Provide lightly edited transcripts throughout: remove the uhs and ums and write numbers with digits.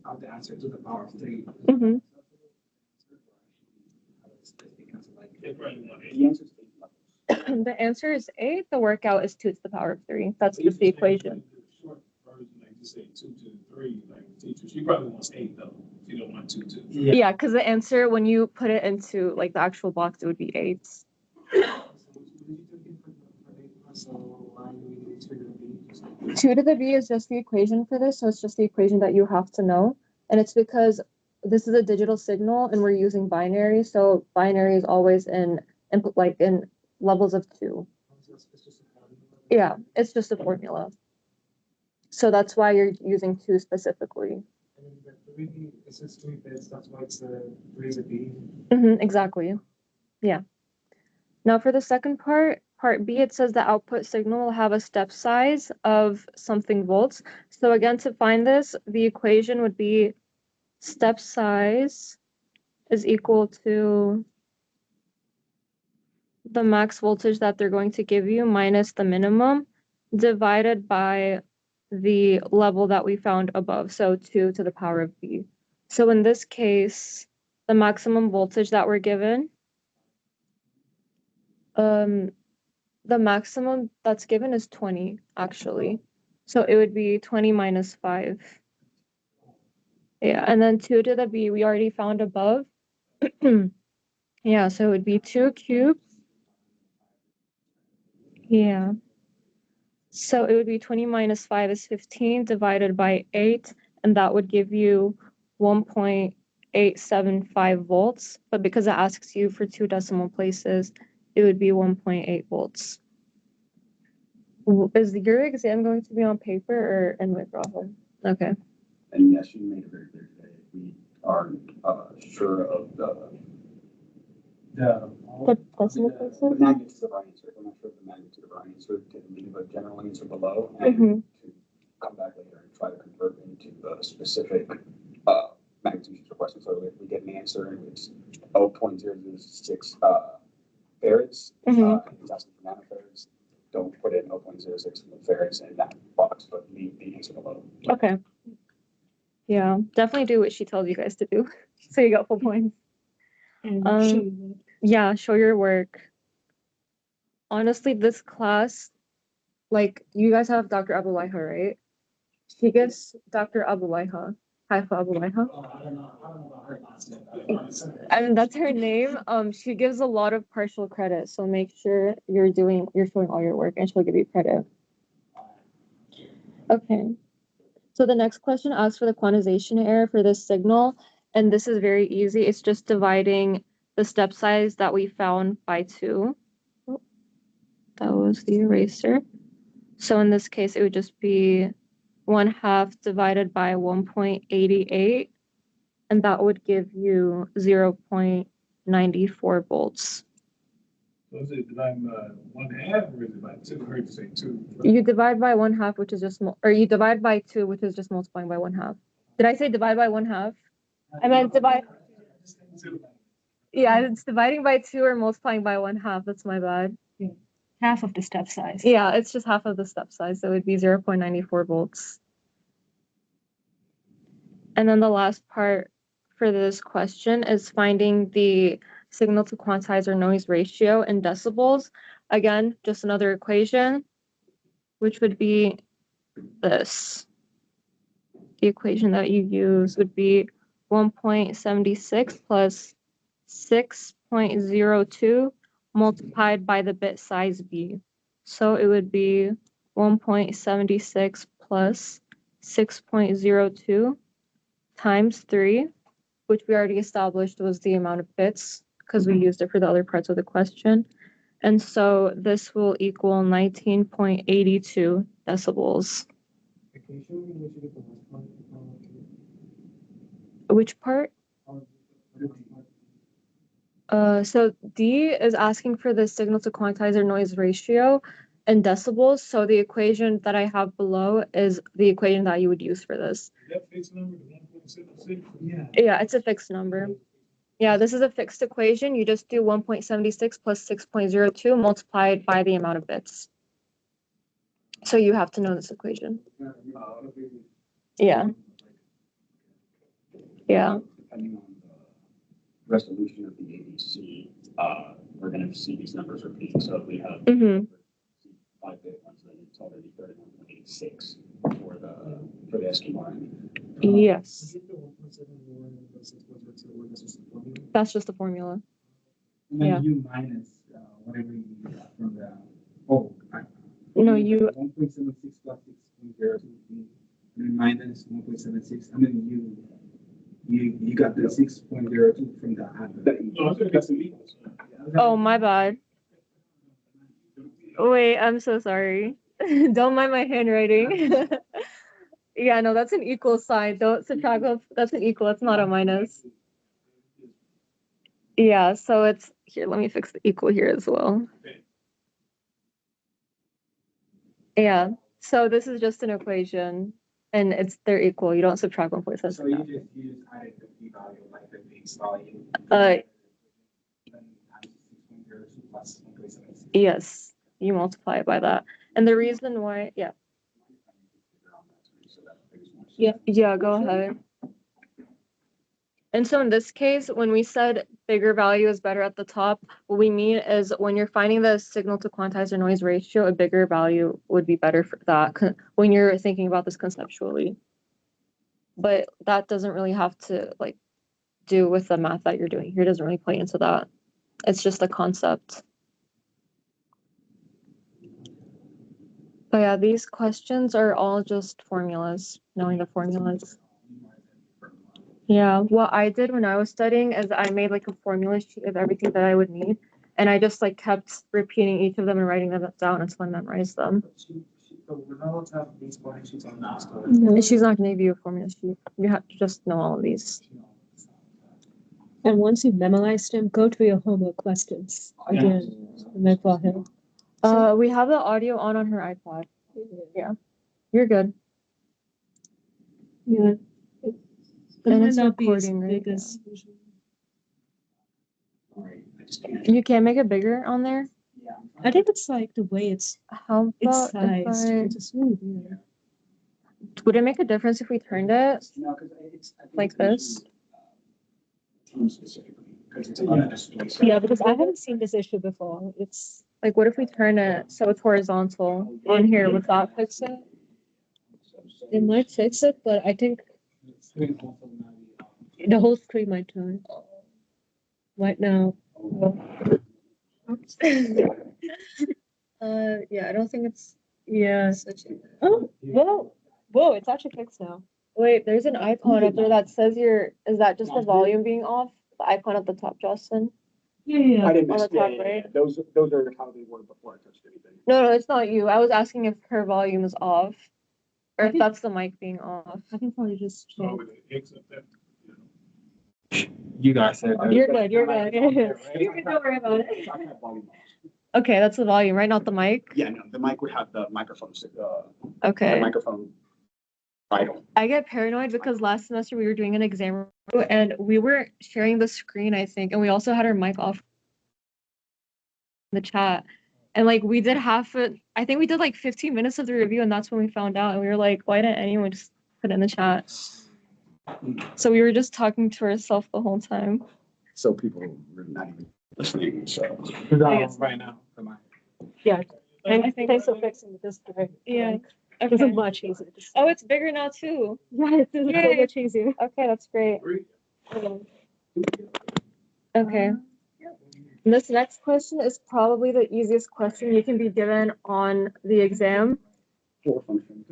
have the answer to the power of 3. Mm-hmm. The answer is 8. The answer is 8. The workout is 2 to the power of 3. That's just the equation. Short version, like you say 2 to 3, like teacher. She probably wants 8 though. She don't want 2 2. Yeah, because the answer when you put it into like the actual box, it would be 8. So why do we do 2 to the b? 2 to the b is just the equation for this, so it's just the equation that you have to know. And it's because this is a digital signal and we're using binary, so binary is always in levels of 2. Yeah, it's just a formula. So that's why you're using 2 specifically. And then the 3, it says 3 bits, that's why it's 3 is a b. Exactly. Yeah. Now for the second part B, it says the output signal will have a step size of something volts. So again, to find this, the equation would be step size is equal to the max voltage that they're going to give you minus the minimum divided by the level that we found above, so 2 to the power of b. So in this case, the maximum voltage that we're given, the maximum that's given is 20, actually. So it would be 20 minus 5. Yeah, and then 2 to the b, we already found above. Yeah, so it would be 2 cubed. Yeah. So it would be 20 minus 5 is 15 divided by 8, and that would give you 1.875 volts. But because it asks you for 2 decimal places, it would be 1.8 volts. Is your exam going to be on paper or in Microsoft? Okay. And yes, you made it very clear today. We are sure of the decimal places? the magnitude of our answer. We're not sure of the magnitude of our answer to leave a general answer below and to come back later and try to convert into the specific magnitude she's requesting. So if we get an answer and it's 0.006 farads, and it's asking for nanofarads, don't put in 0.06 farads in that box, but leave the answer below. Okay. Yeah, definitely do what she tells you guys to do. So you got full points. Yeah, show your work. Honestly, this class, like, you guys have Dr. Abulaiha, right? She gives Dr. Abulaiha. Haifa Abulaiha. Oh, I don't know about her last name. And that's her name. She gives a lot of partial credit, so make sure you're showing all your work and she'll give you credit. Okay. So the next question asks for the quantization error for this signal, and this is very easy. It's just dividing the step size that we found by 2. Oh, that was the eraser. So in this case, it would just be 1/2 divided by 1.88, and that would give you 0.94 volts. So is it divided by 1/2 or is it by 2? I heard you say 2. You divide by 1/2, which is just, or you divide by 2, which is just multiplying by 1/2. Did I say divide by 1/2? I meant divide. Yeah, it's dividing by 2 or multiplying by 1/2. That's my bad. Half of the step size. Yeah, it's just half of the step size, so it would be 0.94 volts. And then the last part for this question is finding the signal to quantizer noise ratio in decibels. Again, just another equation, which would be this. The equation that you use would be 1.76 plus 6.02 multiplied by the bit size b. So it would be 1.76 plus 6.02 times 3, which we already established was the amount of bits because we used it for the other parts of the question. And so this will equal 19.82 decibels. Which part? So D is asking for the signal to quantizer noise ratio in decibels. So the equation that I have below is the equation that you would use for this. Is that fixed number, the 1.76? Yeah, it's a fixed number. Yeah, this is a fixed equation. You just do 1.76 plus 6.02 multiplied by the amount of bits. So you have to know this equation. Yeah. Yeah. Depending on the resolution of the ABC, we're gonna see these numbers repeat, so we have Mm-hmm. 5-bit ones, then it's already 31.86 for the SQR. Yes, Is it the 1.71 and the 6.02, or this is the formula? that's just the formula. And then Yeah. you minus whatever you got from the, oh. No, you, 1.76 plus 6.02, and then minus 1.76, I mean, you got the 6.02 from the other. No, I think that's the equals. oh, my bad. Wait, I'm so sorry. Don't mind my handwriting. Yeah, no, that's an equal sign. Don't subtract off. That's an equal. It's not a minus. Yeah, so it's here. Let me fix the equal here as well. Yeah, so this is just an equation and they're equal. You don't subtract 1.7. So you just added the p-value, like the base value. Uh, Then times 6.02 plus 1.76. Yes, you multiply it by that. And the reason why, yeah. Yeah, go ahead. And so in this case, when we said bigger value is better at the top, what we mean is when you're finding the signal to quantizer noise ratio, a bigger value would be better for that when you're thinking about this conceptually. But that doesn't really have to like do with the math that you're doing here. It doesn't really play into that. It's just a concept. But yeah, these questions are all just formulas, knowing the formulas. Yeah, what I did when I was studying is I made like a formula sheet of everything that I would need. And I just like kept repeating each of them and writing them down until I memorized them. We're not allowed to have these blank sheets on the store. And she's not gonna give you a formula sheet. You have to just know all of these. And once you've memorized them, go to your homework questions again. And then for him. We have the audio on her iPod. Yeah, you're good. Yeah. It And might it's not be as recording, right? big as usual. Alright, I just can't. You can't make it bigger on there? Yeah. I think it's like the way it's How about sized, if which is really weird. would it make a difference if we turned it? No, 'cause I think Like it's this? usually, team specifically, because it's on a display. set. Yeah, because I haven't seen this issue before. It's Like, what if we turn it so it's horizontal on here? Would that fix it? it might fix it, but I think Screen also now, the whole screen might turn. Right now. Yeah, I don't think it's Yeah. such a. Oh, whoa, it's actually fixed now. Wait, there's an icon up there that says is that just the volume being off? The icon at the top, Justin? Yeah, I didn't On miss, the top, yeah, right? those are how they were before I touched anything. No, it's not you. I was asking if her volume is off. Or I if think- that's the mic being off. I can probably just check. So with the X up there, You guys said. You're good, you're good. You can don't worry about it. I have volume off. Okay, that's the volume, right? Not the mic? Yeah, no, the mic would have the microphone, the Okay. microphone idle. I get paranoid because last semester we were doing an exam review and we were sharing the screen, I think, and we also had our mic off in the chat. And like we did I think we did like 15 minutes of the review and that's when we found out and we were like, why didn't anyone just put it in the chat? So we were just talking to ourselves the whole time. So people were not even listening, so. guess. Right now, the mic. Yeah. And I think- thanks for fixing the display. Yeah. It's Okay. much easier. to see. Oh, it's bigger now too. Yeah, it's so Yay. much easier. Okay, that's great. three, Okay. And this next question is probably the easiest question you can be given on the exam. Four functions.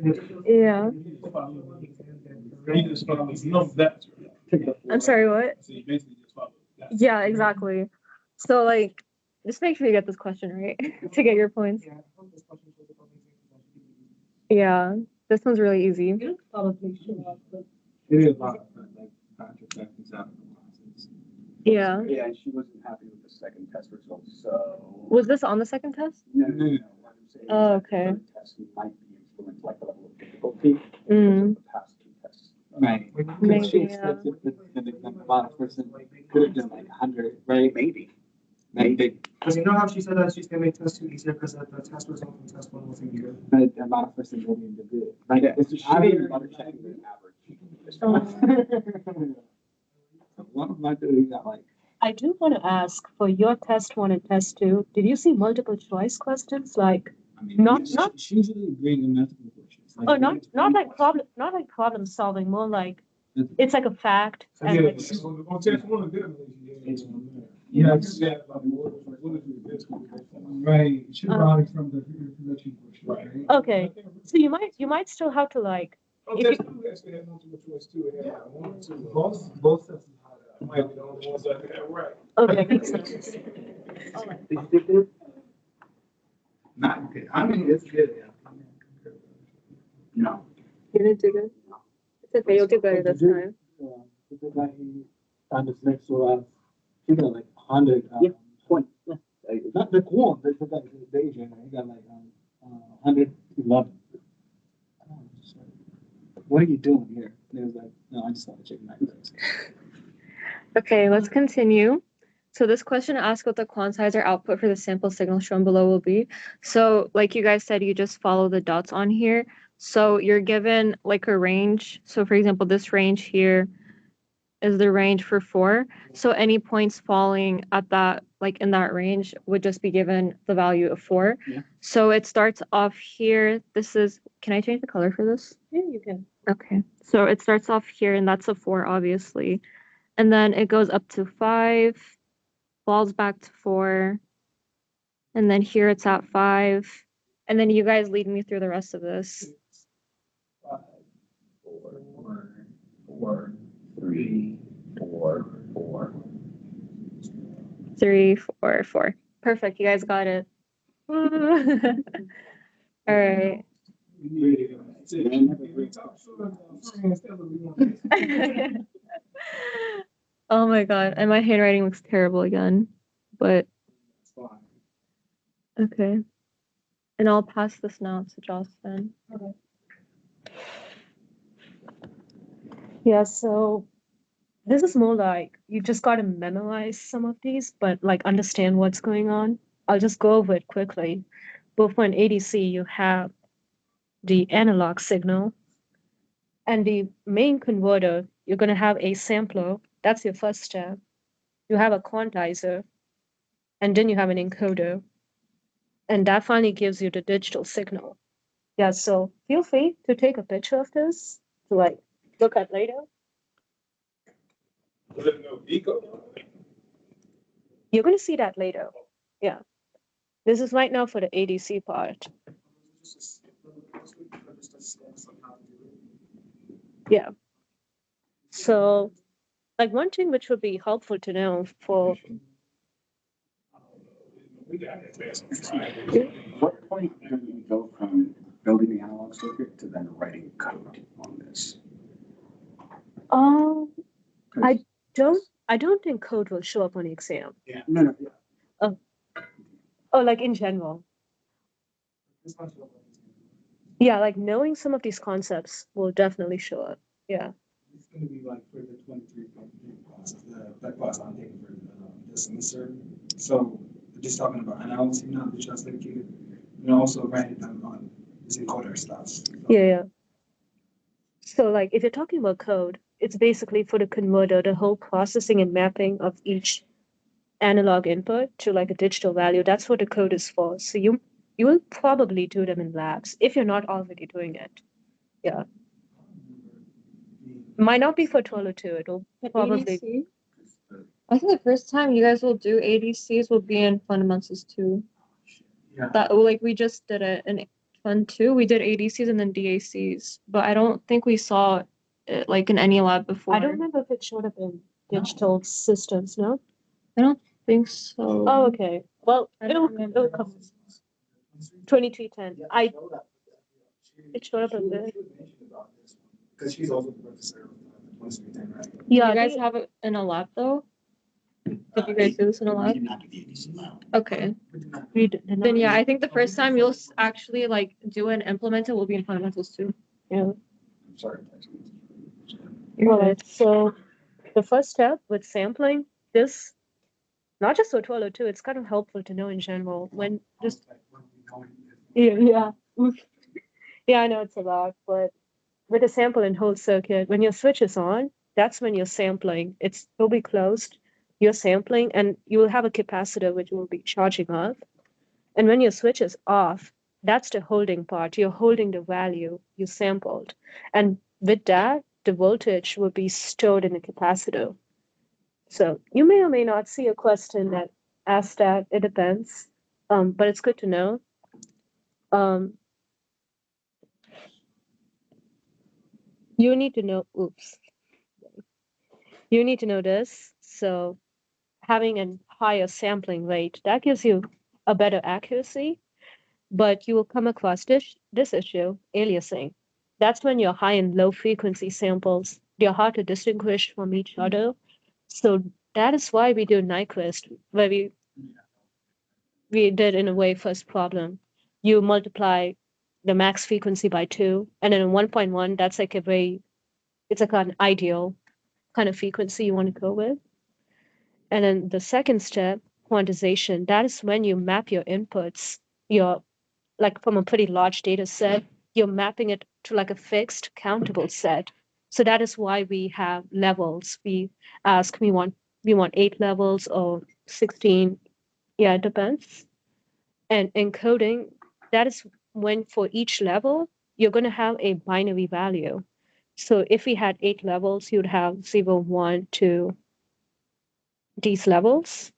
Yeah. you just follow these numbers, that's right. I'm sorry, what? So you basically just follow that. Yeah, exactly. So like, just make sure you get this question right to get your points. Yeah, I hope this question shows up on the exam, 'cause that should be easy. Yeah, this one's really easy. You probably should have, but It is a lot, but like, Patrick, that is out of the process. Yeah. Yeah, and she wasn't happy with the second test results, so. Was this on the second test? No, no, no, what I'm saying is Oh, that okay. the third test might be influenced, like the level of difficulty. Mm. of the past two tests. Right. Maybe, Could she yeah. accept it with an exam about person could have done like 100, right? Maybe. Maybe. Because you know how she said that she's gonna make test two easier because the test result from test one wasn't good. But a lot of person didn't do good. Like, Yeah, it's she I didn't don't bother checking the average. Oh. One of my theory got like, I do want to ask for your test 1 and test 2, did you see multiple choice questions? Like, I mean, Not- it's not- it's usually bringing multiple questions. Like, oh, not like problem solving, more like Mhm. it's like a fact. And Yeah, like, so on test one, definitely, Yeah, it's, yeah, like, what is this? Right, it should Uh, probably from the introduction portion, Right. right? okay, so you might still have to like, Oh, If test two actually had multiple choice too, it had like one or two. Both sets. Might be the only ones that got right. okay, makes sense. All right. Did you take it? Not good. I mean, it's good. Yeah. No. You didn't do good? It's okay, you'll do better this time. The guy stands next to us, he got like 100. Point. Not the one, the guy, the Asian, he got like 111. What are you doing here? And he was like, no, I just want to check my grades. Okay, let's continue. So this question asks what the quantizer output for the sample signal shown below will be. So like you guys said, you just follow the dots on here. So you're given like a range. So for example, this range here is the range for 4. So any points falling at that, like in that range, would just be given the value of 4. Yeah. So it starts off here. This is, can I change the color for this? Yeah, you can. Okay, so it starts off here, and that's a 4, obviously. And then it goes up to 5, falls back to 4, and then here it's at 5. And then you guys lead me through the rest of this. 5, 4, 3, 4, 4. 3, 4, 4. Perfect, you guys got it. All right. Oh my god, and my handwriting looks terrible again, but okay. And I'll pass this now to Jocelyn. Yeah, so this is more like you just got to memorize some of these, but like understand what's going on. I'll just go over it quickly. But for an ADC, you have the analog signal and the main converter. You're going to have a sampler. That's your first step. You have a quantizer, and then you have an encoder. And that finally gives you the digital signal. Yeah, so feel free to take a picture of this to like look at later. You're going to see that later. Yeah. This is right now for the ADC part. Yeah. So, like one thing which would be helpful to know for What point do we go from building the analog circuit to then writing code on this? I don't think code will show up on the exam. No. Oh, like in general. Yeah, like knowing some of these concepts will definitely show up. Yeah. It's gonna be like for the 23 classes, that class I'm taking for the semester. So just talking about analysis, not the just like you, also writing down on this encoder stuff. Yeah. So like if you're talking about code, it's basically for the converter, the whole processing and mapping of each analog input to like a digital value. That's what the code is for. So you will probably do them in labs if you're not already doing it. Yeah. Might not be for 1202. It'll probably. I think the first time you guys will do ADCs will be in fundamentals 2. Yeah. That like we just did it in Fund 2. We did ADCs and then DACs, but I don't think we saw it like in any lab before. I don't remember if it showed up in digital systems. No. I don't think so. Oh, okay. Well, I don't it'll come. 2310. It showed up in there. Because she's also the professor of the 2310, right? Yeah. You guys have it in a lab though? Did you guys do this in a lab? Not do the ADC now. Okay. Then Yeah, I think the first time you'll actually like do and implement it will be in fundamentals 2. Yeah. I'm sorry. All right. So the first step with sampling, this, not just for 1202, it's kind of helpful to know in general when just. Yeah. Yeah, I know it's a lot, but with a sample and hold circuit, when your switch is on, that's when you're sampling. It'll be closed. You're sampling and you will have a capacitor which will be charging up. And when your switch is off, that's the holding part. You're holding the value you sampled. And with that, the voltage will be stored in the capacitor. So you may or may not see a question that asks that. It depends. But it's good to know. You need to know, oops. You need to know this. So having a higher sampling rate, that gives you a better accuracy, but you will come across this issue, aliasing. That's when your high and low frequency samples, they're hard to distinguish from each other. So that is why we do Nyquist, where we did in a way first problem. You multiply the max frequency by 2, and then in 1.1, that's like it's like an ideal kind of frequency you want to go with. And then the second step, quantization, that is when you map your inputs, like from a pretty large data set, you're mapping it to like a fixed countable set. So that is why we have levels. We want 8 levels or 16. Yeah, it depends. And encoding, that is when for each level, you're going to have a binary value. So if we had 8 levels, you'd have 0, 1, 2, these levels.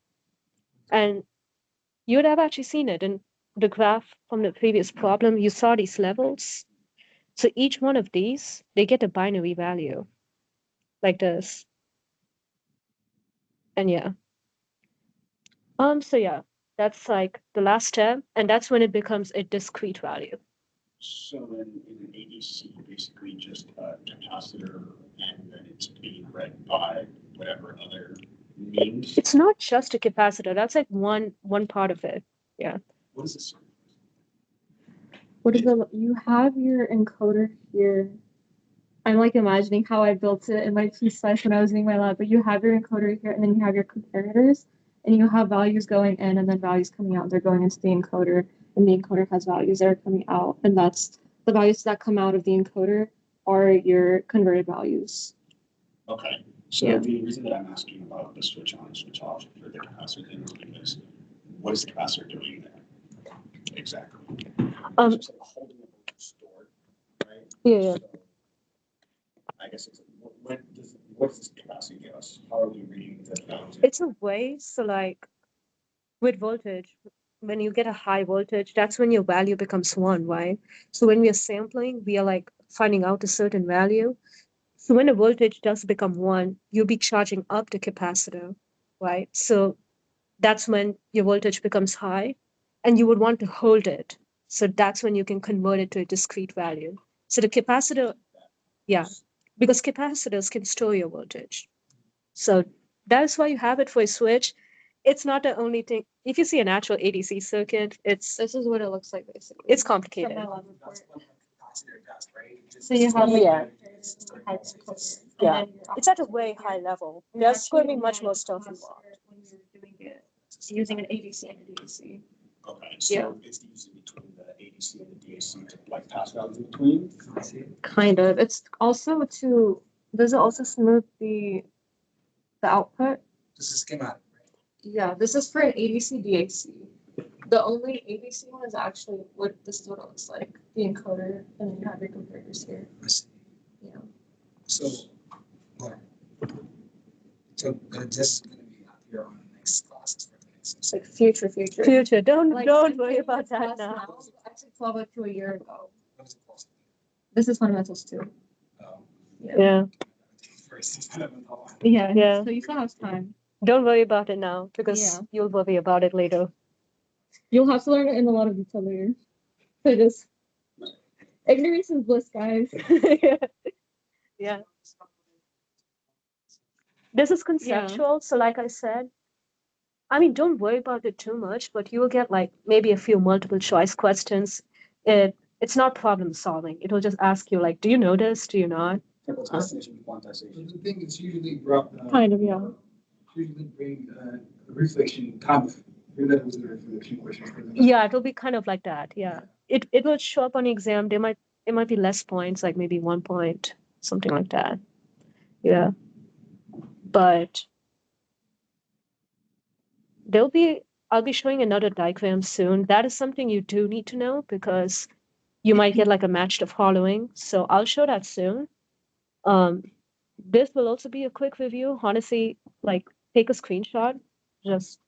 And you would have actually seen it in the graph from the previous problem. You saw these levels. So each one of these, they get a binary value like this. And yeah. So yeah, that's like the last step. And that's when it becomes a discrete value. So in an ADC, basically just a capacitor, and then it's being read by whatever other means. It's not just a capacitor. That's like one part of it. Yeah. What is this? What is the, you have your encoder here. I'm like imagining how I built it in my PSlice when I was doing my lab, but you have your encoder here and then you have your comparators and you have values going in and then values coming out. They're going into the encoder and the encoder has values that are coming out. And that's the values that come out of the encoder are your converted values. Okay. So Yeah. the reason that I'm asking about the switch on, switch off for the capacitor thing is because what is the capacitor doing there? Exactly. It's like holding it stored, right? Yeah. So I guess it's what does this capacity give us? How are we reading the values? It's a way. So like with voltage, when you get a high voltage, that's when your value becomes 1, right? So when we are sampling, we are like finding out a certain value. So when the voltage does become 1, you'll be charging up the capacitor, right? So that's when your voltage becomes high and you would want to hold it. So that's when you can convert it to a discrete value. So the capacitor, yeah, because capacitors can store your voltage. So that's why you have it for a switch. It's not the only thing. If you see an actual ADC circuit, this is what it looks like basically. It's complicated. That's what the capacitor does, right? So you have like Yeah. yeah. It's at a way high level. There's going to be much more stuff involved. When you're doing it using an ADC and a DAC. Okay, so Yeah. it's using between the ADC and the DAC to like pass values in between. Kind of. It's also to, does it also smooth the output? This is schematic, right? Yeah, this is for an ADC DAC. The only ADC one is actually what this is what it looks like. The encoder, and then you have your comparators here. I see. Yeah. So, well, so this is gonna be up here on the next classes for the next It's semester. like future. Future, don't Like, don't I'm worry taking about this that class now. I took 1202 a year ago. What is it called? This is fundamentals too. Yeah. First, it's kind of an outline. Yeah. Yeah. So you still have time. Don't worry about it now because Yeah. you'll worry about it later. You'll have to learn it in a lot of detail later. So just ignorance is bliss, guys. Yeah. This is conceptual. So like I said, I mean, don't worry about it too much, but you will get like maybe a few multiple choice questions. It's not problem solving. It will just ask you like, do you know this? Do you not? What's definition of quantization? The thing is usually brought. Kind of, yeah. Usually bring reflection, kind of, that was the reflection question for them. Yeah, it will be kind of like that. Yeah. It will show up on the exam. It might be less points, like maybe 1 point, something like that. Yeah. but I'll be showing another diagram soon. That is something you do need to know because you might get like a match the following. So I'll show that soon. This will also be a quick review. Honestly, like take a screenshot just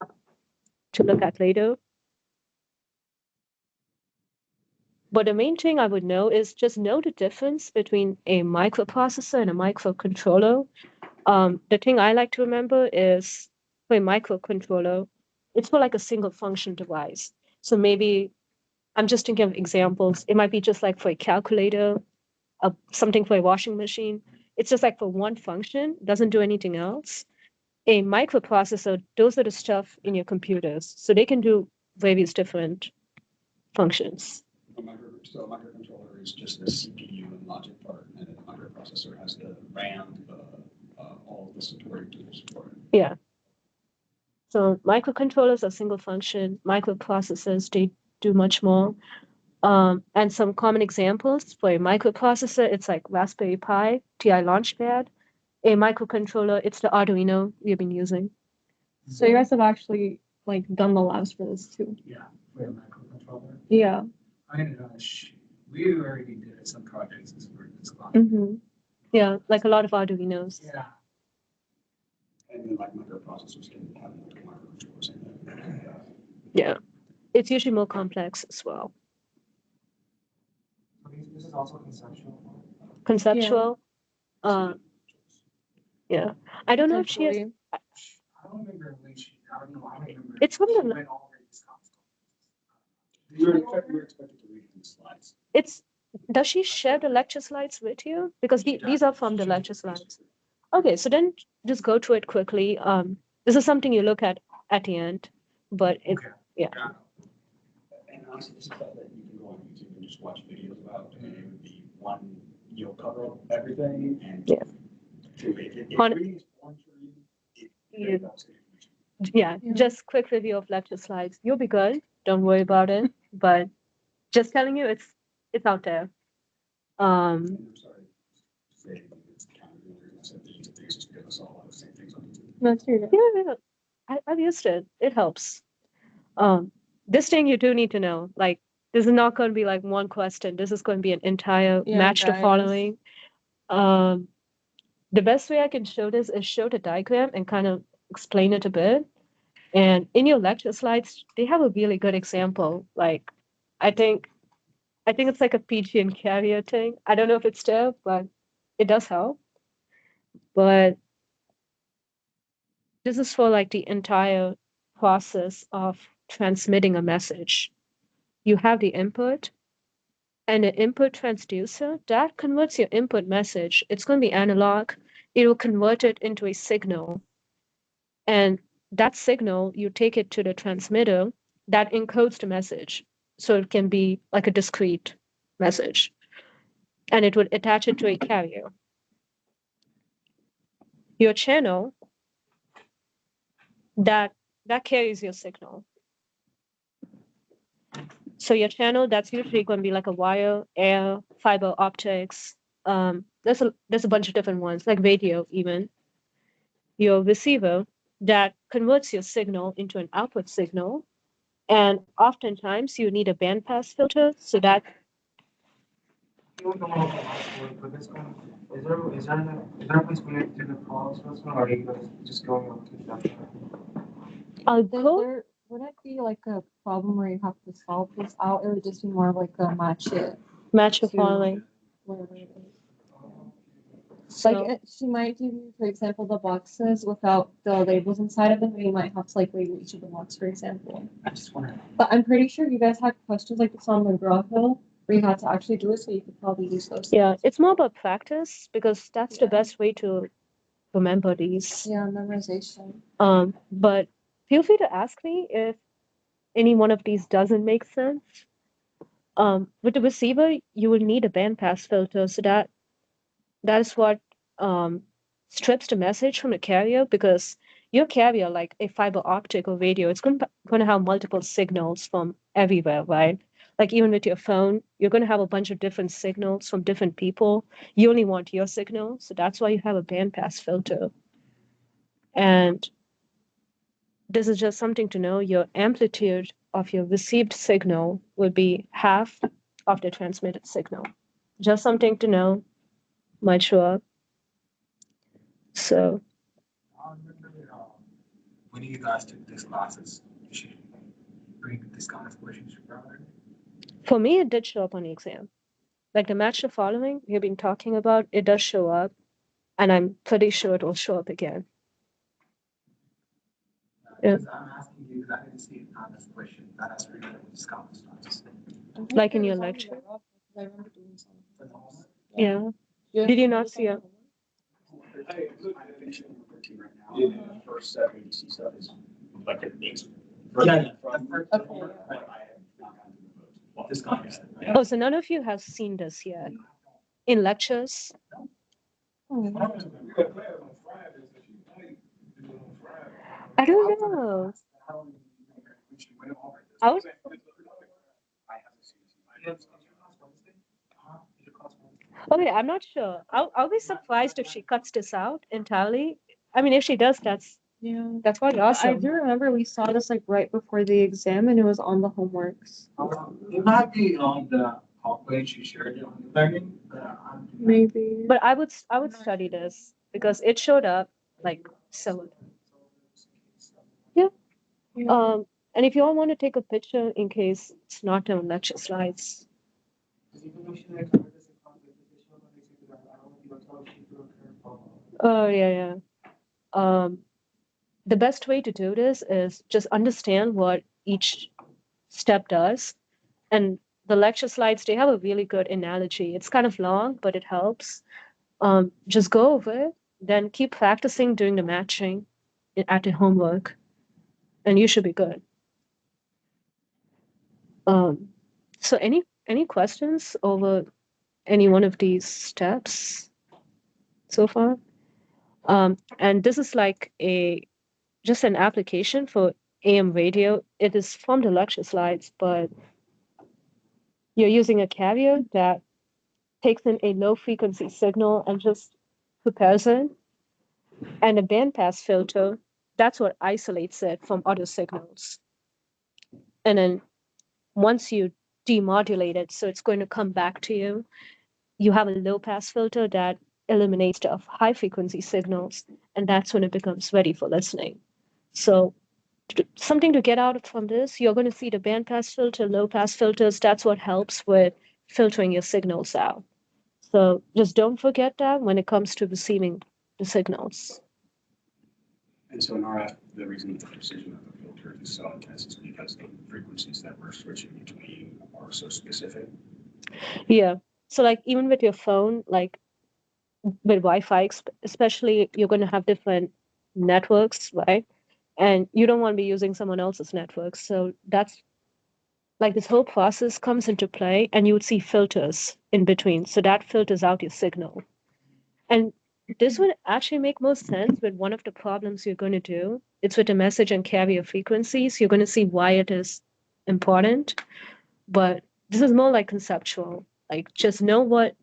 to look at later. But the main thing I would know is just know the difference between a microprocessor and a microcontroller. The thing I like to remember is for a microcontroller, it's for like a single function device. So maybe I'm just thinking of examples. It might be just like for a calculator, something for a washing machine. It's just like for one function, doesn't do anything else. A microprocessor, those are the stuff in your computers. So they can do various different functions. So a microcontroller is just the CPU and logic part, and then the microprocessor has the RAM, all the supporting tools for it. Yeah. So microcontrollers are single function. Microprocessors, they do much more. And some common examples for a microprocessor, it's like Raspberry Pi, TI Launchpad. A microcontroller, it's the Arduino we've been using. So you guys have actually like done the labs for this too. Yeah, for a microcontroller. Yeah. We already did some projects for this class. Mm-hmm. Yeah, like a lot of Arduinos. Yeah. And then like microprocessors can have multiple microcontrollers in them. Yeah. It's usually more complex as well. This is also conceptual. Conceptual. Yeah. I don't know if she has. Potentially. I don't remember when I don't know, I don't remember. It's from She the. went over these concepts. You're expected to read from the slides. It's. Does she share the lecture slides with you? Because these are from the lecture slides. Okay, so then just go through it quickly. This is something you look at the end, but it, Okay. yeah. And honestly, this is stuff that you can go on YouTube and just watch videos about, and it would be one, you'll cover up everything and. Yeah. To make it, if On- reading is boring for you, it Yeah. helps the information. Yeah, just quick review of lecture slides. You'll be good. Don't worry about it. But just telling you, it's out there. And I'm sorry, say it's kind of really, I said these things just because I saw a lot of the same things on YouTube. That's true. Yeah, I've used it. It helps. This thing you do need to know. Like, this is not going to be like one question. This is going to be an entire Yeah, match the guys. following. The best way I can show this is show the diagram and kind of explain it a bit. And in your lecture slides, they have a really good example. Like, I think it's like a PG and carrier thing. I don't know if it's there, but it does help. But this is for like the entire process of transmitting a message. You have the input and an input transducer that converts your input message. It's going to be analog. It will convert it into a signal. And that signal, you take it to the transmitter that encodes the message. So it can be like a discrete message. And it would attach it to a carrier. Your channel, that carries your signal. So your channel, that's usually going to be like a wire, air, fiber optics. There's a bunch of different ones, like radio even. Your receiver, that converts your signal into an output signal. And oftentimes you need a bandpass filter so that. You don't know about the last one, but this one, is there a place we need to do the calls for this one, or are you guys just going on to that? I'll Is go. there, would it be like a problem where you have to solve this out, or would it just be more of like a match it, Match the to- following. whatever it is? So, Like she might give you, for example, the boxes without the labels inside of them, and you might have to like label each of the box, for example. I just wanna. But I'm pretty sure you guys had questions like this on McGraw-Hill, where you had to actually do it, so you could probably use those. yeah, it's more about practice because that's the Yeah. best way to remember these. Yeah, memorization. But feel free to ask me if any one of these doesn't make sense. With the receiver, you will need a bandpass filter, so that is what strips the message from the carrier, because your carrier, like a fiber optic or radio, it's going to have multiple signals from everywhere, right? Like even with your phone, you're going to have a bunch of different signals from different people. You only want your signal, so that's why you have a bandpass filter. And this is just something to know. Your amplitude of your received signal will be half of the transmitted signal. Just something to know, might show up. So I remember, when you guys took these classes, you should bring this kind of questions rather. for me, it did show up on the exam. Like the match the following we've been talking about, it does show up, and I'm pretty sure it will show up again. Yeah. Because I'm asking you because I didn't see it on this question that has really with this kind of stuff. Like in your lecture. For the homework. Yeah. Did you not see it? Hey, look, I'm finishing number 13 right now. Yeah. The first set of ADC stuff is like the next. Yeah, version from- the first but homework. I have not gotten to the vote. This kind of stuff. Oh, so none of you have seen this yet in lectures? we got class on Friday, so she might do it on Friday. I don't know. I was okay. I'm not sure. I'll be surprised if she cuts this out entirely. I mean, if she does, that's probably I awesome. do remember we saw this like right before the exam and it was on the homeworks. It might be on the homepage you shared it on the backend, but I'm. Maybe. But I would study this because it showed up like so. And if you all want to take a picture in case it's not on lecture slides. Oh yeah, yeah. The best way to do this is just understand what each step does. And the lecture slides, they have a really good analogy. It's kind of long, but it helps. Just go over it, then keep practicing doing the matching at the homework, and you should be good. So any questions over any one of these steps so far? And this is like just an application for AM radio. It is from the lecture slides, but you're using a carrier that takes in a low frequency signal and just prepares it. And a bandpass filter, that's what isolates it from other signals. And then once you demodulate it, so it's going to come back to you, you have a low pass filter that eliminates the high frequency signals, and that's when it becomes ready for listening. So something to get out from this, you're going to see the bandpass filter, low pass filters. That's what helps with filtering your signals out. So just don't forget that when it comes to receiving the signals. And so in RF, the reason for the precision of the filter is so intense is because the frequencies that we're switching between are so specific. Yeah. So like even with your phone, like with Wi-Fi, especially, you're going to have different networks, right? And you don't want to be using someone else's network. So that's like this whole process comes into play, and you would see filters in between. So that filters out your signal. And this would actually make most sense with one of the problems you're going to do. It's with the message and carrier frequencies. You're going to see why it is important. But this is more like conceptual. Like just know what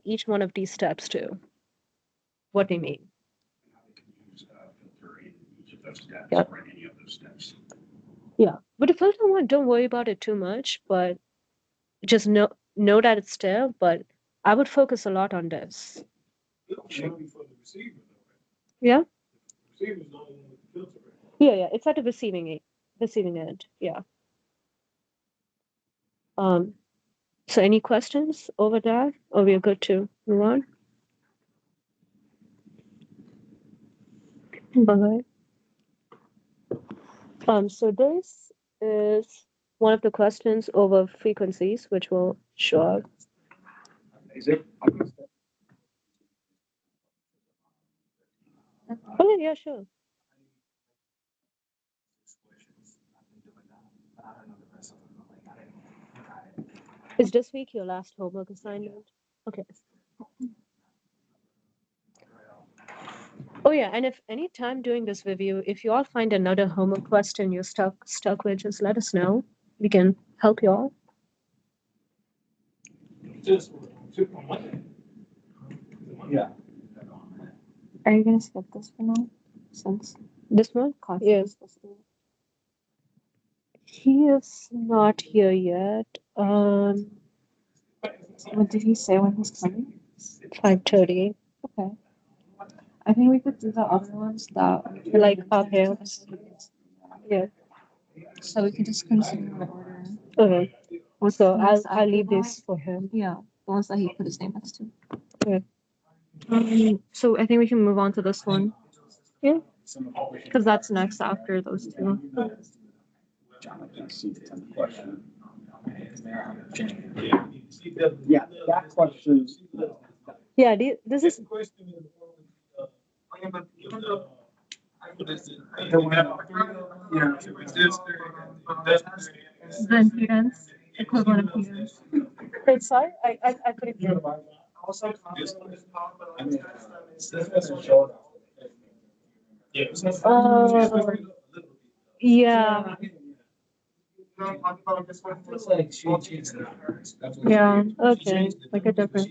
each one of these steps do, what they mean. And how they can use filter in each of those steps Yep. or in any of those steps. Yeah. But the filter one, don't worry about it too much, but just know that it's there. But I would focus a lot on this. It should be for the receiver though, right? Yeah. The receiver's the only one with the filter, right? Yeah. It's at the receiving end. Yeah. So any questions over that, or we're good to move on? Bye. So this is one of the questions over frequencies, which will show up. Is it? Oh yeah, sure. Is this week your last homework assignment? Okay. Oh yeah, and if any time during this review, if you all find another homework question you're stuck with, just let us know. We can help you all. Just on Monday. Yeah. Are you gonna skip this for now? Since This one? class Yeah. is supposed to. He is not here yet. What did he say when he's coming? 5:30. Okay. I think we could do the other ones that Like up here. Yeah. so we could just continue the order. Okay. What's So the I'll next I'll leave after this for him. that? Yeah, the ones that he put his name next to. Yeah. So I think we can move on to this one Yeah. because that's next after those two. John, I can see the 10th question. Yeah. Yeah, that question. Yeah. This is The impedance, equivalent impedance. wait, sorry. I couldn't hear. Yeah. It's like she changed it. That's what Yeah, she- okay, like a different.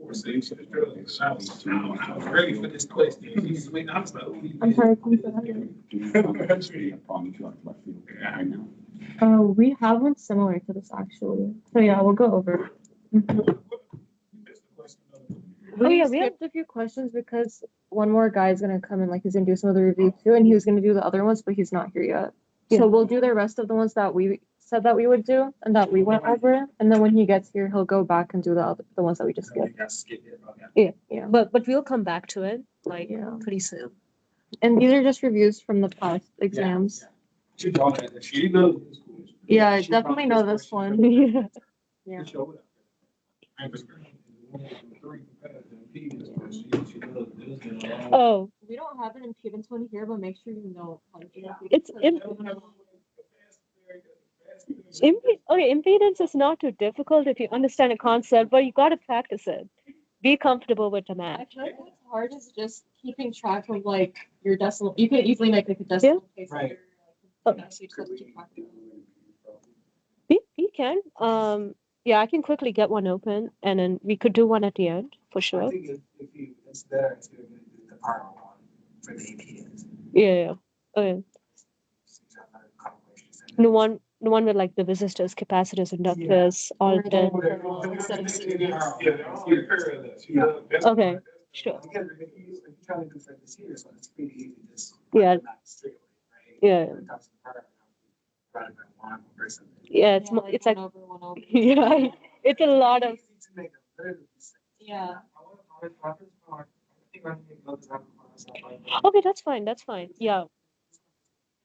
I was ready for this question. He's waiting. I was like, oh, I'm sorry, can you say that? We have one similar to this actually. So yeah, we'll go over. it. Oh, yeah, we We have- skipped a few questions because one more guy's gonna come in, like he's gonna do some of the review too, and he was gonna do the other ones, but he's not here yet. Yeah. So we'll do the rest of the ones that we said that we would do and that we went over, and then when he gets here, he'll go back and do the ones that we just skipped. Yeah. Yeah. But we'll come back to it like Yeah. pretty soon. And these are just reviews from the past exams. She told her that she knows. Yeah, I She definitely brought know this question. one. Yeah. Yeah. Oh, We don't have an impedance one here, but make sure you know. it's okay. Impedance is not too difficult if you understand a concept, but you gotta practice it. Be comfortable with the I math. feel like what's hard is just keeping track of like your decimal. You can easily make like a decimal case. Right. So you just have to keep track of it. We can. Yeah, I can quickly get one open, and then we could do one at the end for I sure. think if you, it's better if you're gonna do the power one for the APs. Yeah. Okay. The one with like the resistors, capacitors, inductors, all of them. Okay. Sure. Because if you try to do for the series one, it's pretty easy, just. Yeah. not strictly, right? Yeah. When it comes to power, rather than one person. Yeah, it's like one over. yeah, it's a lot of. Easy to make a little mistake. Yeah. Okay, that's fine. That's fine. Yeah.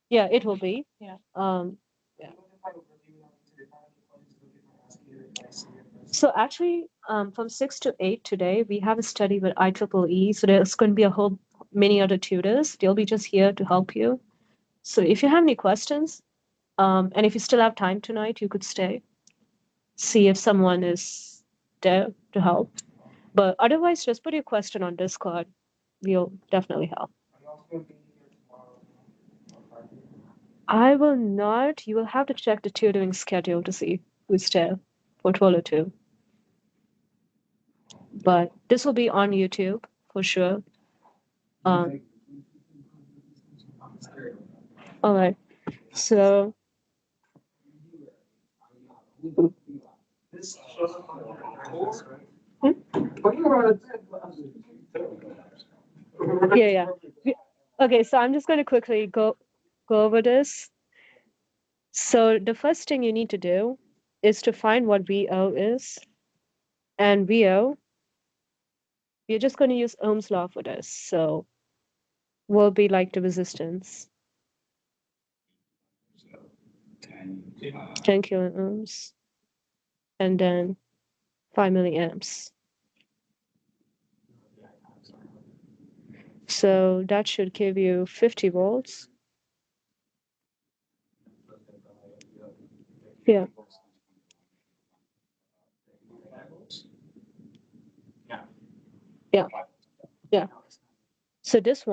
Yeah, it will be. Yeah. So actually, from 6 to 8 today, we have a study with IEEE. So there's going to be a whole many other tutors. They'll be just here to help you. So if you have any questions, and if you still have time tonight, you could stay. See if someone is there to help. But otherwise, just put your question on Discord. We'll definitely help. I will not. You will have to check the tutoring schedule to see who's there for 1202. But this will be on YouTube for sure. All right. So This shows up on the board. yeah. Okay, so I'm just going to quickly go over this. So the first thing you need to do is to find what VO is. And VO, we're just going to use Ohm's law for this. So will be like the resistance. 10 kilo ohms. And then 5 milliamps. So that should give you 50 volts. Yeah. Yeah. So this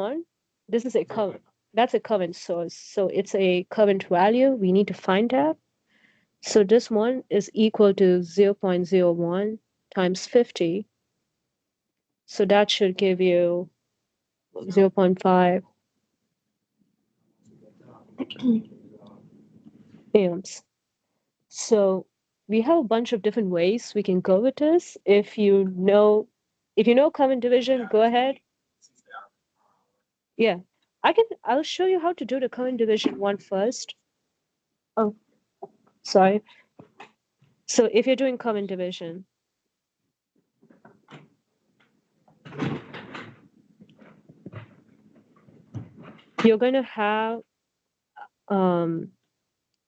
is a current. That's a current source. So it's a current value. We need to find that. So this one is equal to 0.01 times 50. So that should give you 0.5 amps. So we have a bunch of different ways we can go with this. If you know common division, go ahead. Yeah, I'll show you how to do the common division one first. Oh, sorry. So if you're doing common division, you're going to have,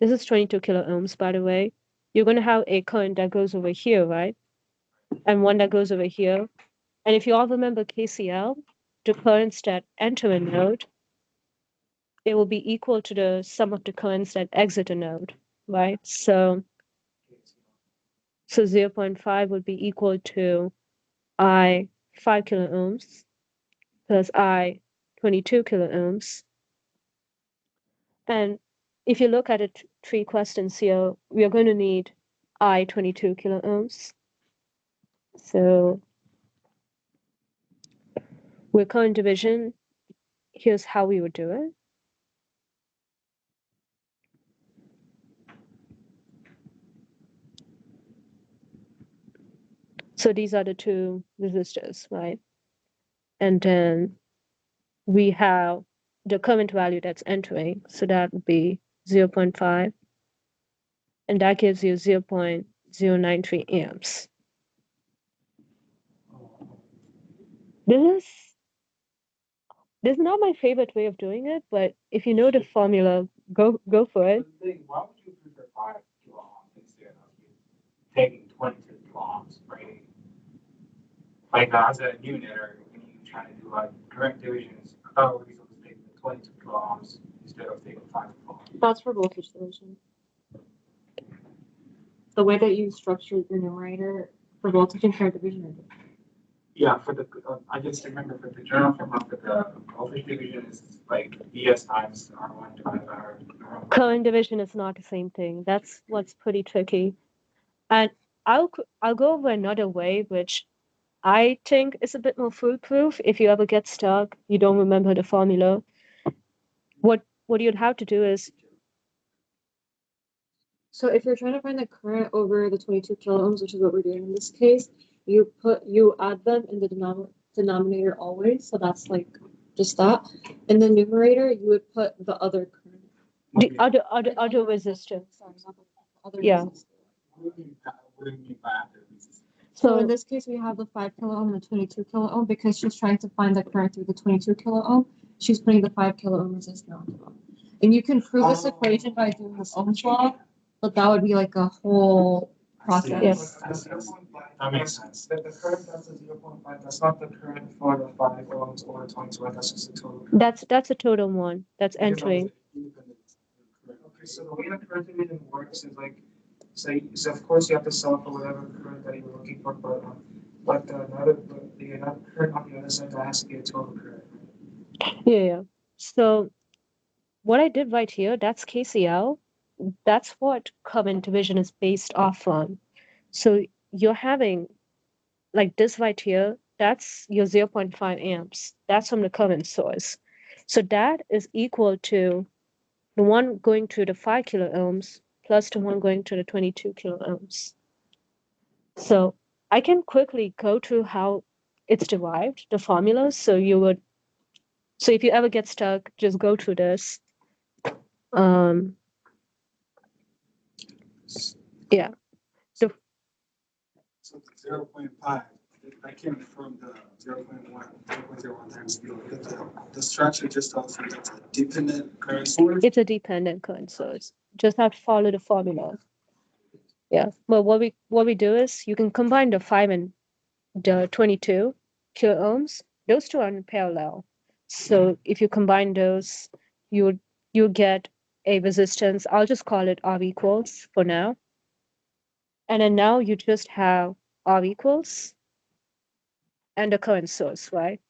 this is 22 kilo ohms, by the way. You're going to have a current that goes over here, right? And one that goes over here. And if you all remember KCL, the currents that enter a node, it will be equal to the sum of the currents that exit a node, right? So 0.5 would be equal to I 5 kilo ohms plus I 22 kilo ohms. And if you look at it, 3 questions here, we are going to need I 22 kilo ohms. So with current division, here's how we would do it. So these are the two resistors, right? And then we have the current value that's entering. So that would be 0.5. And that gives you 0.093 amps. This is not my favorite way of doing it, but if you know the formula, go for it. Why would you prefer 5 kilo ohms instead of taking 22 kilo ohms, right? Like as a unit, or when you try to do like current divisions, I thought we supposed to take the 22 kilo ohms instead of taking 5 kilo ohms. That's for voltage division. The way that you structure your numerator for voltage and current division are different. Yeah, for the, I just remember for the general formula for the voltage division is like VS times R1 divided by R1. Current division is not the same thing. That's what's pretty tricky. And I'll go over another way, which I think is a bit more foolproof. If you ever get stuck, you don't remember the formula. What you'd have to do is, So if you're trying to find the current over the 22 kilo ohms, which is what we're doing in this case, you add them in the denominator always. So that's like just that. In the numerator, you would put the other current. the other resistance. Sorry, not the other Yeah. resistance. What do you mean by after this? So in this case, we have the 5 kilo ohm and the 22 kilo ohm because she's trying to find the current through the 22 kilo ohm. She's putting the 5 kilo ohm resistor on top. And you can prove this equation by doing the Ohm's law, but that would be like a whole process. Yes. That makes sense. The current that's a 0.5, that's not the current for the 5 ohms or 22, that's just the total. That's a total one that's entering. Okay, so the way the current division works is like, say, so of course you have to solve for whatever current that you're looking for, but the another current on the other side, that has to be a total current. Yeah. So what I did right here, that's KCL. That's what current division is based off on. So you're having like this right here, that's your 0.5 amps. That's from the current source. So that is equal to the one going to the 5 kilo ohms plus the one going to the 22 kilo ohms. So I can quickly go through how it's derived, the formulas. So if you ever get stuck, just go through this. Yeah. So 0.5, I came from the 0.1 times zero. The structure just tells you it's a dependent current source. It's a dependent current source. Just have to follow the formula. Yeah. But what we do is you can combine the 5 and the 22 kilo ohms. Those two are in parallel. So if you combine those, you get a resistance. I'll just call it R equals for now. And then now you just have R equals and the current source, right?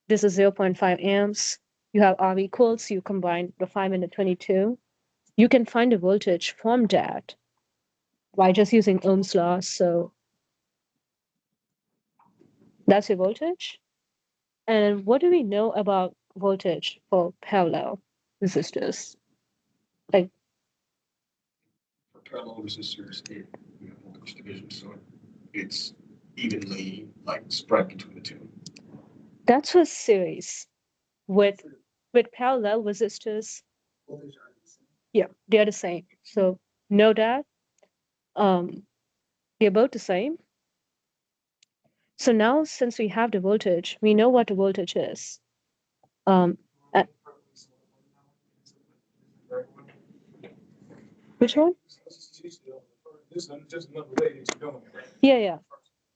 This is 0.5 amps. You have R equals, you combine the 5 and the 22. You can find the voltage from that by just using Ohm's law. So that's your voltage. And what do we know about voltage for parallel resistors? For parallel resistors, we have voltage division, so it's evenly like spread between the two. That's for series. With parallel resistors, Voltage are the same. yeah, they're the same. So know that. They're both the same. So now, since we have the voltage, we know what the voltage is. Uh, Which one? This is just another way that you're doing it, right? Yeah.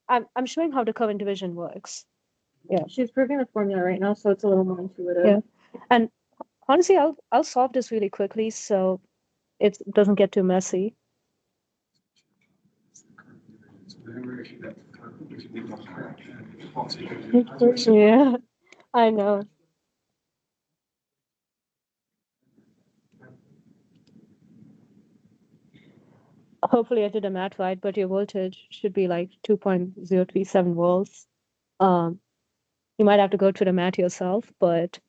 I'm showing how the current division works. She's proving the formula right now, so it's a little more intuitive. Yeah. And honestly, I'll solve this really quickly so it doesn't get too messy. Yeah, I know. Hopefully I did the math right, but your voltage should be like 2.037 volts. You might have to go through the math yourself, but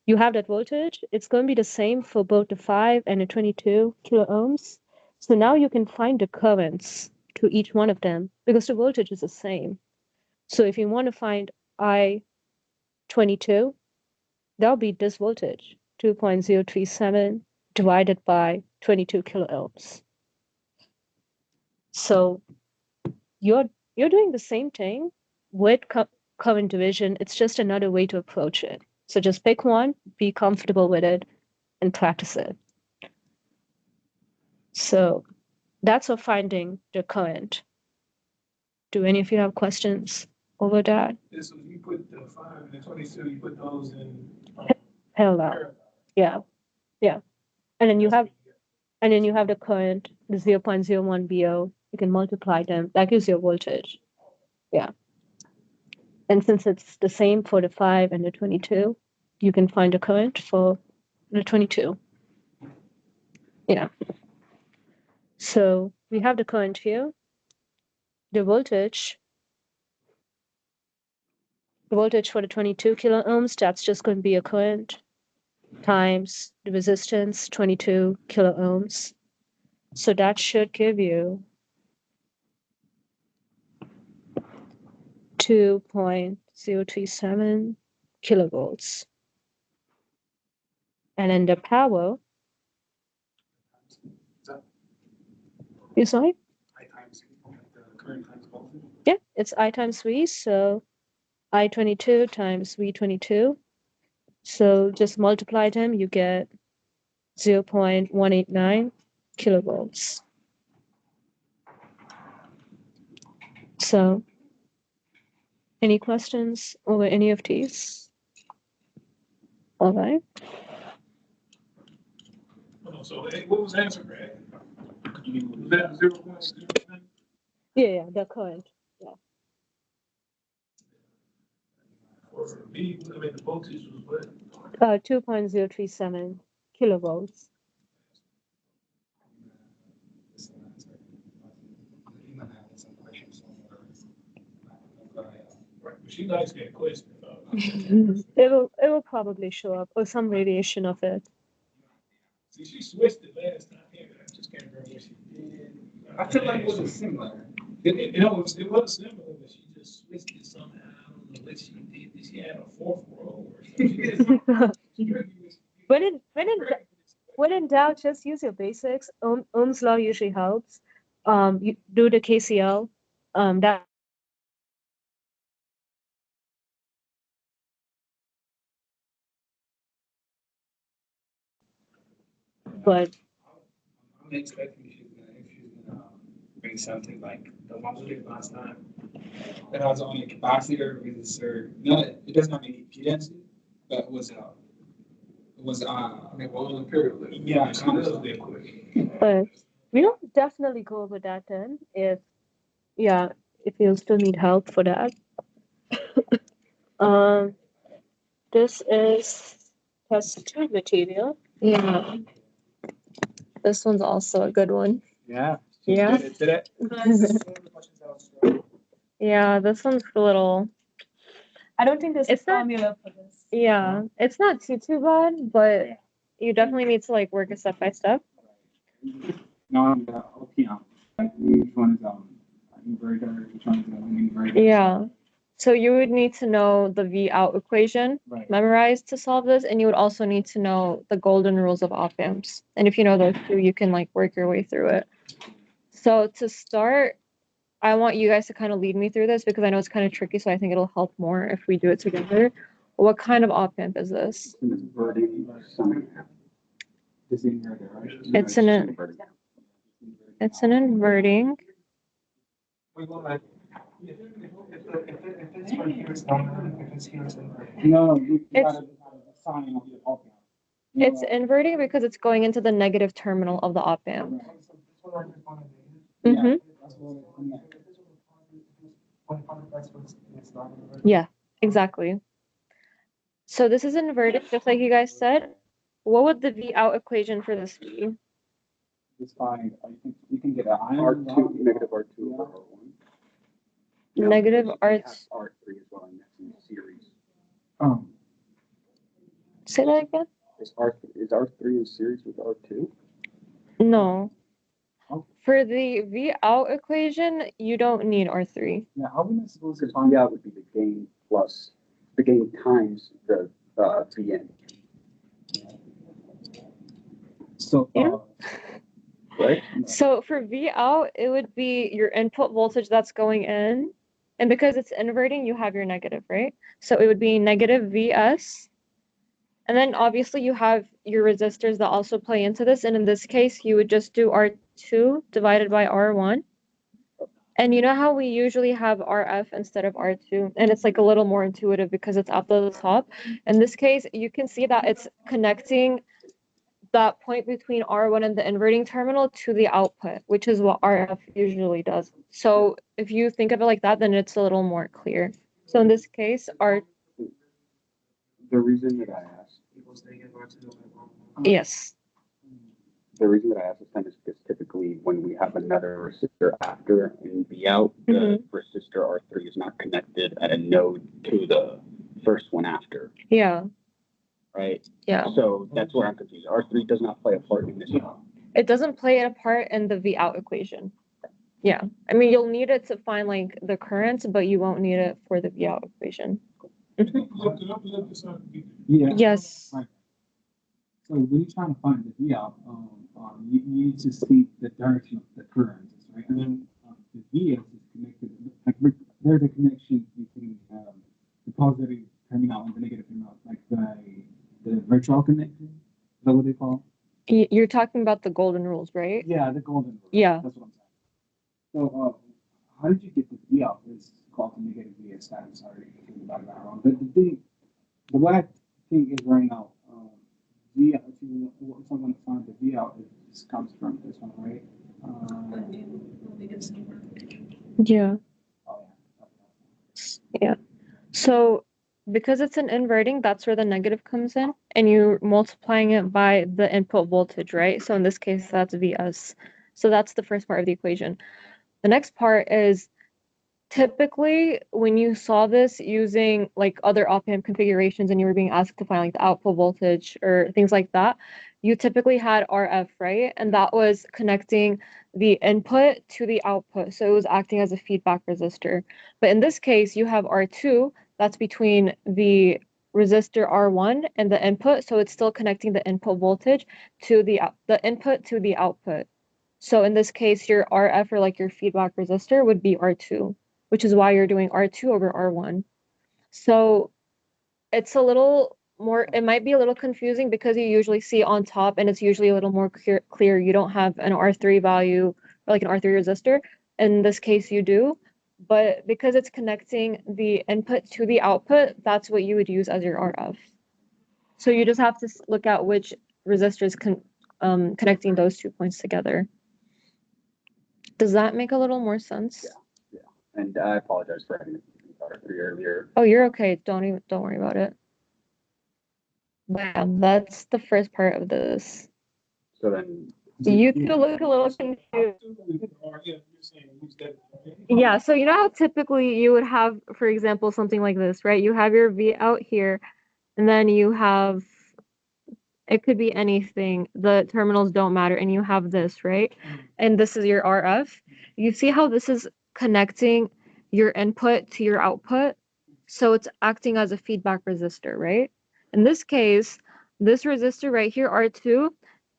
you have that voltage. It's going to be the same for both the 5 and the 22 kilo ohms. So now you can find the currents to each one of them because the voltage is the same. So if you want to find I22, that'll be this voltage, 2.037 divided by 22 kilo ohms. So you're doing the same thing with current division. It's just another way to approach it. So just pick one, be comfortable with it, and practice it. So that's for finding the current. Do any of you have questions over that? Yeah, so you put the 5 and the 22, you put those in Parallel. parallel. Yeah. And then you have the current, the 0.01 VO. You can multiply them. That gives you a voltage. Yeah. And since it's the same for the 5 and the 22, you can find the current for the 22. Yeah. So we have the current here. The voltage for the 22 kilo ohms, that's just going to be a current times the resistance, 22 kilo ohms. So that should give you 2.037 kilovolts. And then the power, you sorry? I times the current times voltage. Yeah, it's I times V, so I22 times V22. So just multiply them, you get 0.189 kilovolts. So any questions over any of these? All right. Oh, so what was the answer, Greg? Was that 0.09? Yeah, the current. For B, I mean, the voltage was what? 2.037 kilovolts. Right, but she likes that question. It will probably show up or some variation of it. See, she switched it last time here, but I just can't remember what she did. I feel like it was similar. It was similar, but she just switched it somehow. I don't know what she did. She had a fourth row or something. When in doubt, just use your basics. Ohm's law usually helps. You do the KCL. That but I'm expecting if she's gonna bring something like the one we did last time. That has only a capacitor, resistor. No, it doesn't have any P density, but it was I mean, well, imperial. yeah, She does that quick. but we'll definitely go over that then if you still need help for that. This is test 2 material. Yeah. This one's also a good one. yeah. Yeah. Did it? Yeah, this one's a little. I don't think there's a It's not- formula for this. Yeah, it's not too bad, but you definitely need to like work it step by step. Now on the OPM, like which one is inverter, which one is an inverter? Yeah. So you would need to know the V out equation Right. memorized to solve this, and you would also need to know the golden rules of op amps. And if you know those two, you can like work your way through it. So to start, I want you guys to kind of lead me through this because I know it's kind of tricky, so I think it'll help more if we do it together. What kind of op amp is this? Inverting some. This inverter, right? It's It's an inverting. We go like, if it's right here, it's dominant, if it's here, it's inverted. No, you It's- gotta sign of your OPM. It's inverting because it's going into the negative terminal of the op amp. So this one right here is going to negative. Mm-hmm. That's what it connects. If this one was positive, if it's 25, that's what's, it's not inverted. Yeah, exactly. So this is inverted, just like you guys said. What would the V out equation for this be? It's fine, you can get an iron. R2, negative R2 over R1. Negative We R. have R3 as well, and that's in series. Say that again? Is R3 in series with R2? No. Oh. For the V out equation, you don't need R3. Yeah, how are we not supposed to Because find V out? out would be the gain plus, the gain times the V in, So, Yeah. right? So for V out, it would be your input voltage that's going in. And because it's inverting, you have your negative, right? So it would be negative Vs. And then obviously you have your resistors that also play into this. And in this case, you would just do R2 divided by R1. And you know how we usually have RF instead of R2? And it's like a little more intuitive because it's up to the top. In this case, you can see that it's connecting that point between R1 and the inverting terminal to the output, which is what RF usually does. So if you think of it like that, then it's a little more clear. So in this case, The reason that I asked, Equals negative R2 over yes. the reason that I asked this time is because typically when we have another resistor after in V out, the resistor R3 is not connected at a node to the first one after, Yeah. right? Yeah. So that's where I'm confused. R3 does not play a part in this. It doesn't play a part in the V out equation. Yeah. I mean, you'll need it to find like the current, but you won't need it for the V out equation. Yeah. Yes. Right. So when you're trying to find the V out, you just see the direction of the current, right? And then the VS is connected, like they're the connection between the positive terminal and the negative terminal, like the virtual connection. Is that what they call? You're talking about the golden rules, right? Yeah, the golden rule. Yeah. That's what I'm saying. So, how did you get the V out? It's called the negative VS. I'm sorry if you got that wrong. But the way I think is right now, V out, if I want to find the V out, this comes from this one, right? Yeah. Oh, Yeah. So because it's an inverting, that's where the negative comes in, and you're multiplying it by the input voltage, right? So in this case, that's Vs. So that's the first part of the equation. The next part is typically when you saw this using like other op-amp configurations and you were being asked to find like the output voltage or things like that, you typically had RF, right? And that was connecting the input to the output. So it was acting as a feedback resistor. But in this case, you have R2 that's between the resistor R1 and the input. So it's still connecting the input voltage to the input to the output. So in this case, your RF or like your feedback resistor would be R2, which is why you're doing R2 over R1. So it's a little more, it might be a little confusing because you usually see on top and it's usually a little more clear. You don't have an R3 value or like an R3 resistor. In this case, you do. But because it's connecting the input to the output, that's what you would use as your RF. So you just have to look at which resistors connecting those 2 points together. Does that make a little more sense? Yeah. And I apologize for having R3 earlier. Oh, you're okay. Don't worry about it. Wow, that's the first part of this. So then, You two look a little confused. saying use that. Yeah, so you know how typically you would have, for example, something like this, right? You have your V out here, and then you have, it could be anything. The terminals don't matter, and you have this, right? And this is your RF. You see how this is connecting your input to your output? So it's acting as a feedback resistor, right? In this case, this resistor right here, R2,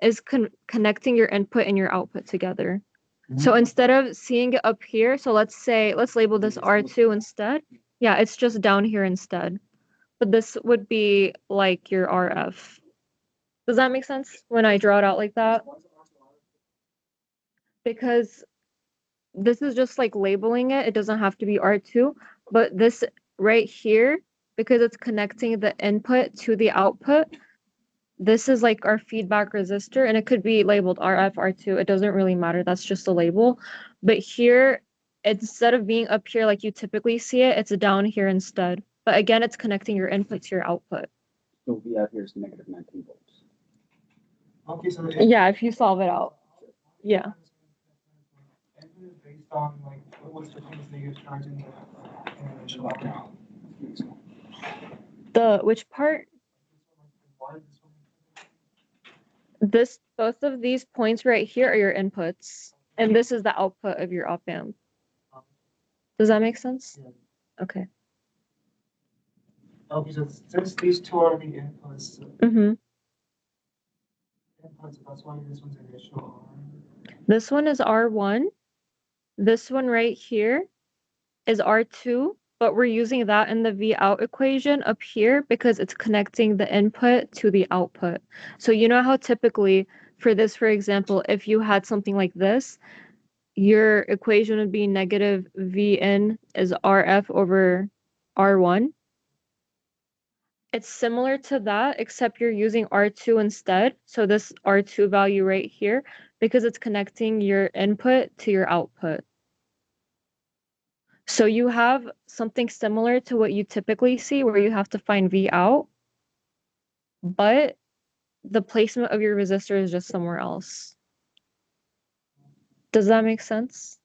is connecting your input and your output together. So instead of seeing it up here, so let's label this R2 instead. Yeah, it's just down here instead. But this would be like your RF. Does that make sense when I draw it out like that? Because this is just like labeling it. It doesn't have to be R2, but this right here, because it's connecting the input to the output, this is like our feedback resistor, and it could be labeled RF, R2. It doesn't really matter. That's just a label. But here, instead of being up here like you typically see it, it's down here instead. But again, it's connecting your input to your output. So we have here is negative 19 volts. Okay, so. Yeah, if you solve it out. Yeah. And it is based on like, what's the things that you're charging The which part? This, both of these points right here are your inputs, and this is the output of your op amp. Does that make sense? Yeah. Okay. Okay, so since these two are the inputs, Mm-hmm. that's why this one's initial R. This one is R1. This one right here is R2, but we're using that in the V out equation up here because it's connecting the input to the output. So you know how typically for this, for example, if you had something like this, your equation would be negative V in is RF over R1. It's similar to that, except you're using R2 instead. So this R2 value right here, because it's connecting your input to your output. So you have something similar to what you typically see where you have to find V out, but the placement of your resistor is just somewhere else. Does that make sense?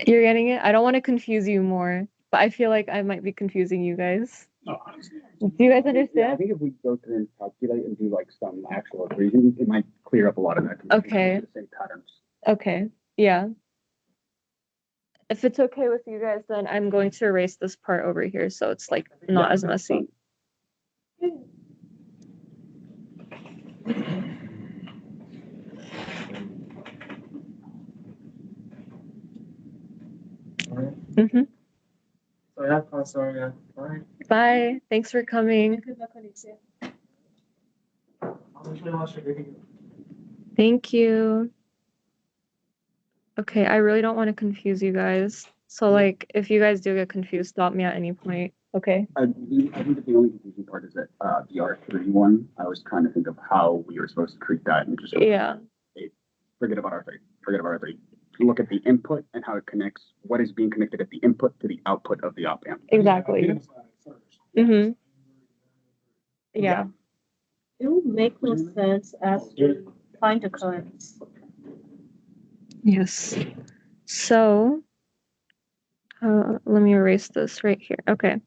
You're getting it? I don't want to confuse you more, but I feel like I might be confusing you guys. No, I understand. Do you guys Yeah, I understand? think if we go through and calculate and do like some actual equations, it might clear up a lot of that. Okay. The same patterns. Okay, yeah. If it's okay with you guys, then I'm going to erase this part over here so it's like not as messy. Mm-hmm. So yeah, sorry, yeah. All right. Bye. Thanks for coming. I'll actually watch the video. Thank you. Okay, I really don't want to confuse you guys. So like if you guys do get confused, stop me at any point. Okay. I think that the only confusing part is that the R3 one, I was trying to think of how we were supposed to treat that and just Yeah. forget about R3. Forget about R3. Look at the input and how it connects, what is being connected at the input to the output of the op amp. Exactly. Identify it first. Mm-hmm. Yeah. It will make more sense as you find the currents. Yes. So let me erase this right here. Okay.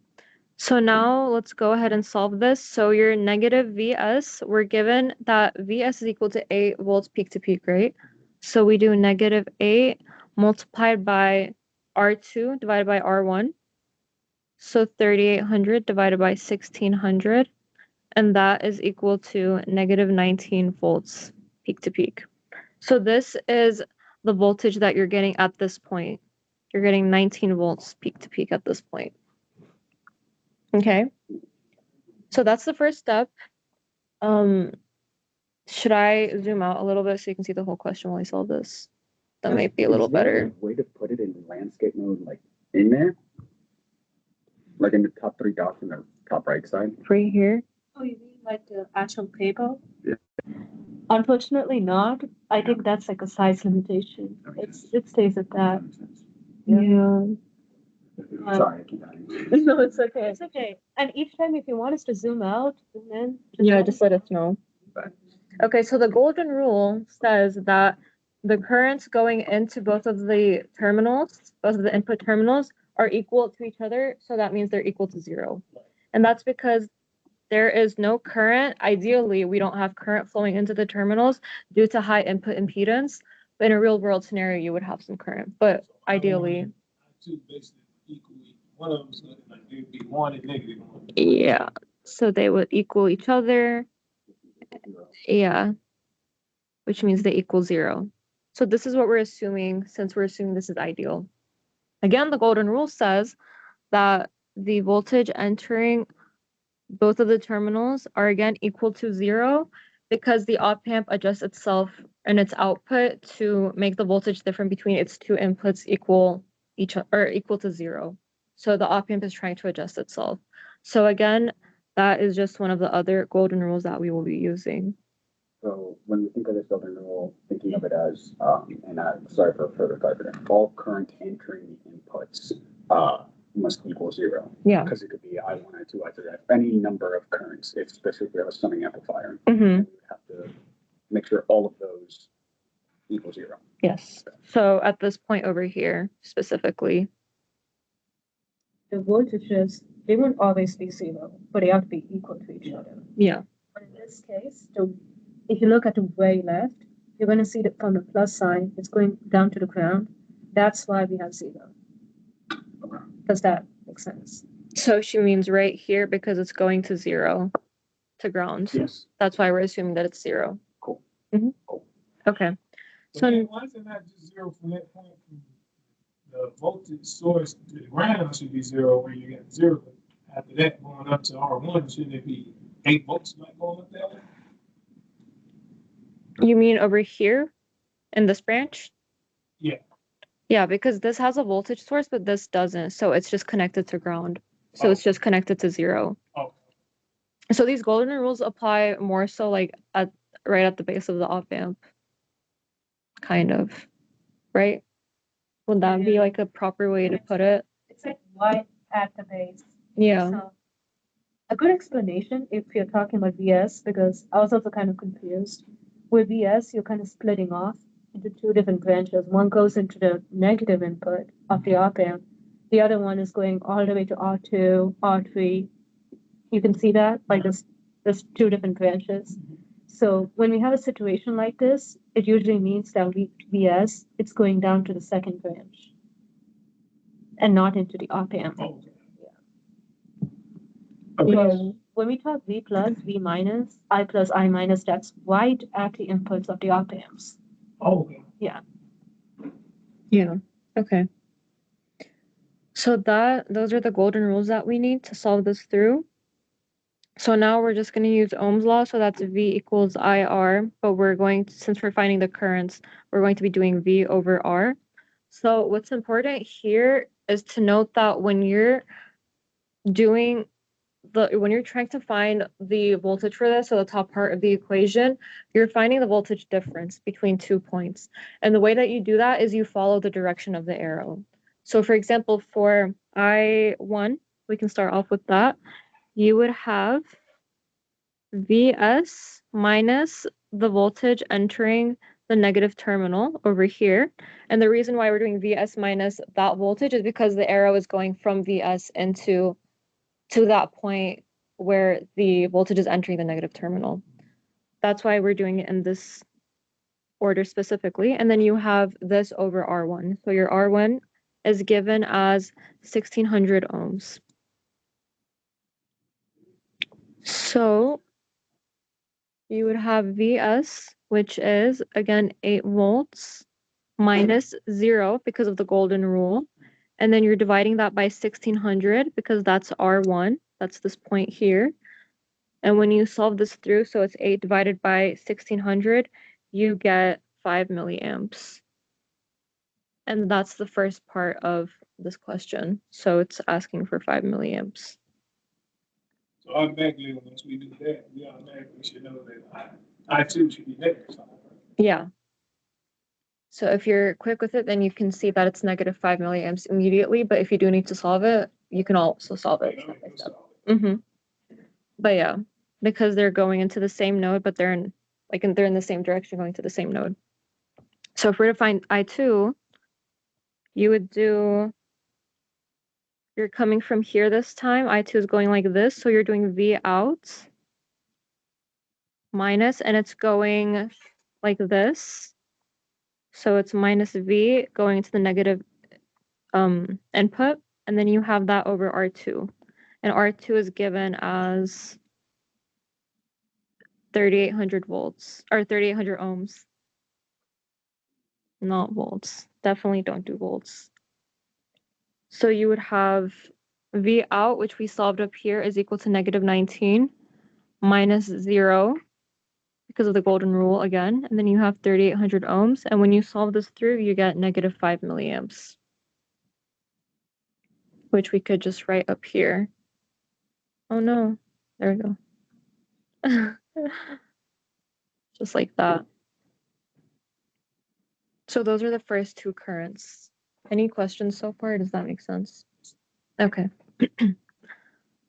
So now let's go ahead and solve this. So your negative Vs, we're given that Vs is equal to 8 volts peak to peak, right? So we do negative 8 multiplied by R2 divided by R1. So 3800 divided by 1600. And that is equal to negative 19 volts peak to peak. So this is the voltage that you're getting at this point. You're getting 19 volts peak to peak at this point. Okay. So that's the first step. Should I zoom out a little bit so you can see the whole question while I solve this? That might be a little Is there better. a way to put it in landscape mode, like in there? Like in the top 3 dots on the top right side? Right here. Oh, you mean like the actual paper? Yeah. Unfortunately not. I think that's like a size limitation. Okay. It stays at that. Yeah. Sorry, I keep adding. No, it's okay. It's okay. And each time if you want us to zoom out, zoom in. Yeah, just let us know. Okay, so the golden rule says that the currents going into both of the terminals, both of the input terminals, are equal to each other. So that means they're equal to 0. And that's because there is no current. Ideally, we don't have current flowing into the terminals due to high input impedance. But in a real world scenario, you would have some current. But ideally, Two basically equally, one of them's looking like it'd be one and negative one. yeah. So they would equal each other. Yeah. Which means they equal 0. So this is what we're assuming since we're assuming this is ideal. Again, the golden rule says that the voltage entering both of the terminals are again equal to 0 because the op amp adjusts itself and its output to make the voltage difference between its two inputs equal to 0. So the op amp is trying to adjust itself. So again, that is just one of the other golden rules that we will be using. So when we think of this golden rule, thinking of it as, and I'm sorry for further clarification, all current entering the inputs must equal 0. Yeah. Because it could be I1, I2, I3, any number of currents, if specifically a summing amplifier. Mm-hmm. And we would have to make sure all of those equal 0. Yes. So at this point over here, specifically. The voltages, they won't always be 0, but they have to be equal to each other. Yeah. But in this case, if you look at the very left, you're going to see that from the plus sign, it's going down to the ground. That's why we have 0. Does that make sense? So she means right here because it's going to 0 to ground. Yes. That's why we're assuming that it's 0. Cool. Mm-hmm. Cool. Okay. So why is it not just 0 from that point from the voltage source to the ground should be 0 where you get 0. After that, going up to R1, shouldn't it be 8 volts like going up that way? You mean over here in this branch? Yeah. Yeah, because this has a voltage source, but this doesn't. So it's just connected to ground. So it's just connected to 0. Oh. So these golden rules apply more so like right at the base of the op amp. Kind of. Right? Would that be like a proper way to put it? It's like right at the base. Yeah. So, a good explanation if you're talking about VS, because I was also kind of confused. With VS, you're kind of splitting off into two different branches. One goes into the negative input of the op amp. The other one is going all the way to R2, R3. You can see that, like there's two different branches. So when we have a situation like this, it usually means that VS, it's going down to the second branch and not into the op amp. Oh. So when we talk V plus, V minus, I plus, I minus, that's right at the inputs of the op amps. Oh. Yeah. Okay. So those are the golden rules that we need to solve this through. So now we're just going to use Ohm's law. So that's V equals IR, but since we're finding the currents, we're going to be doing V over R. So what's important here is to note that when you're trying to find the voltage for this, so the top part of the equation, you're finding the voltage difference between 2 points. And the way that you do that is you follow the direction of the arrow. So for example, for I1, we can start off with that. You would have Vs minus the voltage entering the negative terminal over here. And the reason why we're doing Vs minus that voltage is because the arrow is going from Vs to that point where the voltage is entering the negative terminal. That's why we're doing it in this order specifically. And then you have this over R1. So your R1 is given as 1600 ohms. So you would have Vs, which is again 8 volts minus 0 because of the golden rule. And then you're dividing that by 1600 because that's R1. That's this point here. And when you solve this through, so it's 8 divided by 1600, you get 5 milliamps. And that's the first part of this question. So it's asking for 5 milliamps. So automatically, once we do that, we automatically should know that I2 should be negative. Yeah. So if you're quick with it, then you can see that it's negative 5 milliamps immediately. But if you do need to solve it, you can also solve it step by step. But yeah, because they're going into the same node, but they're in like they're in the same direction going to the same node. So if we're to find I2, you would do, you're coming from here this time, I2 is going like this, so you're doing V out minus, and it's going like this. So it's minus V going to the negative input, and then you have that over R2. And R2 is given as 3,800 volts, or 3,800 ohms. Not volts. Definitely don't do volts. So you would have V out, which we solved up here, is equal to negative 19 minus 0 because of the golden rule again. And then you have 3,800 ohms. And when you solve this through, you get negative 5 milliamps, which we could just write up here. Oh no, there we go. Just like that. So those are the first two currents. Any questions so far? Does that make sense? Okay.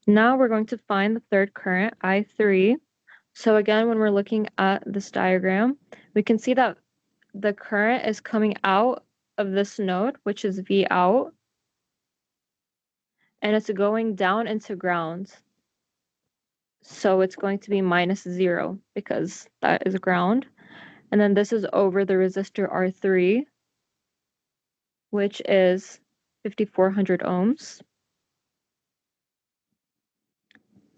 Now we're going to find the third current, I3. So again, when we're looking at this diagram, we can see that the current is coming out of this node, which is V out, and it's going down into ground. So it's going to be minus 0 because that is ground. And then this is over the resistor R3, which is 5,400 ohms.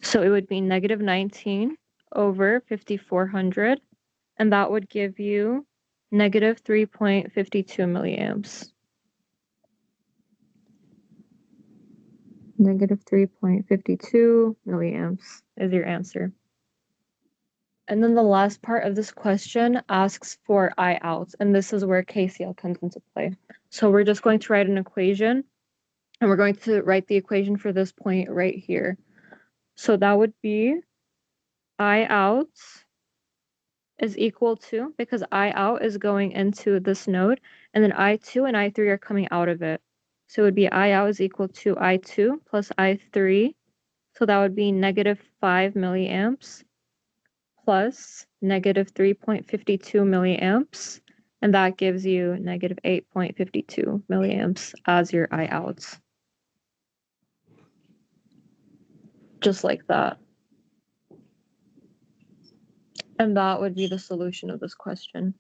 So it would be negative 19 over 5,400, and that would give you negative 3.52 milliamps. Negative 3.52 milliamps is your answer. And then the last part of this question asks for I out, and this is where KCL comes into play. So we're just going to write an equation, and we're going to write the equation for this point right here. So that would be I out is equal to, because I out is going into this node, and then I2 and I3 are coming out of it. So it would be I out is equal to I2 plus I3. So that would be negative 5 milliamps plus negative 3.52 milliamps. And that gives you negative 8.52 milliamps as your I outs. Just like that. And that would be the solution of this question.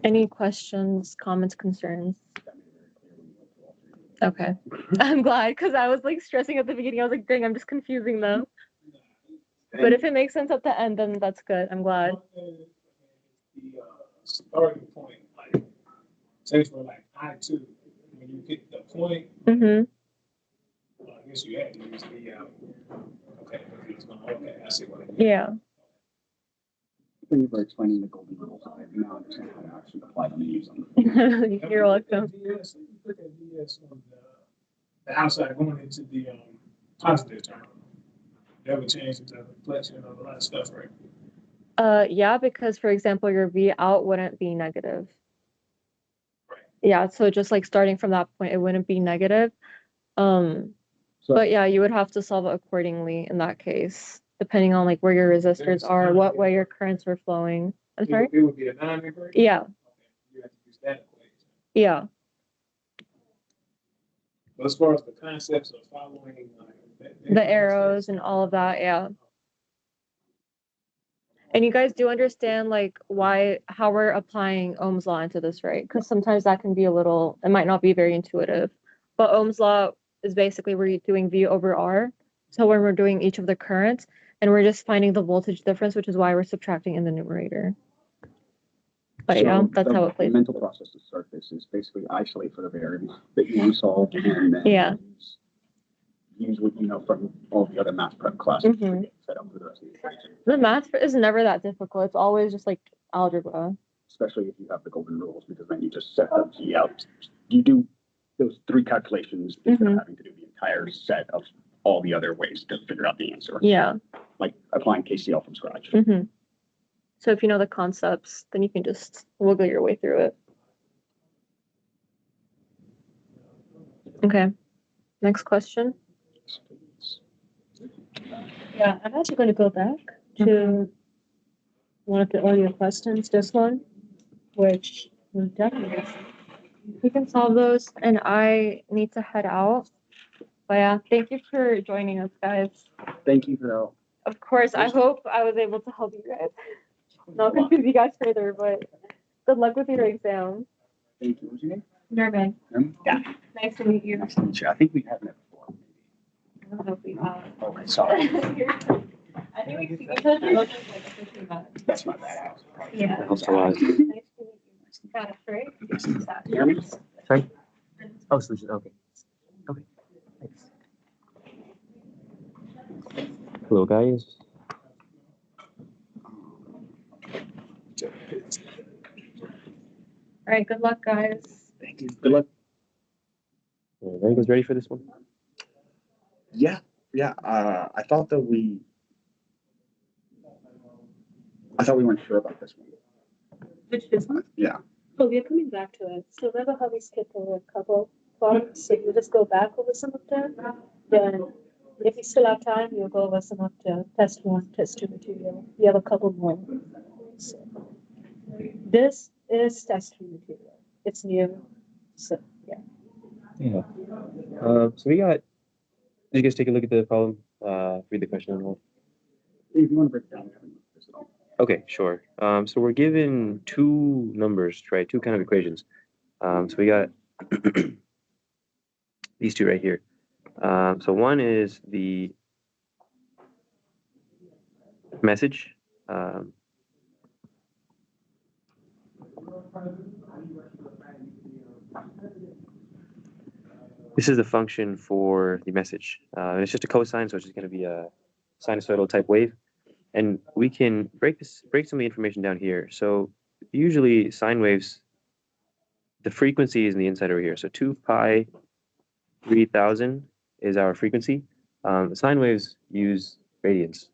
Any questions, comments, concerns? Okay. I'm glad, because I was like stressing at the beginning. I was like, dang, I'm just confusing them. But if it makes sense at the end, then that's good. I'm glad. The starting point, like, say for like I2, when you hit the point, Mm-hmm. I guess you had to use the, okay, I see what it is. Yeah. Thank you for explaining the golden rules. I now understand how to actually apply them and use them. You're welcome. DS, look at DS on the outside going into the positive term. That would change the reflection of a lot of stuff, right? Yeah, because for example, your V out wouldn't be negative. Right. Yeah, so just like starting from that point, it wouldn't be negative. So, But yeah, you would have to solve it accordingly in that case, depending on like where your resistors are, what way your currents are flowing. I'm sorry? It would be a non-numeric? Yeah, Okay, you have to use that equation. yeah. But as far as the concepts of following, The arrows and all of that, yeah. And you guys do understand like how we're applying Ohm's law into this, right? Because sometimes that can be it might not be very intuitive. But Ohm's law is basically we're doing V over R. So when we're doing each of the currents, and we're just finding the voltage difference, which is why we're subtracting in the numerator. But yeah, that's how it plays. The mental process to start this is basically isolate for the variable that you want to solve, and then Yeah. use what you know from all the other math prep classes to Mhm. get set up for the rest of the equation. The math is never that difficult. It's always just like algebra. Especially if you have the golden rules, because then you just set the G out. You do those 3 calculations instead of having to do the entire set of all the other ways to figure out the answer. Yeah. Like applying KCL from scratch. Mm-hmm. So if you know the concepts, then you can just wiggle your way through it. Okay. Next question. Yeah, I'm actually going to go back to one of the earlier questions, this one, which will definitely. We can solve those, and I need to head out. But yeah, thank you for joining us, guys. Thank you for the help. Of course, I hope I was able to help you guys. Not confuse you guys further, but good luck with your exam. Thank you. What's your name? Norman. Norman? Yeah. Nice to meet you. Nice to meet you. I think we have met before. I don't know if we have. Okay, sorry. I think we see each other like officially met. That's not bad. Yeah. That helps a lot. Nice to meet you. Got right? You hear me? Sorry? Oh, solution. Okay. Okay. Thanks. Hello, guys. All right, good luck, guys. Thank you. Good luck. Are you guys ready for this one? Yeah, yeah. I thought we weren't sure about this one. Which this one? Yeah. Oh, we're coming back to it. So remember how we skipped over a couple problems? So you just go back over some of them. Then if we still have time, you'll go over some of the test 1, test 2 material. We have a couple more. So, this is test 2 material. It's new. So yeah. Yeah. So we got. Did you guys take a look at the problem? Read the question and all. If you want to break it down, we haven't looked at this at all. Okay, sure. So we're given two numbers, right? Two kind of equations. So we got these two right here. So one is the message. This is the function for the message. And it's just a cosine, so it's just going to be a sinusoidal type wave. And we can break some of the information down here. So usually sine waves, the frequency is in the inside over here. So 2 pi 3000 is our frequency. Sine waves use radians.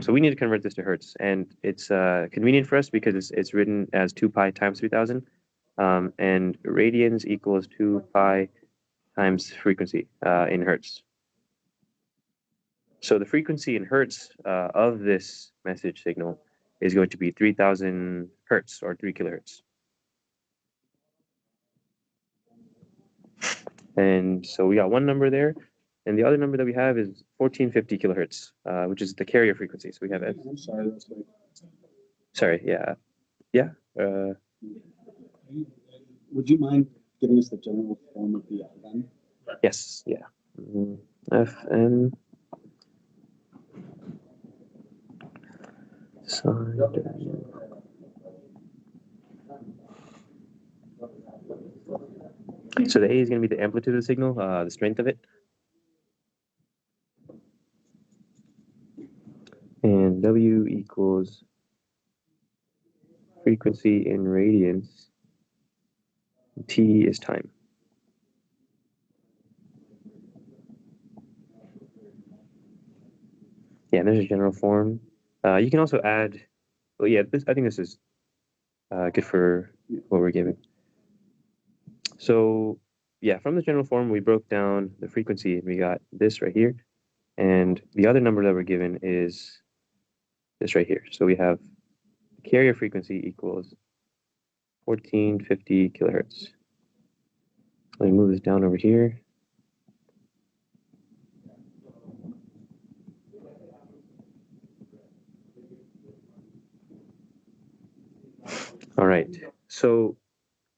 So we need to convert this to hertz. And it's convenient for us because it's written as 2 pi times 3000. And radians equals 2 pi times frequency in hertz. So the frequency in hertz of this message signal is going to be 3000 hertz or 3 kilohertz. And so we got one number there, and the other number that we have is 1450 kilohertz, which is the carrier frequency. So we have I'm sorry, that's like. sorry, yeah. Would you mind giving us the general form of the FM? Yes, yeah. FM sine. So the A is going to be the amplitude of the signal, the strength of it. And W equals frequency in radians. T is time. Yeah, and there's a general form. You can also add, well, yeah, I think this is good for what we're giving. So yeah, from the general form, we broke down the frequency and we got this right here. And the other number that we're given is this right here. So we have carrier frequency equals 1450 kilohertz. Let me move this down over here. All right, so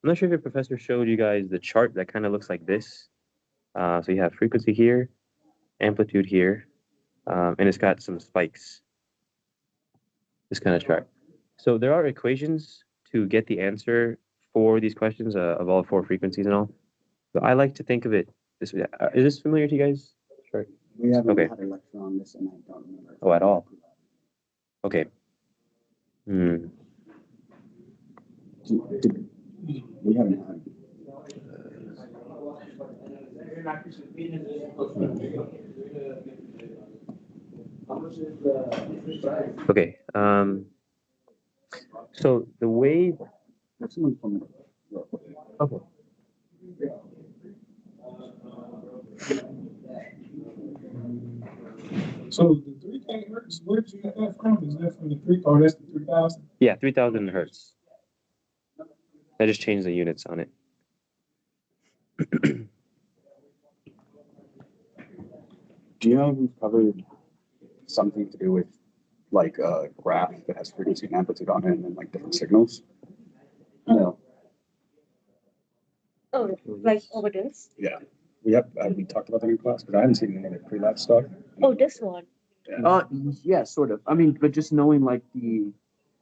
I'm not sure if your professor showed you guys the chart that kind of looks like this. So you have frequency here, amplitude here, and it's got some spikes. This kind of chart. So there are equations to get the answer for these questions of all 4 frequencies and all. So I like to think of it this way. Is this familiar to you guys? Sure. We haven't Okay. had a lecture on this, and I don't remember. Oh, at all? Okay. Hmm. We haven't had. Okay. So the way. Have someone from. Okay. So the 3K hertz, where did you get that from? Is that from the that's the 3,000? Yeah, 3000 hertz. I just changed the units on it. Do you know if we've covered something to do with like a graph that has frequency and amplitude on it and then like different signals? No. Oh, like over this? Yeah. We talked about that in class, because I haven't seen any of the pre-lab stuff. Oh, this one. Yeah, sort of. I mean, but just knowing like the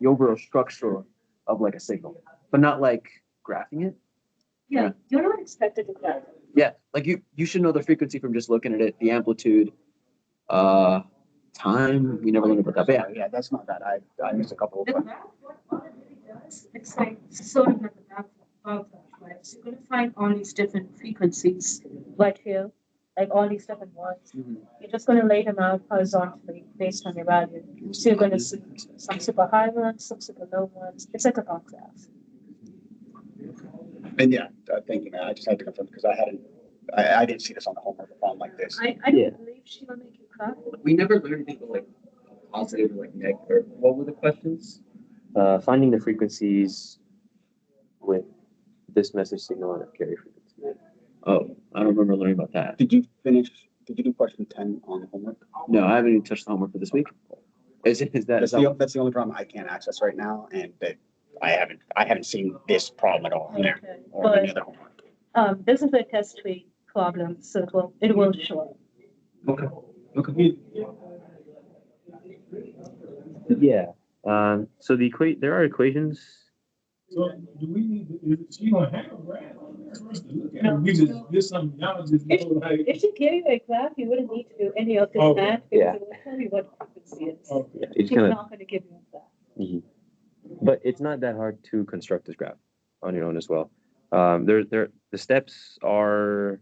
overall structure of like a signal, but not like graphing it. Yeah, you're not expected to graph. Yeah, like you should know the frequency from just looking at it, the amplitude, time. We never learned about that. But Yeah, that's not bad. I missed a couple The of. graph, what it really does, it's like sort of like a graph, bar graph, right? So you're gonna find all these different frequencies right here, like all these different ones. You're just gonna lay them out horizontally based on your value. So you're gonna see some super high ones, some super low ones. It's like a bar graph. And yeah, thank you, man. I just had to confirm because I didn't see this on the homework problem like this. I Yeah. don't believe she will make you cry. we never learned anything about like positive or like negative. Or what were the questions? Finding the frequencies with this message signal and a carrier frequency. Oh, I don't remember learning about that. Did you do question 10 on the homework? No, I haven't even touched the homework for this week. Is that? That's the only problem I can't access right now, and that I haven't seen this problem at all there Okay, or any other homework. this is a test tree problem, so it will show up. Okay. Okay. Yeah. So there are equations. So do we need, is she gonna have a graph on there for us to look at? Or we just something y'all just know like? If she gave you a graph, you wouldn't need to do any of this Okay. math Yeah. because it will tell you what frequency is. Okay. You just She's kind of, not gonna give you that. but it's not that hard to construct this graph on your own as well. The steps are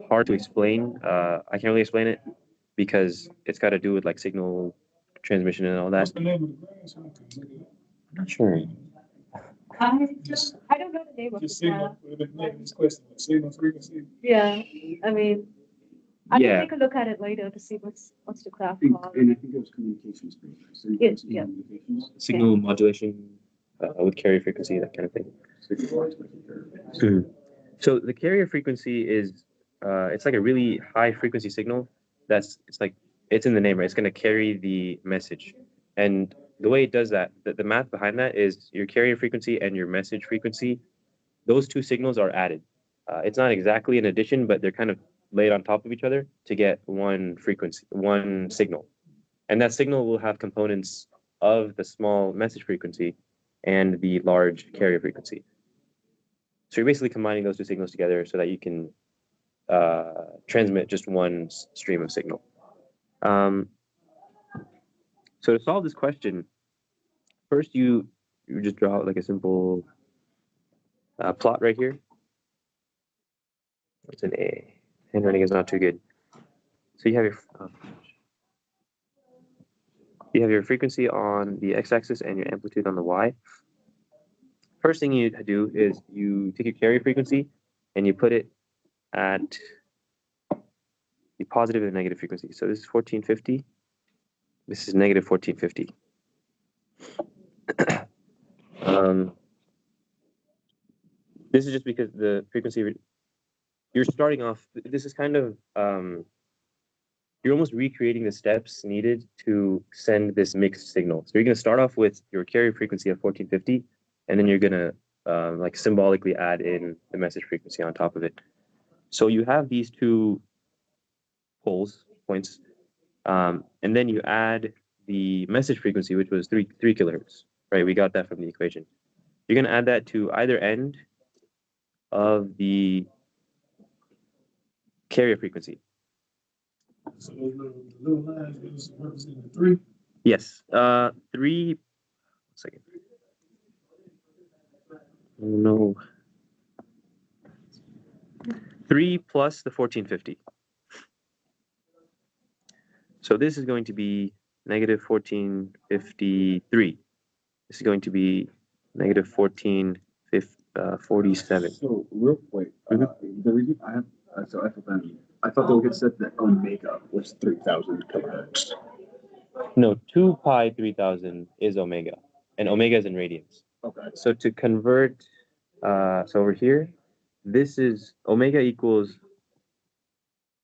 hard to explain. I can't really explain it because it's got to do with like signal transmission and all that. What's the name of the graph? So we can look it up? I'm not sure. I don't know the name of Just the graph. signal, the name of this question, signal frequency. Yeah, I mean, I Yeah. can take a look at it later to see what's the graph I think called. it was communications. Based, so Yeah, yeah. communications. Signal modulation with carrier frequency, that kind of thing. So the carrier frequency is it's like a really high frequency signal. It's in the name, right? It's going to carry the message, and the way it does that, the math behind that is your carrier frequency and your message frequency. Those two signals are added. It's not exactly an addition, but they're kind of laid on top of each other to get one frequency, one signal, and that signal will have components of the small message frequency and the large carrier frequency. So you're basically combining those two signals together so that you can transmit just one stream of signal. So to solve this question, first you just draw like a simple plot right here. It's an A. Handwriting is not too good. So you have your frequency on the x-axis and your amplitude on the y. First thing you do is you take your carrier frequency and you put it at the positive and negative frequency. So this is 1450. This is negative 1450. This is just because the frequency you're starting off. This is kind of you're almost recreating the steps needed to send this mixed signal. So you're going to start off with your carrier frequency of 1450, and then you're going to like symbolically add in the message frequency on top of it. So you have these two points, and then you add the message frequency, which was 3 kilohertz, right? We got that from the equation. You're going to add that to either end of the carrier frequency. So those little lines, those represent the 3. Yes, 3. 1 second. Oh, no. 3 plus the 1450. So this is going to be negative 1453. This is going to be negative 1447. So real quick, the reason I have so FFM I thought they had said that omega was 3,000 kilohertz. No, 2 pi 3000 is omega, and omega is in radians. Okay. So to convert, so over here, this is omega equals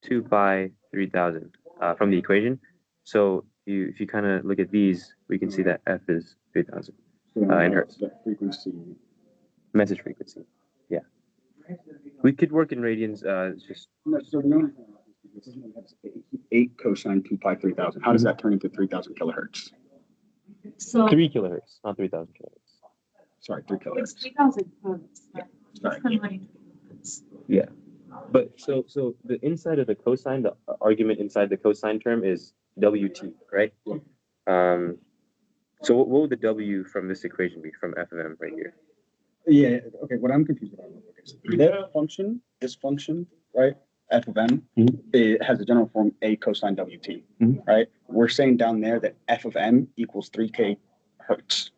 2 pi 3000 from the equation. So if you kind of look at these, we can see that F is 3000 in hertz. The frequency. Message frequency. Yeah. We could work in radians. It's just No, so the only thing is we have 8 cosine 2 pi 3000. How does that turn into 3,000 kilohertz? So 3 kilohertz, not 3000 kilohertz. Sorry, 3 it's kilohertz. 3,000 hertz. Sorry. Yeah. But so the inside of the cosine, the argument inside the cosine term is WT, right? So what would the W from this equation be from F of M right here? Yeah, okay, what I'm confused about is that function, this function, right, f of m, it has a general form a cosine wt, right? We're saying down there that f of m equals 3k hertz,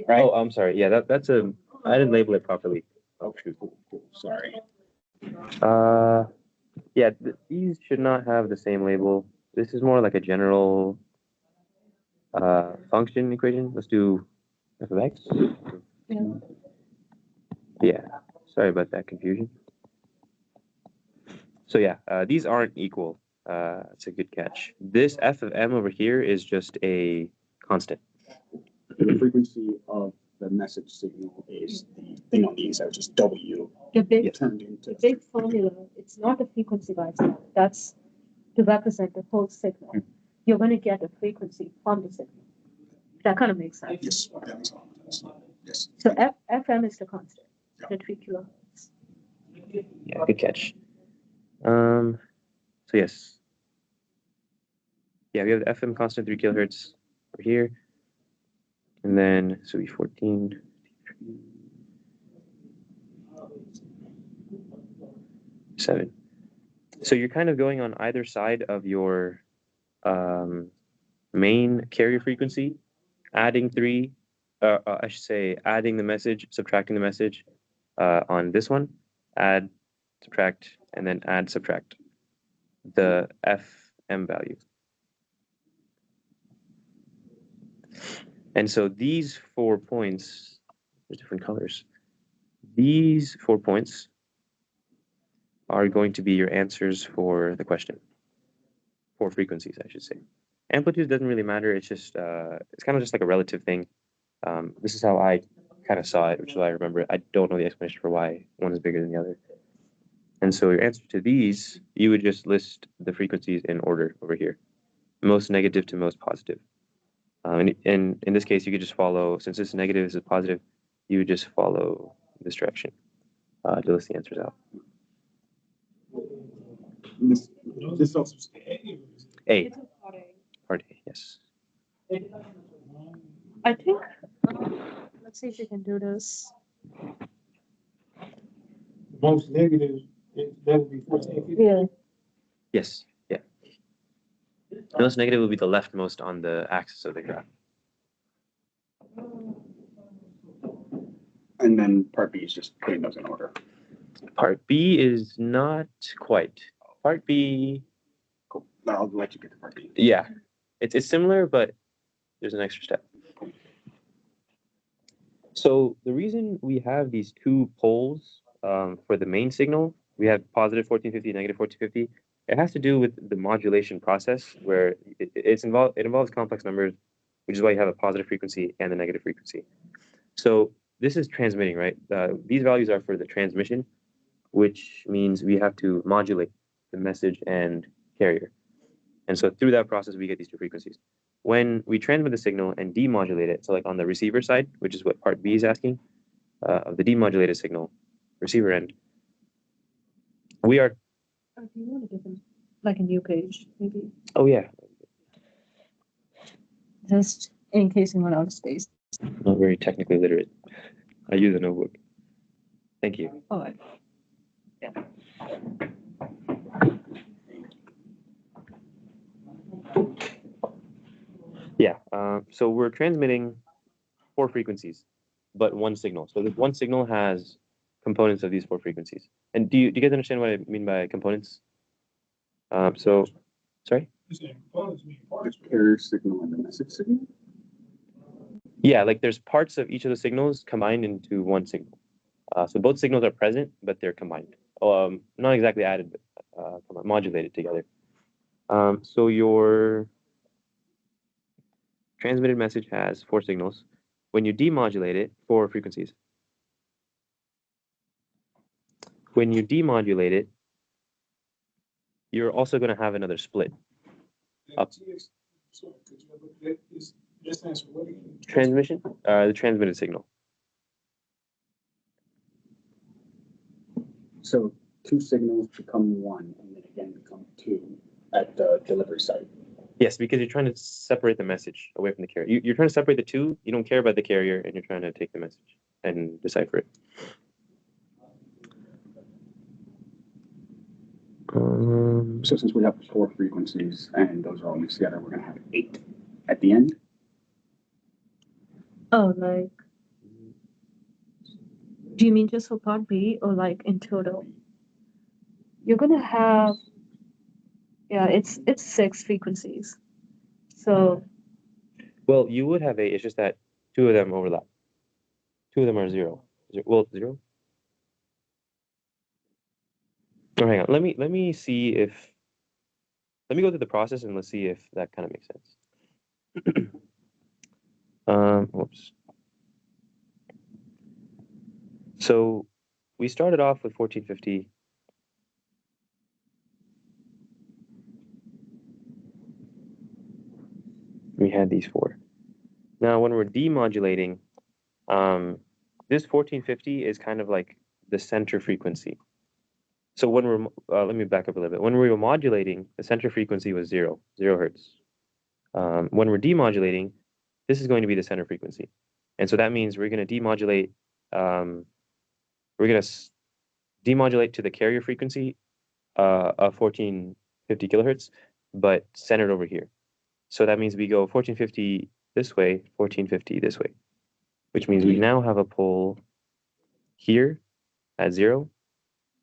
right? Oh, I'm sorry. Yeah, that's a, I didn't label it properly. Oh, shoot, cool, sorry. Yeah, these should not have the same label. This is more like a general function equation. Let's do f of x. Yeah, sorry about that confusion. So yeah, these aren't equal. It's a good catch. This f of m over here is just a constant. The frequency of the message signal is the thing on the inside, which is w The big, turned into. the big formula, it's not a frequency by itself. That's to represent the whole signal. You're going to get a frequency from the signal. That kind of makes sense. Yes, that makes a lot of sense. Yes. So FM is the constant, the 3 kilohertz. Yeah, good catch. So yes. Yeah, we have the FM constant 3 kilohertz over here. And then, so we 14. Seven. So you're kind of going on either side of your main carrier frequency, adding 3, I should say adding the message, subtracting the message on this one, add, subtract, and then add, subtract the FM value. And so these 4 points, there's different colors. These 4 points are going to be your answers for the question. 4 frequencies, I should say. Amplitude doesn't really matter. It's just, it's kind of just like a relative thing. This is how I kind of saw it, which is why I remember it. I don't know the explanation for why one is bigger than the other. And so your answer to these, you would just list the frequencies in order over here. Most negative to most positive. And in this case, you could just follow, since this is negative, this is positive, you would just follow this direction to list the answers out. This also A. Part A, yes. I think, let's see if we can do this. most negative, that would be 1450. Yeah. Yes, yeah. The most negative will be the leftmost on the axis of the graph. And then part B is just putting those in order. Part B is not quite. Part B, Cool. I'll let you get to part B. yeah, it's similar, but there's an extra step. So the reason we have these 2 poles for the main signal, we have positive 1450, negative 1450. It has to do with the modulation process, where it involves complex numbers, which is why you have a positive frequency and a negative frequency. So this is transmitting, right? These values are for the transmission, which means we have to modulate the message and carrier. And so through that process, we get these 2 frequencies. When we transmit the signal and demodulate it, so like on the receiver side, which is what part B is asking, of the demodulated signal, receiver end, we are. Do you want to give them like a new page, maybe? Oh yeah, Just in case you run out of space. not very technically literate. I use a notebook. Thank you. All right. Yeah. So we're transmitting 4 frequencies, but 1 signal. So this 1 signal has components of these 4 frequencies. And do you guys understand what I mean by components? So, sorry? You're saying components mean The parts. right? carrier signal and the message signal? Yeah, like there's parts of each of the signals combined into one signal. So both signals are present, but they're combined. Not exactly added, but modulated together. So your transmitted message has 4 signals. When you demodulate it, 4 frequencies. When you demodulate it, you're also going to have another split. Up. Sorry, could you ever, this stands for what again? Transmission, the transmitted signal. So 2 signals become 1 and then again become 2 at the delivery site. Yes, because you're trying to separate the message away from the carrier. You're trying to separate the two. You don't care about the carrier, and you're trying to take the message and decipher it. So since we have 4 frequencies and those are all mixed together, we're gonna have 8 at the end. Oh, like, do you mean just for part B or like in total? You're gonna have, yeah, it's 6 frequencies. So, Well, you would have 8. It's just that 2 of them overlap. 2 of them are 0. Well, 0. Oh, hang on. Let me see if. Let me go through the process and let's see if that kind of makes sense. Whoops. So we started off with 1450. We had these 4. Now, when we're demodulating, this 1450 is kind of like the center frequency. So when we're, let me back up a little bit. When we were modulating, the center frequency was 0 hertz. When we're demodulating, this is going to be the center frequency. And so that means we're going to demodulate, we're going to demodulate to the carrier frequency of 1450 kilohertz, but centered over here. So that means we go 1450 this way, 1450 this way, which means we now have a pole here at 0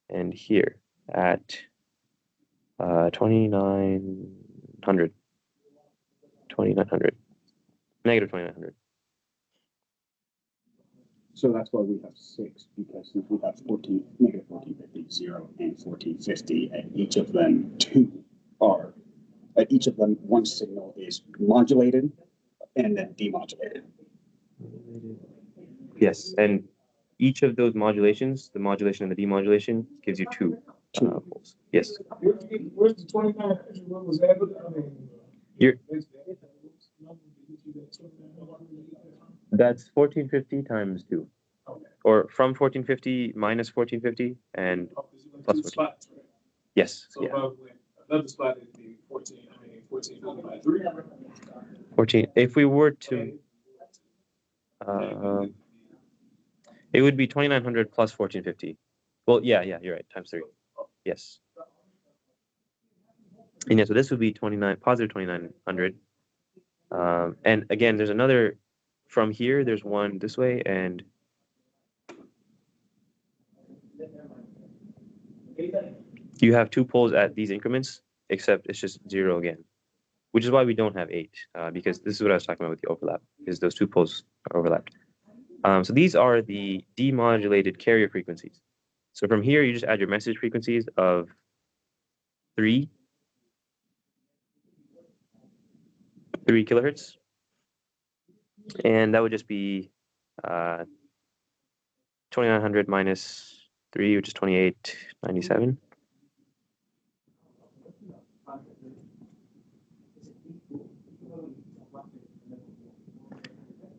and here at 2900, negative 2900. So that's why we have 6, because since we have negative 1450, 0, and 1450, and each of them 2 are, at each of them 1 signal is modulated and then demodulated. Yes, and each of those modulations, the modulation and the demodulation, gives you 2 poles. Yes. Where's the 2900? What was that? I mean, You're- That's 1450 times 2. Okay. Or from 1450 minus 1450 and plus 14. Spots, right? Yes. So Yeah. probably another spot would be 14 by 3. 14. If we were to, it would be 2900 plus 1450. Well, yeah, you're right. Times 3. Yes. And yeah, so this would be positive 2900. And again, there's another from here. There's one this way, and you have 2 poles at these increments, except it's just 0 again, which is why we don't have 8, because this is what I was talking about with the overlap, is those 2 poles are overlapped. So these are the demodulated carrier frequencies. So from here, you just add your message frequencies of 3 kilohertz, and that would just be 2900 minus 3, which is 2897.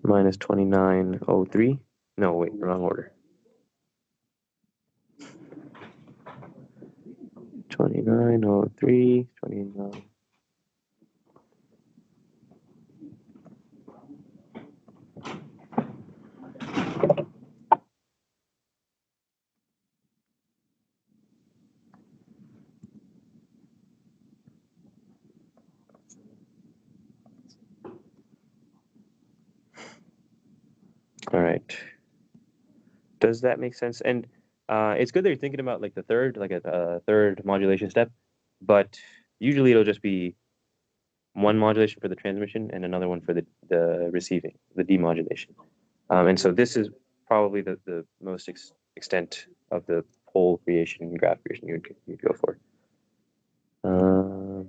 Minus 2903. No, wait, wrong order. 2903, 29. All right. Does that make sense? And it's good that you're thinking about like the third, like a third modulation step, but usually it'll just be one modulation for the transmission and another one for the receiving, the demodulation. And so this is probably the most extent of the pole creation, graph creation you'd go for.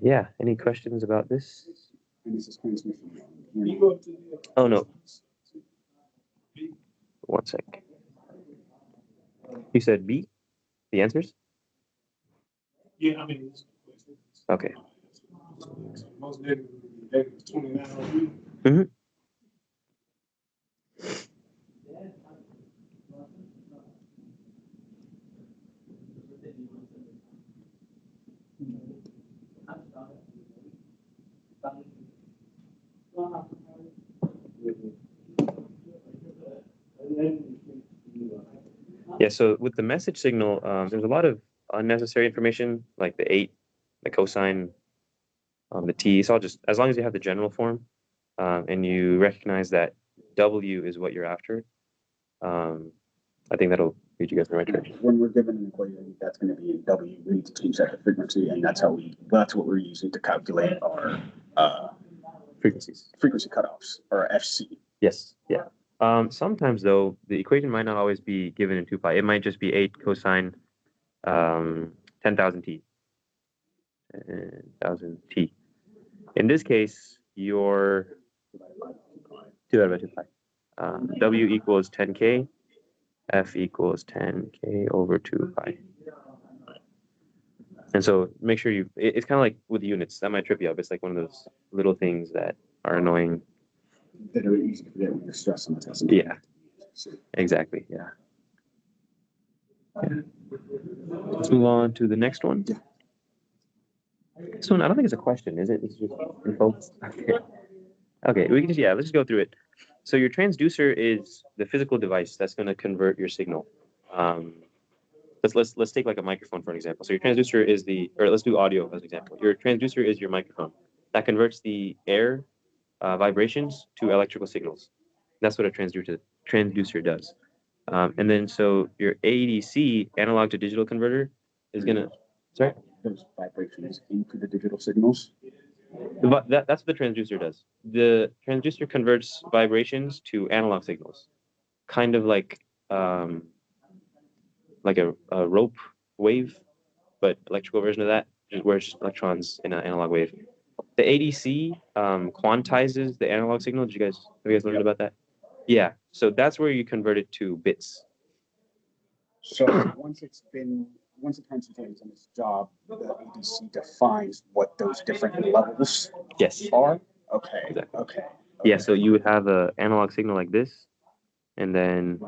Yeah, any questions about this? And this is transmission. You go up to the. Oh, no. One sec. You said B? The answers? Yeah, I mean. Okay. Most negative would be negative 29 on B. Mm-hmm. Yeah, so with the message signal, there's a lot of unnecessary information, like the 8, the cosine, the t. It's all just, as long as you have the general form, and you recognize that W is what you're after, I think that'll lead you guys in the right direction. When we're given an equation, that's going to be in W. We need to change that to frequency, and that's what we're using to calculate our Frequencies. frequency cutoffs, or FC. Yes, yeah. Sometimes though, the equation might not always be given in 2 pi. It might just be 8 cosine 10,000 t. 10,000 t. In this case, you're divided by 2 pi. W equals 10k, F equals 10k over 2 pi. And so make sure it's kind of like with units. That might trip you up. It's like one of those little things that are annoying. That are easy to forget when you're stressed on the test. Yeah, exactly. Yeah. Let's move on to the next one. This one, I don't think it's a question, is it? It's just info. Okay. Okay, we can just, let's just go through it. So your transducer is the physical device that's going to convert your signal. Let's take like a microphone for an example. So your transducer is let's do audio as an example. Your transducer is your microphone that converts the air vibrations to electrical signals. That's what a transducer does. And then so your ADC, analog to digital converter, is gonna, sorry? Those vibrations into the digital signals. That's what the transducer does. The transducer converts vibrations to analog signals, kind of like a rope wave, but electrical version of that, where it's electrons in an analog wave. The ADC quantizes the analog signal. Have you guys learned about that? Yeah. So that's where you convert it to bits. So once it turns into its job, the ADC defines what those different levels Yes. are. Okay. Exactly. Okay. Yeah. So you would have an analog signal like this, and then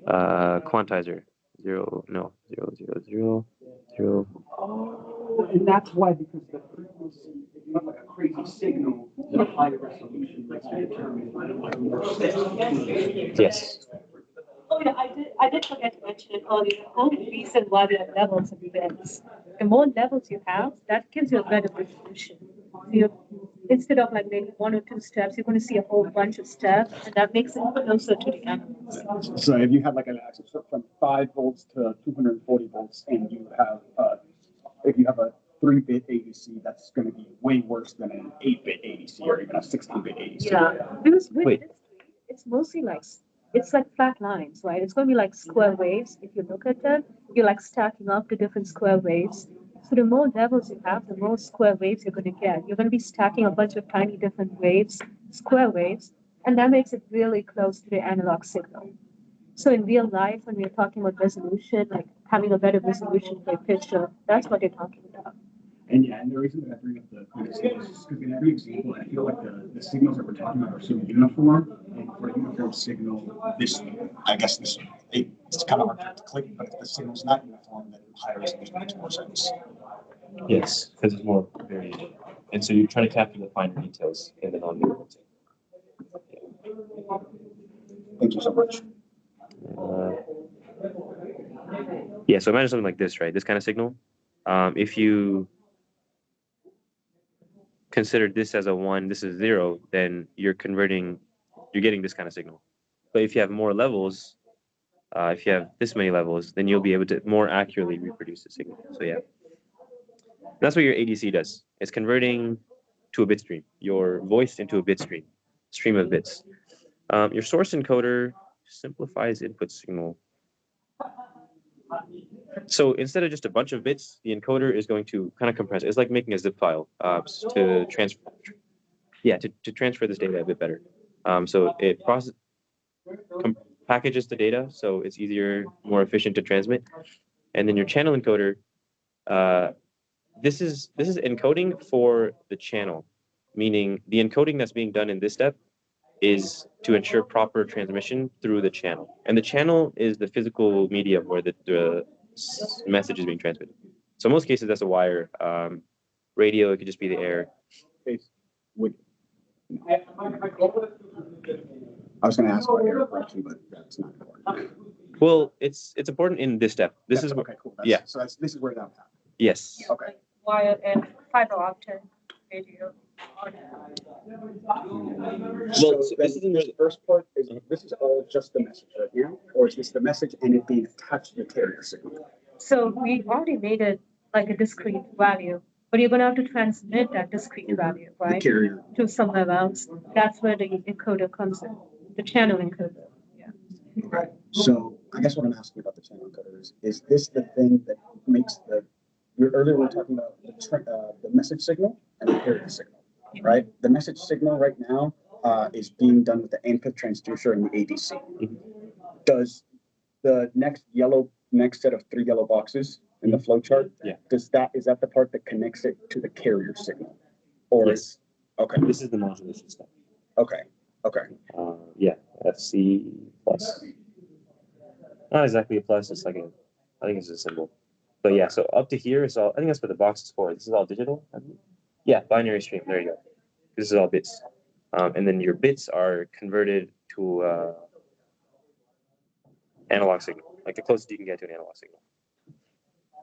quantizer 0, 0, 0, 0, 0. Oh, and that's why, because the frequency, if you have like a crazy signal, the higher resolution makes it determine like more steady. Yes. Oh yeah, I did forget to mention it earlier. The whole reason why there are levels of events. The more levels you have, that gives you a better resolution. So instead of like maybe 1 or 2 steps, you're going to see a whole bunch of steps, and that makes it closer to the animals. So if you have like an access from 5 volts to 240 volts, and you have if you have a 3-bit ADC, that's going to be way worse than an 8-bit ADC or even a 16-bit ADC. Yeah, because with Wait. this, it's mostly like it's like flat lines, right? It's going to be like square waves. If you look at them, you're like stacking up the different square waves. So the more levels you have, the more square waves you're going to get. You're going to be stacking a bunch of tiny different waves, square waves, and that makes it really close to the analog signal. So in real life, when we're talking about resolution, like having a better resolution for a picture, that's what they're talking about. And yeah, and the reason that I bring up the kind of signals is because in every example, I feel like the signals that we're talking about are so uniform. And for a uniform signal, it's kind of hard to click, but if the signal's not uniform, then higher resolution makes more sense. Yes, because there's more variation, and so you're trying to capture the finer details in the non-uniform signal. Thank you so much. Yeah, so imagine something like this, right? This kind of signal. If you consider this as a 1, this is 0, then you're getting this kind of signal. But if you have more levels, If you have this many levels, then you'll be able to more accurately reproduce the signal. So yeah, that's what your ADC does. It's converting to a bit stream, your voice into a bit stream of bits. Your source encoder simplifies input signal. So instead of just a bunch of bits, the encoder is going to kind of compress. It's like making a zip file to transfer. Yeah, to transfer this data a bit better. So it packages the data, so it's easier, more efficient to transmit. And then your channel encoder, this is encoding for the channel, meaning the encoding that's being done in this step is to ensure proper transmission through the channel. And the channel is the physical medium where the message is being transmitted. So in most cases, that's a wire. Radio, it could just be the air. I was gonna ask about error correction, but that's not important. Well, it's important in this step. This is okay, cool. Yeah. So this is where that happened. Yes. Okay. Wire and fiber optic radio. So this is the first part. This is all just the message right here, or is this the message and it being attached to the carrier signal? So we already made it like a discrete value, but you're gonna have to transmit that discrete value, The right? carrier. To somewhere else. That's where the encoder comes in, the channel encoder. Okay. So I guess what I'm asking about the channel encoder is this the thing that makes earlier we were talking about the message signal and the carrier signal, right? The message signal right now is being done with the input transducer and the ADC. Does the next set of 3 yellow boxes in the flow chart? Yeah. Is that the part that connects it to the carrier signal? Or Yes. Okay. This is the modulation step. Okay. Okay. Yeah, FC plus. Not exactly a plus. It's like I think it's a symbol. But yeah, so up to here is all. I think that's what the box is for. This is all digital. Yeah, binary stream. There you go. This is all bits, and then your bits are converted to analog signal, like the closest you can get to an analog signal.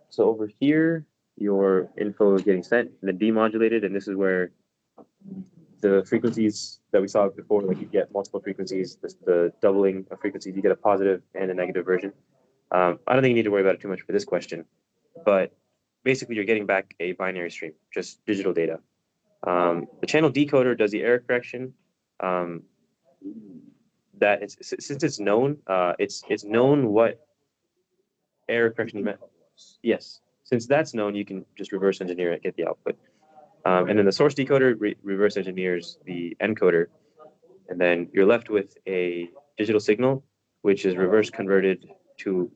So over here, your info is getting sent and then demodulated, and this is where the frequencies that we saw before, like you get multiple frequencies, the doubling of frequencies, you get a positive and a negative version. I don't think you need to worry about it too much for this question, but basically you're getting back a binary stream, just digital data. The channel decoder does the error correction. Since it's known, it's known what error correction meant. Yes, since that's known, you can just reverse engineer it, get the output. And then the source decoder reverse engineers the encoder, and then you're left with a digital signal, which is reverse converted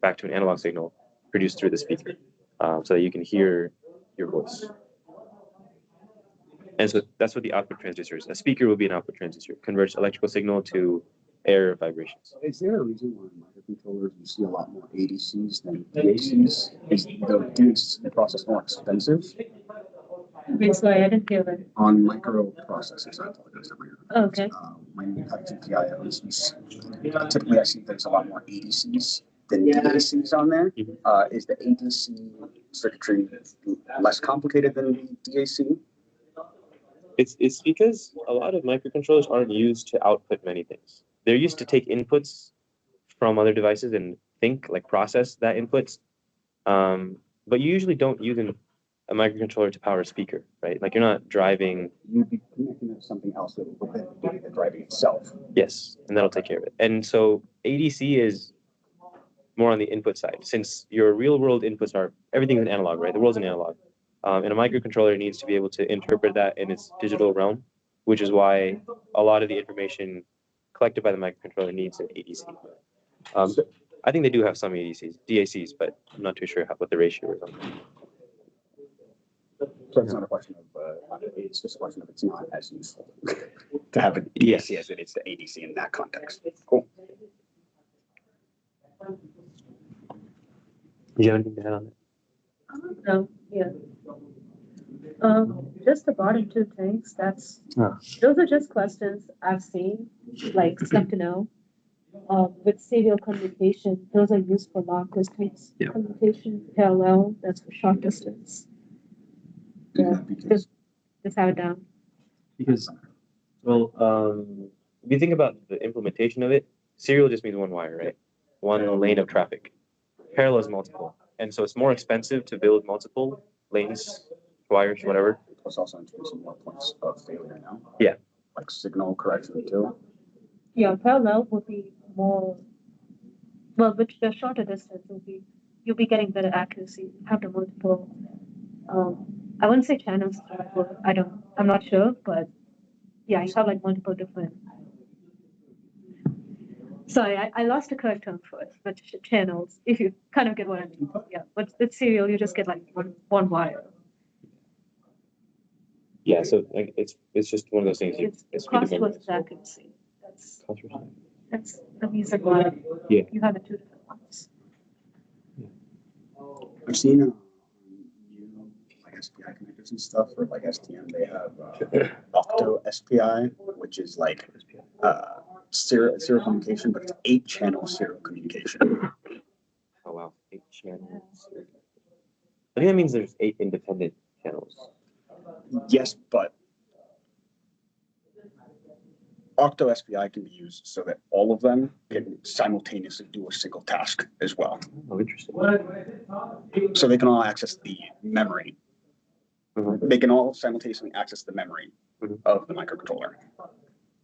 back to an analog signal produced through the speaker, so that you can hear your voice. And so that's what the output transducer is. A speaker will be an output transducer, converts electrical signal to air vibrations. Is there a reason why in microcontrollers you see a lot more ADCs than DACs? Is the process more expensive? Wait, sorry, I didn't hear that. On microprocessors, I apologize. Okay. When you have GPIOs, typically I see there's a lot more ADCs than DACs on there. Is the ADC circuitry less complicated than the DAC? It's because a lot of microcontrollers aren't used to output many things. They're used to take inputs from other devices and process that inputs. But you usually don't use a microcontroller to power a speaker, right? Like you're not driving. You'd be connecting to something else that would then do the driving itself. Yes, and that'll take care of it. And so ADC is more on the input side, since your real world inputs everything's in analog, right? The world's in analog. And a microcontroller needs to be able to interpret that in its digital realm, which is why a lot of the information collected by the microcontroller needs an ADC. I think they do have some DACs, but I'm not too sure what the ratio is on that. So it's not a question of, it's just a question of it's not as useful to have an DAC as it is to ADC in that context. Cool. Do you have anything to add on that? No, yeah. Just the bottom 2 things, those are just questions I've seen, like stuff to know. With serial communication, those are used for long distance communication. Parallel, that's for short distance. Yeah, just have it down. Because, well, if you think about the implementation of it, serial just means one wire, right? one lane of traffic. Parallel is multiple. And so it's more expensive to build multiple lanes, wires, whatever. It's also introducing more points of failure now. Yeah. Like signal correction too. Yeah, parallel would be more, well, with the shorter distance, you'll be getting better accuracy. You have the multiple, I wouldn't say channels, but I'm not sure, but yeah, you have like multiple different. Sorry, I lost the correct term for it, but channels, if you kind of get what I mean. Yeah, but with serial, you just get like one wire. Yeah, so like it's just one of those things. It's hard cost to memorize. versus accuracy. Cost versus- That's the reason why Yeah. you have the two different ones. I've seen like SPI connectors and stuff for like STM. They have Octo SPI, which is like serial communication, but it's 8-channel serial communication. Oh wow, 8 channels. I think that means there's 8 independent channels. Yes, but Octo SPI can be used so that all of them can simultaneously do a single task as well. Oh, interesting. So they can all access the memory. Mhm. They can all simultaneously access the memory Mhm. of the microcontroller.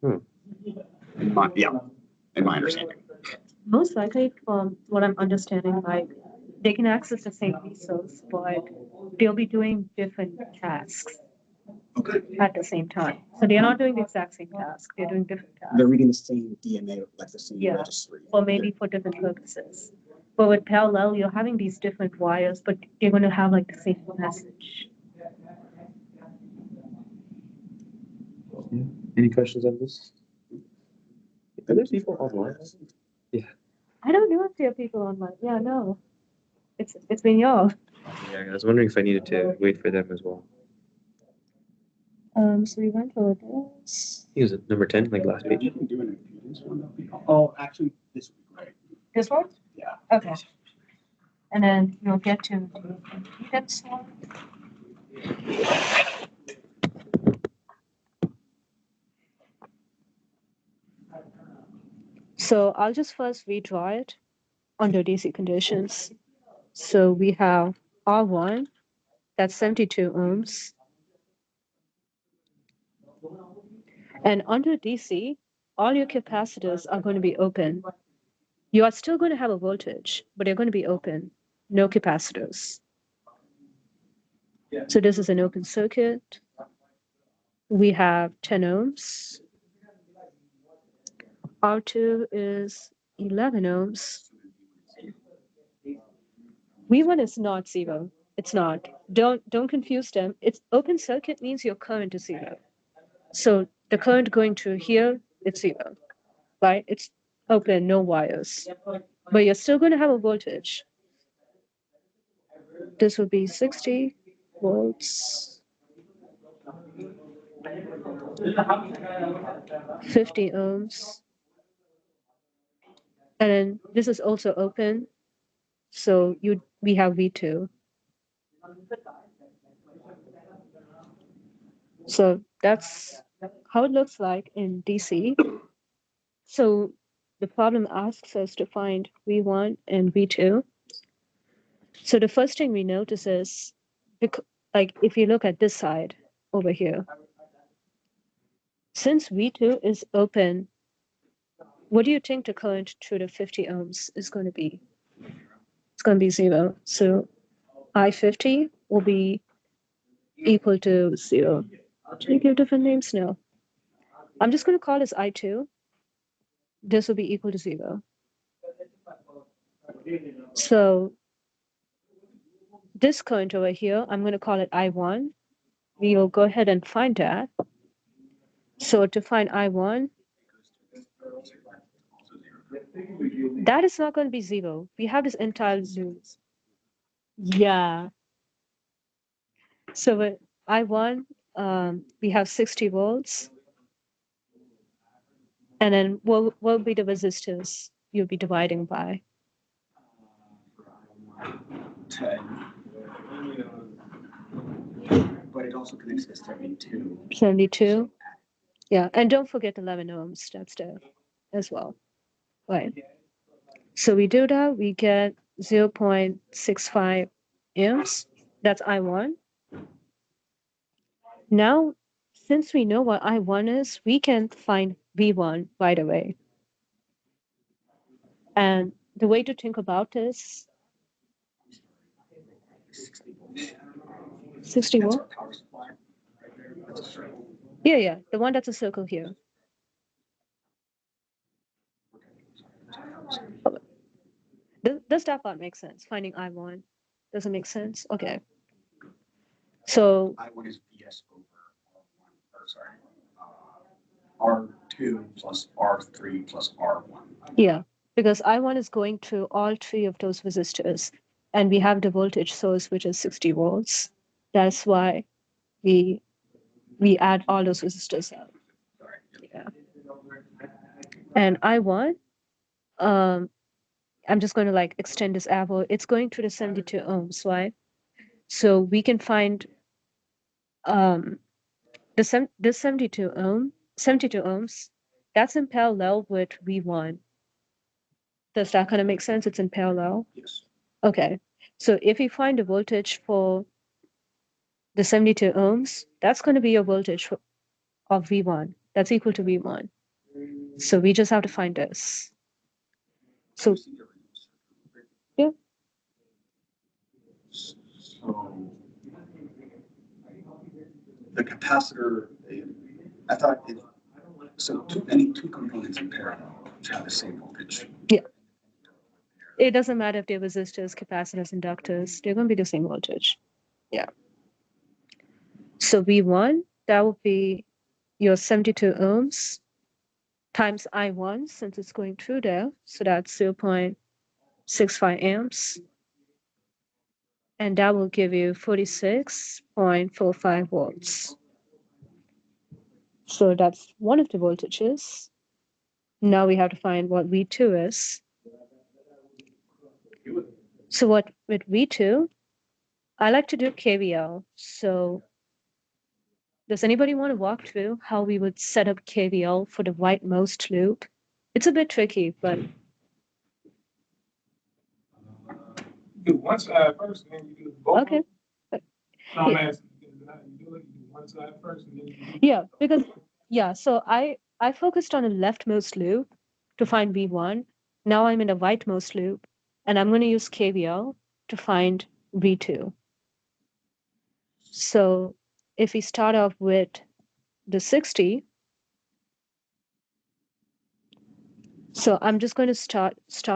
Hmm. In my understanding. Most likely, from what I'm understanding, like they can access the same resource, but they'll be doing different tasks Okay. at the same time. So they're not doing the exact same task. They're doing different tasks, They're reading the same DNA, like the same Yeah. registry. or maybe for different purposes. But with parallel, you're having these different wires, but they're going to have like the same message. Any questions on this? Are there people online? I don't know if there are people online. Yeah, no. It's been y'all. Yeah, I was wondering if I needed to wait for them as well. So we went over this. He was at number 10, like last page. You can do an impedance one. Oh, actually, this would be great. This one? Yeah. Okay. And then you'll get to the impedance one. So I'll just first redraw it under DC conditions. So we have R1, that's 72 ohms. And under DC, all your capacitors are going to be open. You are still going to have a voltage, but they're going to be open, no capacitors. So this is an open circuit. We have 10 ohms. R2 is 11 ohms. V1 is not zero. It's not. Don't confuse them. It's open circuit means your current is zero. So the current going through here, it's zero, right? It's open, no wires. But you're still going to have a voltage. This would be 60 volts. 50 ohms. And then this is also open. So we have V2. So that's how it looks like in DC. So the problem asks us to find V1 and V2. So the first thing we notice is, like if you look at this side over here, since V2 is open, what do you think the current through the 50 ohms is going to be? It's going to be zero. So I50 will be equal to zero. Should I give different names? No. I'm just going to call this I2. This will be equal to zero. So this current over here, I'm going to call it I1. We will go ahead and find that. So to find I1, that is not going to be zero. We have this entire loop. Yeah. So with I1, we have 60 volts. And then what will be the resistors you'll be dividing by? 10. But it also connects to 72. 72. Yeah, and don't forget 11 ohms. That's there as well. Right. So we do that, we get 0.65 amps. That's I1. Now, since we know what I1 is, we can find V1 right away. And the way to think about this, 60 That's volt? our power supply. Right there. That's a straight. Yeah, the one that's a circle here. Does that part make sense? Finding I1 doesn't make sense? Okay. So, I1 is VS over R1, or sorry, R2 plus R3 plus R1. yeah, because I1 is going through all three of those resistors, and we have the voltage source, which is 60 volts. That's why we add all those resistors up. Sorry. Yeah. And I1, I'm just going to like extend this arrow. It's going through the 72 ohms, right? So we can find this 72 ohms, that's in parallel with V1. Does that kind of make sense? It's in parallel. Yes. Okay. So if we find the voltage for the 72 ohms, that's going to be a voltage of V1. That's equal to V1. So we just have to find this. So yeah. So the capacitor, I thought it, so any two components in parallel have the same voltage. Yeah. It doesn't matter if they're resistors, capacitors, inductors, they're going to be the same voltage. Yeah. So V1, that would be your 72 ohms times I1, since it's going through there. So that's 0.65 amps. And that will give you 46.45 volts. So that's one of the voltages. Now we have to find what V2 is. So what with V2, I like to do KVL. So does anybody want to walk through how we would set up KVL for the rightmost loop? It's a bit tricky, but Do one side first, and then you do both. okay. No, I'm asking, you do one side first, and then you do. Yeah, because so I focused on a leftmost loop to find V1. Now I'm in a rightmost loop, and I'm going to use KVL to find V2. So if we start off with the 60, so I'm just going to start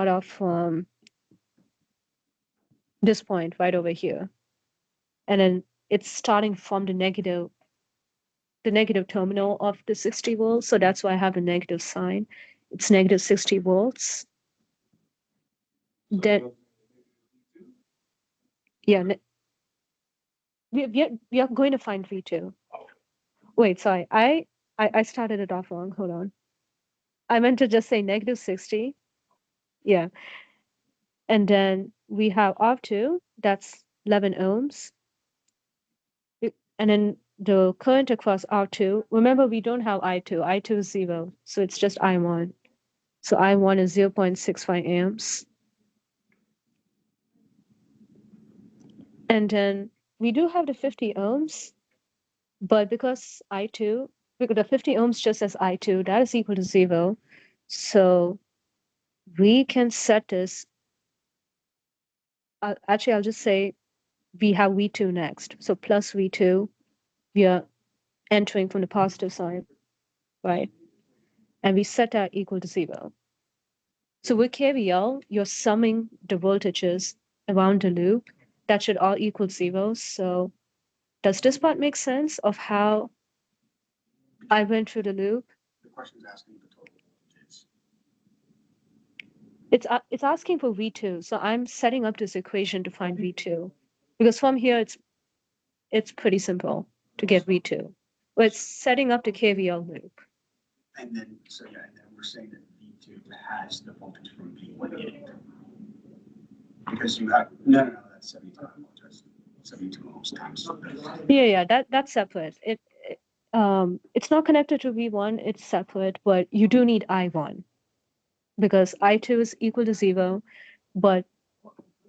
off from this point right over here, and then it's starting from the negative terminal of the 60 volts. So that's why I have a negative sign. It's negative 60 volts. Then yeah, we are going to find V2. Wait, sorry, I started it off wrong. Hold on. I meant to just say negative 60. Yeah. And then we have R2, that's 11 ohms. And then the current across R2, remember we don't have I2. I2 is 0, so it's just I1. So I1 is 0.65 amps. And then we do have the 50 ohms, but because the 50 ohms just as I2, that is equal to 0. So we can set this. Actually, I'll just say we have V2 next. So plus V2, we are entering from the positive side, right? And we set that equal to 0. So with KVL, you're summing the voltages around the loop. That should all equal 0. So does this part make sense of how I went through the loop? The question is asking the total voltage. It's asking for V2. So I'm setting up this equation to find V2. Because from here, it's pretty simple to get V2. But it's setting up the KVL loop. And then, so yeah, and then we're saying that V2 has the voltage from V1 in it. Because you have, no, that's 72 volts, 72 ohms times. Yeah, that's separate. It's not connected to V1, it's separate, but you do need I1. because I2 is equal to 0, but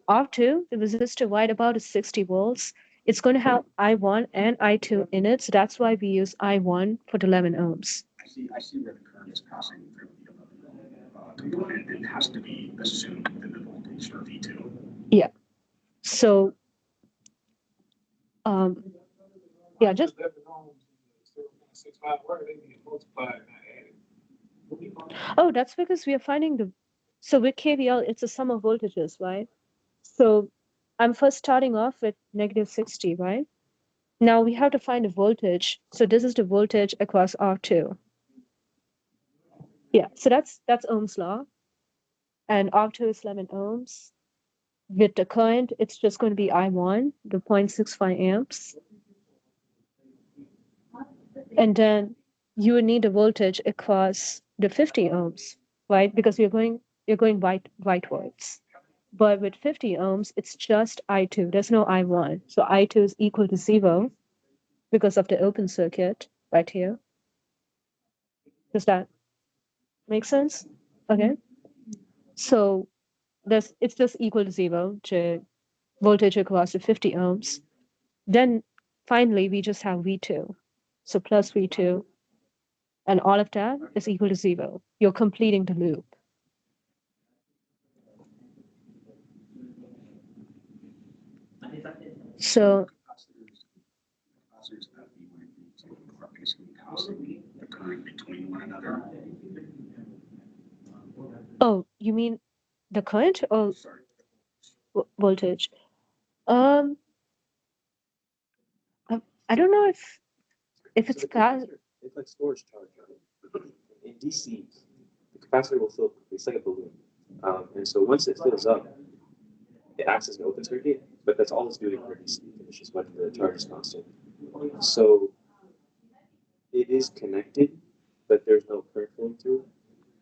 R2, the resistor right about is 60 volts. It's going to have I1 and I2 in it, so that's why we use I1 for the 11 ohms. I see where the current is passing through the 11 component, and has to be assumed within the voltage for V2. Yeah. So, yeah, just 11 ohms, 0.65, why are they being multiplied, not added? oh, that's because we are finding so with KVL, it's a sum of voltages, right? So I'm first starting off with negative 60, right? Now we have to find a voltage. So this is the voltage across R2. Yeah, so that's Ohm's law. And R2 is 11 ohms. With the current, it's just going to be I1, the 0.65 amps. And then you would need a voltage across the 50 ohms, right? Because you're going rightwards. But with 50 ohms, it's just I2. There's no I1. So I2 is equal to 0 because of the open circuit right here. Does that make sense? Okay. So it's just equal to 0 to voltage across the 50 ohms. Then finally, we just have V2. So plus V2. And all of that is equal to 0. You're completing the loop. So Capacitors that we went into are basically passing the current between one another. oh, you mean the current or Sorry. voltage? Um, I don't know if it's So the past. capacitor, it's like storage charge, right? In DC, the capacitor will fill, it's like a balloon. And so once it fills up, it acts as an open circuit, but that's all it's doing for DC, it's just when the charge is constant. So it is connected, but there's no current flowing through.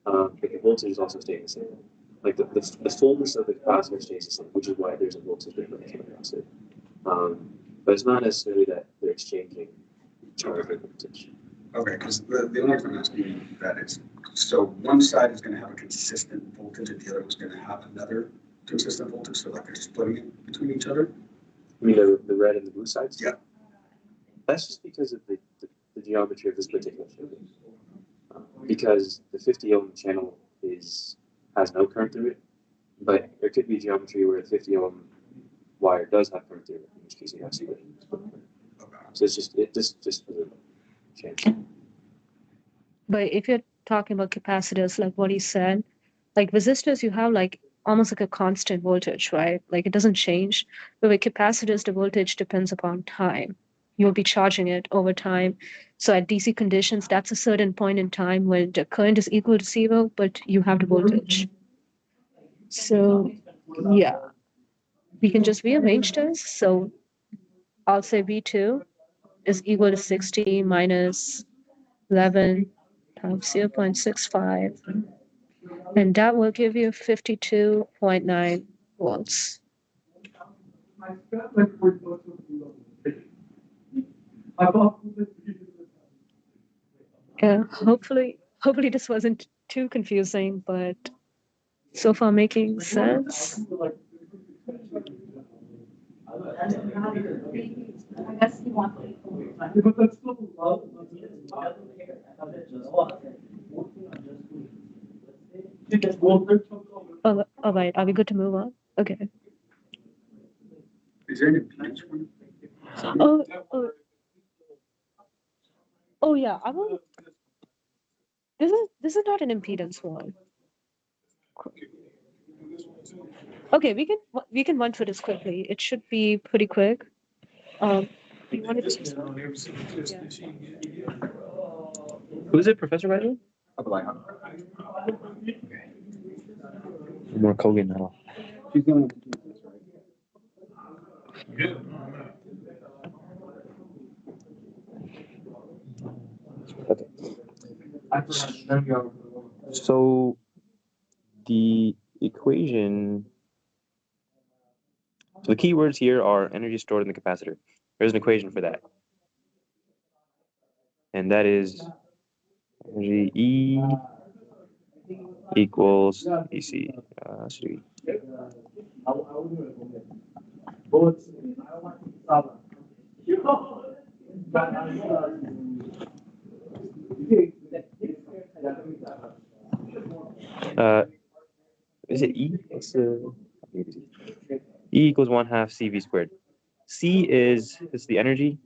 But the voltage is also staying the same. Like the fullness of the capacitor stays the same, which is why there's a voltage difference across it. But it's not necessarily that they're exchanging charge or voltage. Okay, because the only reason I'm asking that is, so one side is going to have a consistent voltage and the other one's going to have another consistent voltage, so like they're splitting it between each other? I mean, the red and the blue sides? Yeah. That's just because of the geometry of this particular chip. Because the 50 ohm channel has no current through it, but there could be geometry where the 50 ohm wire does have current through it, in which case you have split. So it's just for the chance. But if you're talking about capacitors, like what he said, like resistors, you have like almost like a constant voltage, right? Like it doesn't change. But with capacitors, the voltage depends upon time. You'll be charging it over time. So at DC conditions, that's a certain point in time when the current is equal to 0, but you have the voltage. So yeah, we can just rearrange this. So I'll say V2 is equal to 60 minus 11 times 0.65. And that will give you 52.9 volts. Yeah, hopefully this wasn't too confusing, but so far making sense. Oh, all right, are we good to move on? Okay. Is there an impedance for you? Oh yeah, I will. This is not an impedance one. Okay, we can run through this quickly. It should be pretty quick. You wanted to say something? Who's it, Professor Riley? More Kogan now. She's going to. Yeah. Okay. So the equation. So the key words here are energy stored in the capacitor. There's an equation for that. And that is energy E equals DC. So we- is it E? What's the E equals 1/2 CV squared. C is the energy.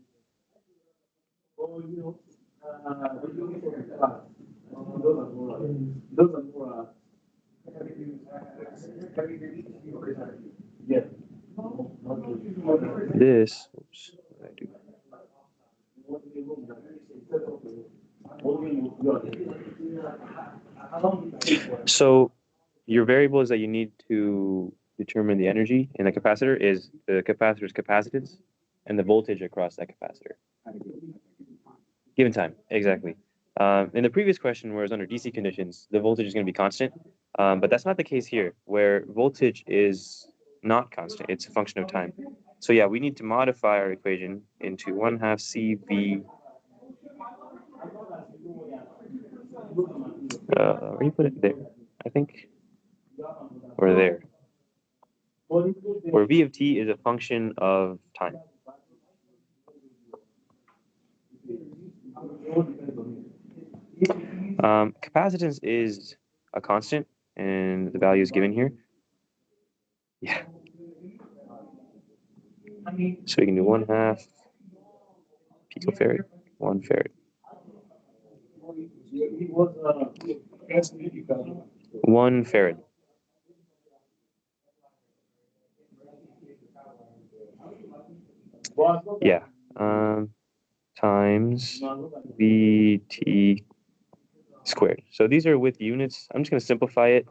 This, oops, what did I do? So your variable is that you need to determine the energy in the capacitor is the capacitor's capacitance and the voltage across that capacitor. Given time, exactly. In the previous question, where it's under DC conditions, the voltage is going to be constant, but that's not the case here, where voltage is not constant. It's a function of time. So yeah, we need to modify our equation into 1/2 CV. Where do you put it? There, I think, or there. Where V of t is a function of time. Capacitance is a constant, and the value is given here. Yeah. So we can do 1/2 picofarad, 1 farad. 1 farad. Yeah. Times VT squared. So these are with units. I'm just going to simplify it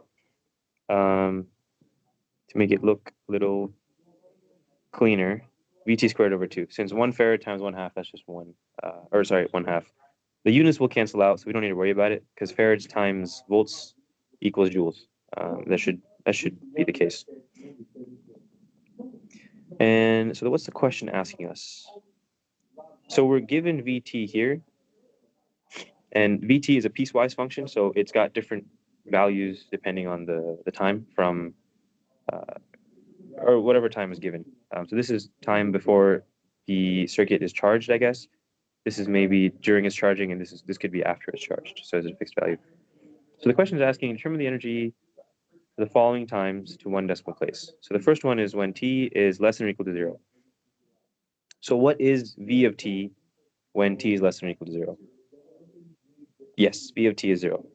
to make it look a little cleaner. VT squared over 2. Since 1 farad times 1/2, that's just 1. 1/2. The units will cancel out, so we don't need to worry about it because farads times volts equals joules. That should be the case. And so what's the question asking us? So we're given VT here, and VT is a piecewise function, so it's got different values depending on the time from, or whatever time is given. So this is time before the circuit is charged, I guess. This is maybe during its charging, and this could be after it's charged, so it's a fixed value. So the question is asking, determine the energy for the following times to 1 decimal place. So the first one is when t is less than or equal to 0. So what is V of t when t is less than or equal to 0? Yes, V of t is 0.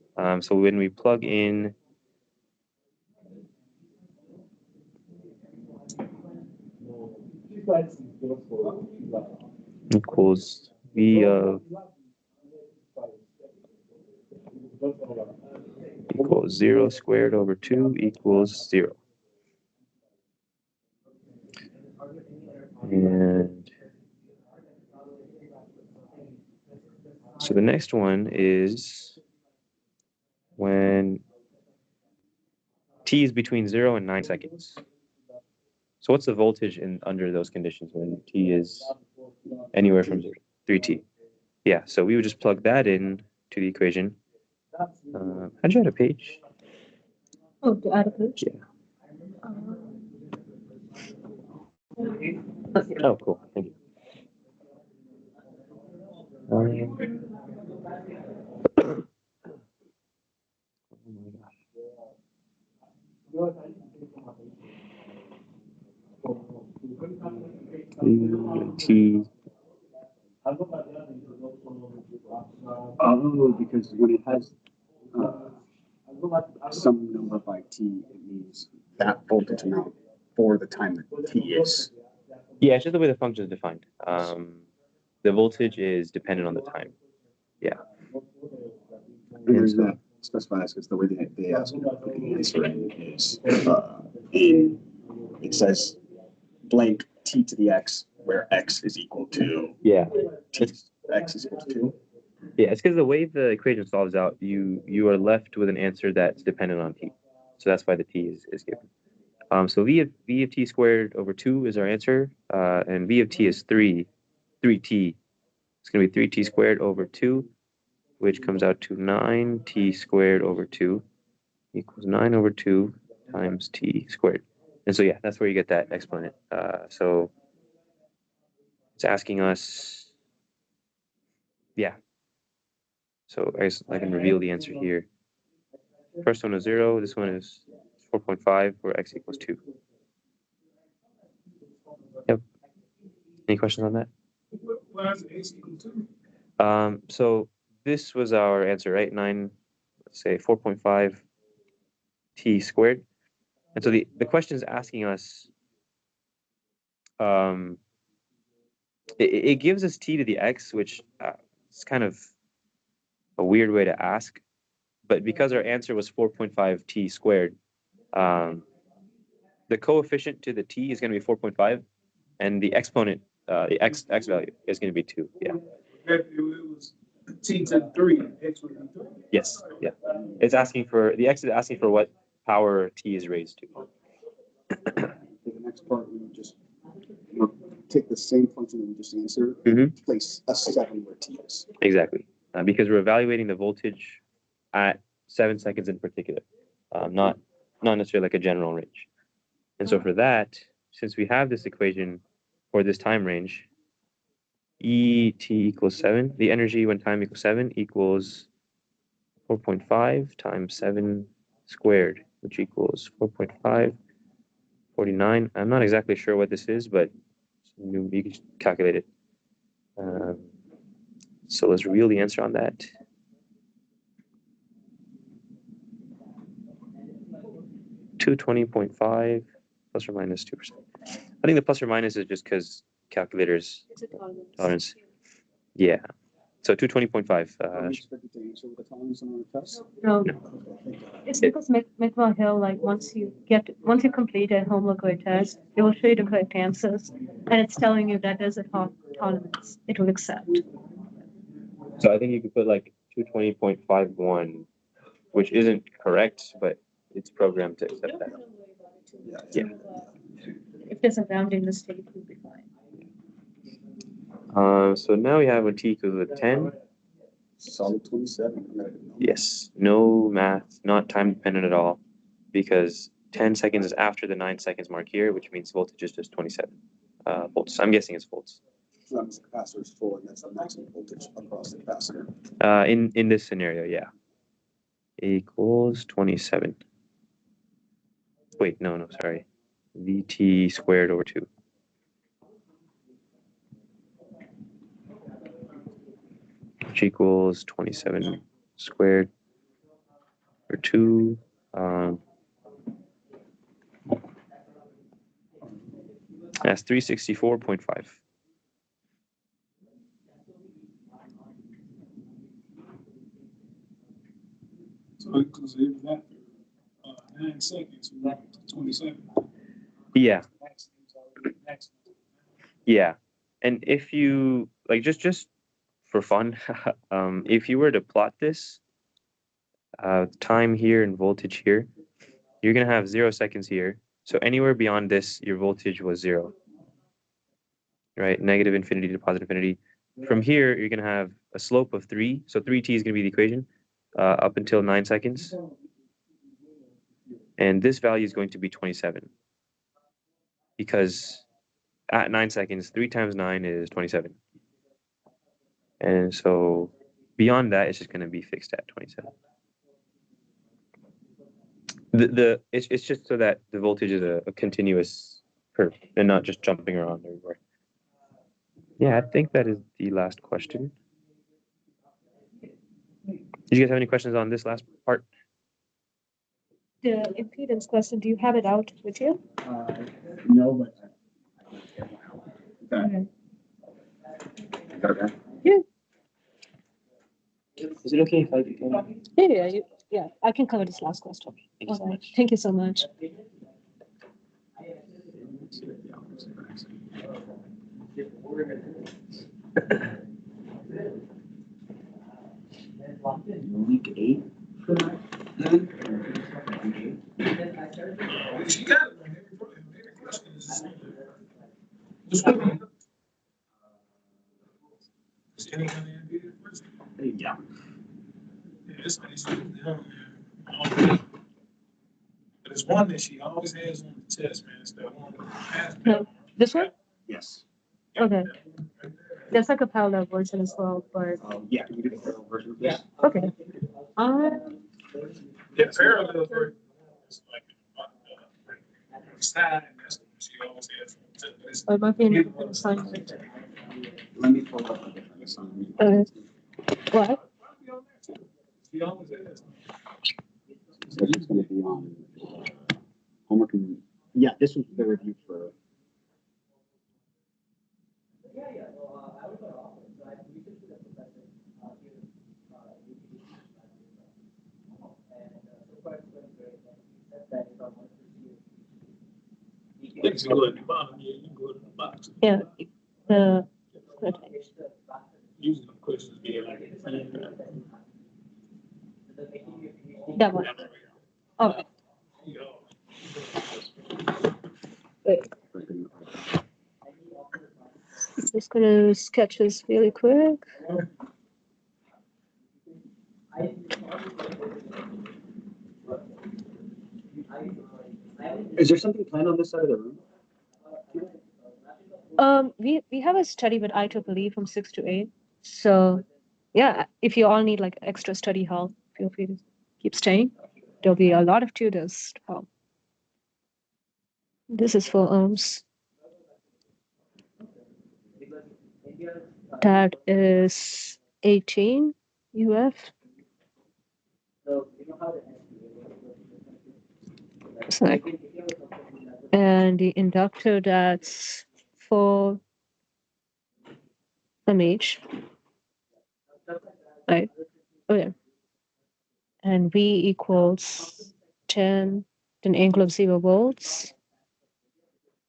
So when we plug in equals V of equals 0 squared over 2 equals 0. And so the next one is when t is between 0 and 9 seconds. So what's the voltage under those conditions when t is anywhere from 0, 3t? Yeah, so we would just plug that in to the equation. How'd you add a page? Oh, to add a page? Yeah. Oh, cool. Thank you. Oh my gosh. T. Oh, because when it has some number by t, it means that voltage amount for the time that t is. Yeah, it's just the way the function is defined. The voltage is dependent on the time. Yeah. And there's that specifies because the way they ask you to put the answer in is it says blank t to the x where x is equal to Yeah. x is equal to 2. Yeah, it's because the way the equation solves out, you are left with an answer that's dependent on t. So that's why the t is given. So v of t squared over 2 is our answer, and v of t is 3t. It's going to be 3t squared over 2, which comes out to 9t squared over 2. equals 9 over 2 times t squared. And so, yeah, that's where you get that exponent. So it's asking us, yeah. So I guess I can reveal the answer here. First one is 0. This one is 4.5, where x equals 2. Yep. Any questions on that? Why is x equal to? So this was our answer, right? 9, let's say 4.5 t squared. And so the question is asking us, it gives us t to the x, which is kind of a weird way to ask. But because our answer was 4.5 t squared, the coefficient to the t is going to be 4.5, and the exponent, the x value, is going to be 2. Yeah. It was t to the 3, x would be 3. Yes. Yeah. It's asking for the x is asking for what power t is raised to. For the next part, we would just take the same function that we just answered, Mhm. place a 7 where t is. Exactly. Because we're evaluating the voltage at 7 seconds in particular, not necessarily like a general range. And so for that, since we have this equation for this time range, ET equals 7, the energy when time equals 7 equals 4.5 times 7 squared, which equals 4.5, 49. I'm not exactly sure what this is, but you can calculate it. So let's reveal the answer on that. 220.5 plus or minus 2%. I think the plus or minus is just because calculators tolerance. Yeah. So 220.5. Are we expected to answer with the tolerance on our test? No, Okay, thank God. it's because McGraw Hill, like once you complete a homework or a test, it will show you the correct answers, and it's telling you that there's a tolerance it will accept. So I think you could put like 220.51, which isn't correct, but it's programmed to accept that. Yeah. If there's a rounding mistake, you'll be fine. So now we have when t equals 10. Solid 27. Yes. No math, not time dependent at all, because 10 seconds is after the 9 seconds mark here, which means voltage is just 27 volts. I'm guessing it's volts. As long as the capacitor is full, and that's the maximum voltage across the capacitor. In this scenario, yeah. Equals 27. Wait, no, sorry. VT squared over 2. Which equals 27 squared over 2. That's 364.5. So because if that 9 seconds, we went to 27. Yeah. Maximum. Yeah. And if you like just for fun, if you were to plot this time here and voltage here, you're gonna have 0 seconds here. So anywhere beyond this, your voltage was 0. Right? Negative infinity to positive infinity. From here, you're gonna have a slope of 3. So 3t is gonna be the equation up until 9 seconds. And this value is going to be 27. Because at 9 seconds, 3 times 9 is 27. And so beyond that, it's just going to be fixed at 27. It's just so that the voltage is a continuous curve and not just jumping around everywhere. Yeah, I think that is the last question. Did you guys have any questions on this last part? The impedance question, do you have it out with you? No, but. Okay. Okay. Is it okay if I can? Yeah, I can cover this last question. Thank you so much. Thank you so much. Week 8 for that? She got it. Every question is just one. Is any other ambiguous question? Yeah. Yeah, this one is down there. There's one that she always has on the test, man. It's that one. No, this one? Yes. Okay. There's like a parallel version as well, but Yeah, can you do the parallel version, please? okay. Yeah, parallel version is like side. That's what she always has on the test. But it's- It might be an independent assignment. Let me pull up a different assignment. Okay. What? She always has. So it's gonna be on homework and, yeah, this was the review for. It's good at the bottom, yeah, you go to the box. Yeah. The Usually the questions be like. that one. Oh, wait. Just gonna sketch this really quick. Is there something planned on this side of the room? We have a study with IEEE from 6 to 8. So yeah, if you all need like extra study help, feel free to keep staying. There'll be a lot of tutors to help. This is for ohms. That is 18 UF. Sorry. And the inductor, that's 4 mH. Right. Oh yeah. And V equals 10, an angle of 0 volts.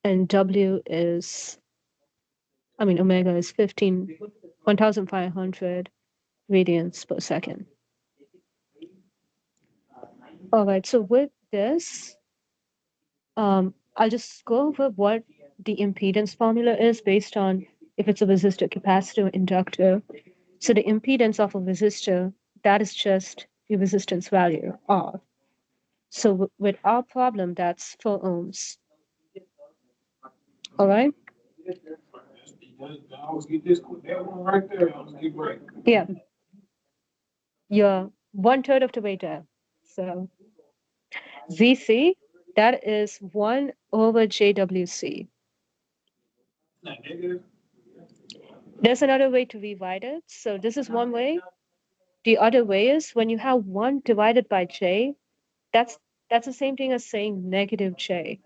And W is, omega is 1,500 radians per second. All right, so with this, I'll just go over what the impedance formula is based on if it's a resistor, capacitor, inductor. So the impedance of a resistor, that is just the resistance value, R. So with our problem, that's 4 ohms. All right? I always get this, that one right there, I always get right. Yeah. You're 1/3 of the way there. So VC, that is 1 over JWC. Not negative. There's another way to rewrite it. So this is one way. The other way is when you have 1 divided by J, that's the same thing as saying negative J.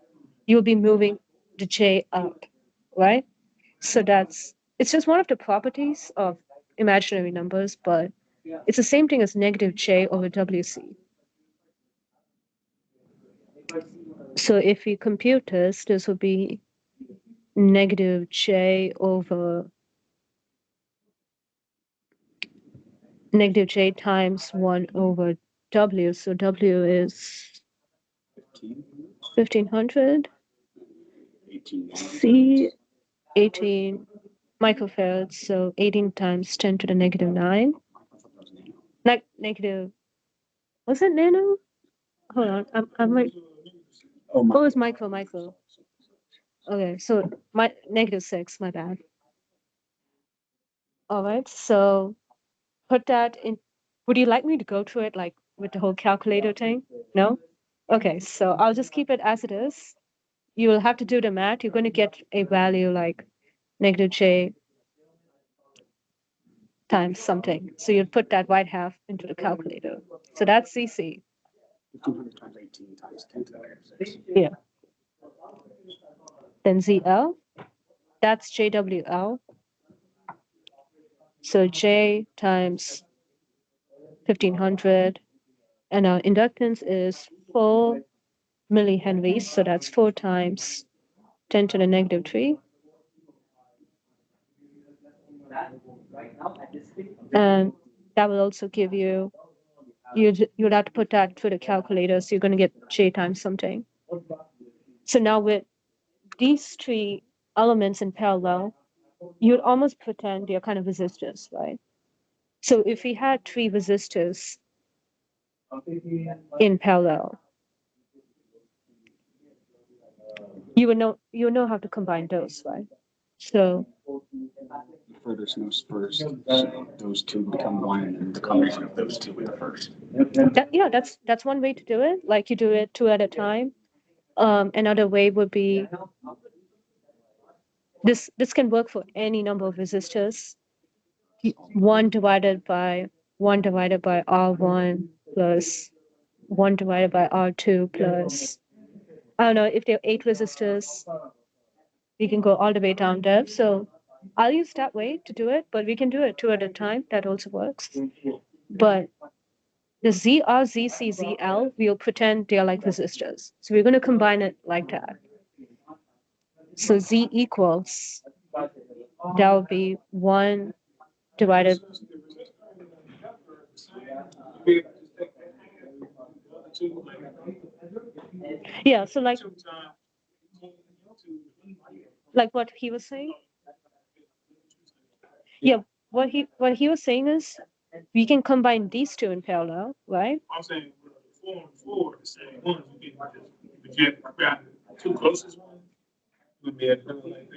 You'll be moving the J up, right? So it's just one of the properties of imaginary numbers, but it's the same thing as negative J over WC. So if we compute this would be negative J over negative J times 1 over W. So W is 1,500. 18. C, 18 microfarads. So 18 times 10 to the negative 9. Negative, was it nano? Hold on, I might. Oh, What was micro? Okay, so my -6, my bad. All right, so put that in. Would you like me to go through it like with the whole calculator thing? No? Okay, so I'll just keep it as it is. You will have to do the math. You're going to get a value like negative J times something. So you'll put that white half into the calculator. So that's CC. 1,500 times 18 times 10 to the negative 6. Yeah. Then ZL, that's JWL. So J times 1,500. And our inductance is 4 millihenries. So that's 4 times 10 to the negative 3. And that will also give you, you'd have to put that through the calculator. So you're going to get J times something. So now with these 3 elements in parallel, you'd almost pretend they're kind of resistors, right? So if we had 3 resistors in parallel, you would know how to combine those, right? So The furthest nose first, so those two become one, and then the combination of those two with the first. yeah, that's one way to do it. Like you do it two at a time. Another way would be this can work for any number of resistors. 1 divided by R1 plus 1 divided by R2 plus, I don't know, if there are 8 resistors, we can go all the way down there. So I'll use that way to do it, but we can do it two at a time. That also works. But the ZR, ZC, ZL, we'll pretend they're like resistors. So we're going to combine it like that. So Z equals, that would be 1 divided. Yeah, so like what he was saying. Yeah, what he was saying is we can combine these two in parallel, right? I'm saying, four, the same ones, you can just grab the two closest ones, would be able to do it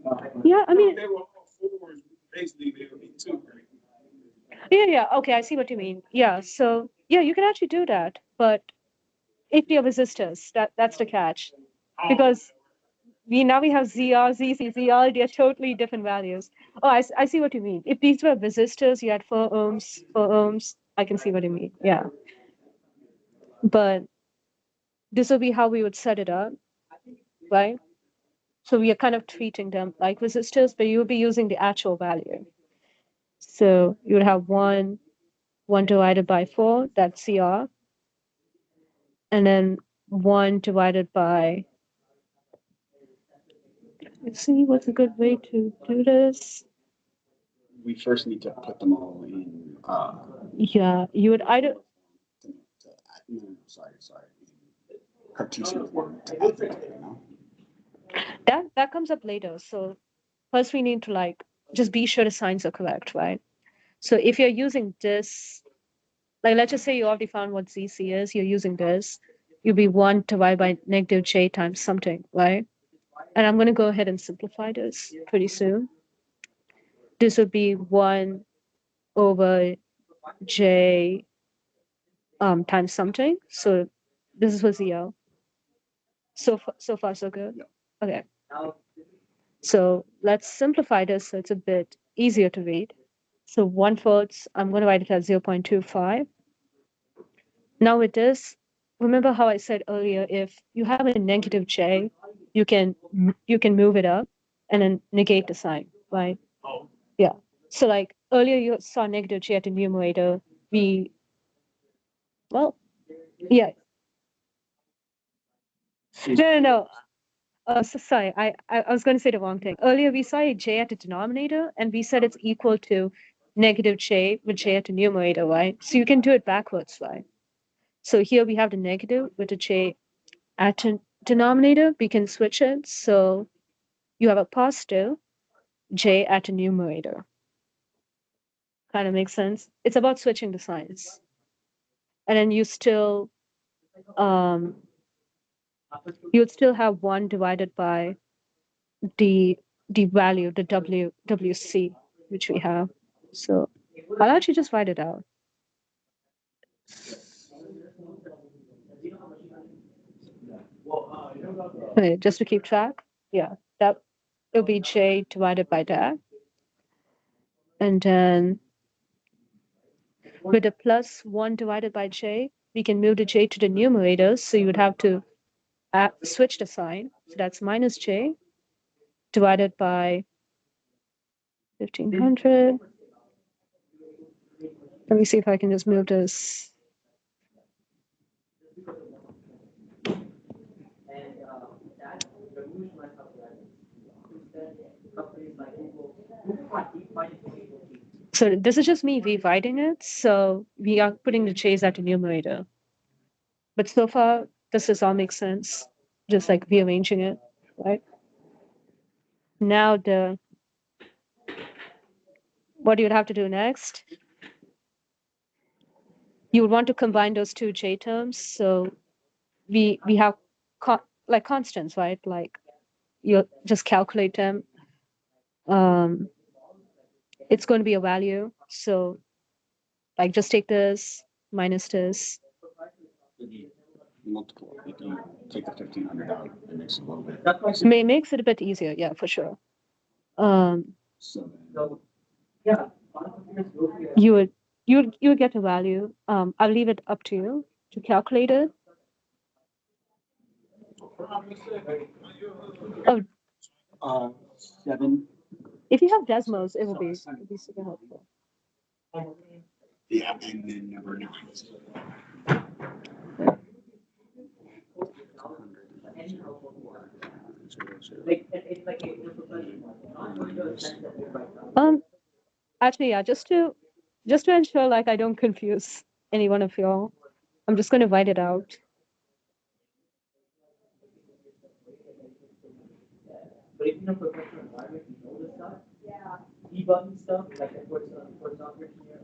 like that. Yeah, I mean, If they were all fours, basically they would be two, right? yeah, okay, I see what you mean. Yeah, so yeah, you can actually do that, but if they're resistors, that's the catch, because we have ZR, ZC, ZR, they're totally different values. Oh, I see what you mean. If these were resistors, you had 4 ohms, I can see what you mean. Yeah. But this will be how we would set it up, right? So we are kind of treating them like resistors, but you'll be using the actual value. So you would have 1 divided by 4, that's CR. And then 1 divided by, let's see, what's a good way to do this? We first need to put them all in, Yeah, you would either, no, sorry. Cartesian form to add them together, no? that comes up later. So first we need to like just be sure the signs are correct, right? So if you're using this, like let's just say you already found what ZC is, you're using this, you'll be 1 divided by negative J times something, right? And I'm going to go ahead and simplify this pretty soon. This would be 1 over J times something. So this is for ZL. So far, so good. Yeah. Okay. So let's simplify this so it's a bit easier to read. So 1/4, I'm going to write it as 0.25. Now with this, remember how I said earlier, if you have a negative J, you can move it up and then negate the sign, right? Oh. Yeah. So like earlier you saw negative J at the numerator. Yeah. No. So sorry, I was going to say the wrong thing. Earlier we saw a J at the denominator and we said it's equal to negative J with J at the numerator, right? So you can do it backwards, right? So here we have the negative with the J at the denominator. We can switch it. So you have a positive J at the numerator. Kind of makes sense. It's about switching the signs. And then you still, you'd still have 1 divided by the value, the WC, which we have. So I'll actually just write it out. Okay, just to keep track. Yeah, that will be J divided by that. And then with a plus 1 divided by J, we can move the J to the numerator. So you would have to switch the sign. So that's minus J divided by 1500. Let me see if I can just move this. So this is just me rewriting it. So we are putting the J's at the numerator. But so far, this does all make sense. Just like rearranging it, right? Now what you would have to do next, you would want to combine those two J terms. So we have like constants, right? Like you just calculate them. Um, it's going to be a value. So like just take this minus this. If you multiple, if you take the 1,500 out, it makes it a little bit. Makes it a bit easier, yeah, for sure. So Yeah. You would get a value. I'll leave it up to you to calculate it. Oh, 7. if you have Desmos, it would be super helpful. Yeah, and then number 9. Actually, yeah, just to ensure like I don't confuse any one of y'all, I'm just gonna write it out. But if you know professional environment, you know this stuff. Yeah. Debugging stuff, like for software engineer.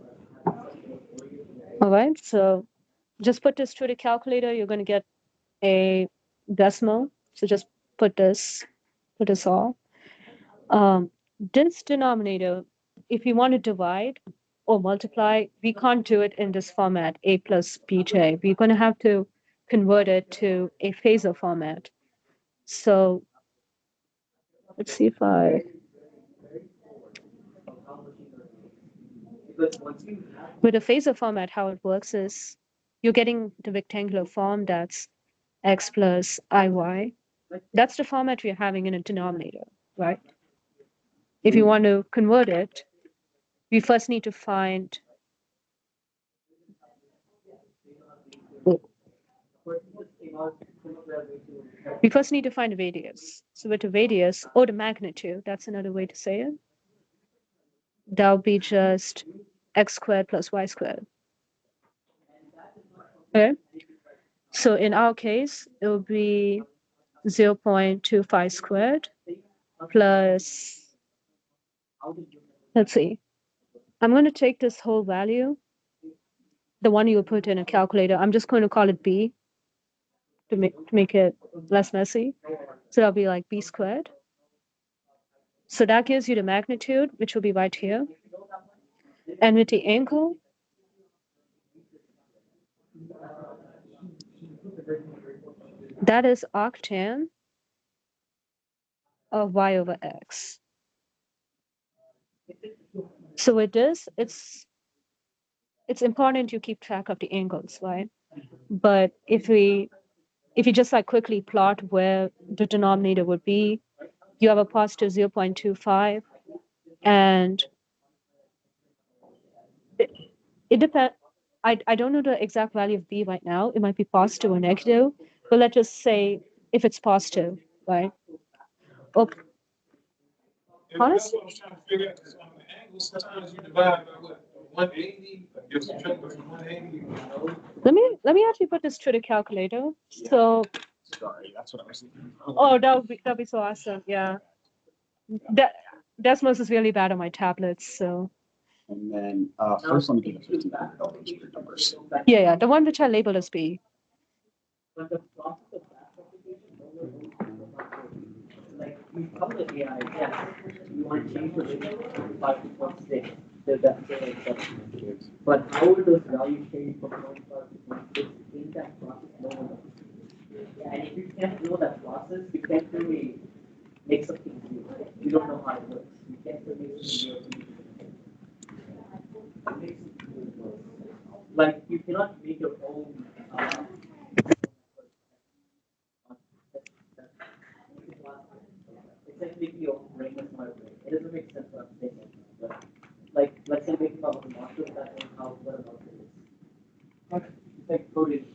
All right, so just put this through the calculator. You're gonna get a decimal. So just put this all. This denominator, if you want to divide or multiply, we can't do it in this format, a plus bj. We're going to have to convert it to a phasor format. So let's see if I. With a phasor format, how it works is you're getting the rectangular form that's x plus iy. That's the format we're having in a denominator, right? If you want to convert it, we first need to find a radius. So with a radius or the magnitude, that's another way to say it. That'll be just x squared plus y squared. Okay. So in our case, it will be 0.25 squared plus, let's see. I'm going to take this whole value, the one you put in a calculator. I'm just going to call it b to make it less messy. So that'll be like b squared. So that gives you the magnitude, which will be right here. And with the angle, that is arctan of y over x. So with this, it's important you keep track of the angles, right? But if you just like quickly plot where the denominator would be, you have a positive 0.25, and it depends. I don't know the exact value of b right now. It might be positive or negative, but let's just say if it's positive, right? Oh, That's what I was trying to figure out, 'cause on the angle, sometimes you divide by what, 180, you're subtracting from 180, you know? let me actually put this through the calculator. So, Sorry, that's what I was thinking. oh, that'd be so awesome. Yeah. Desmos is really bad on my tablets, so And then first, let me do the $1,500 for numbers. yeah, the one which I labeled as B. But the process of that application, like you come to AI, yes, you want to change the value from 5 to 0.6 to that to like but how will those values change from 0.5 to 0.6 in that process? No one knows. And if you can't know that process, you can't really make something new. You don't know how it works. You can't really make something new. Like you cannot make your own. It's like making your own brain with my brain. It doesn't make sense what I'm saying. But like, let's say making about the monster that and how what about it is. It's like coding.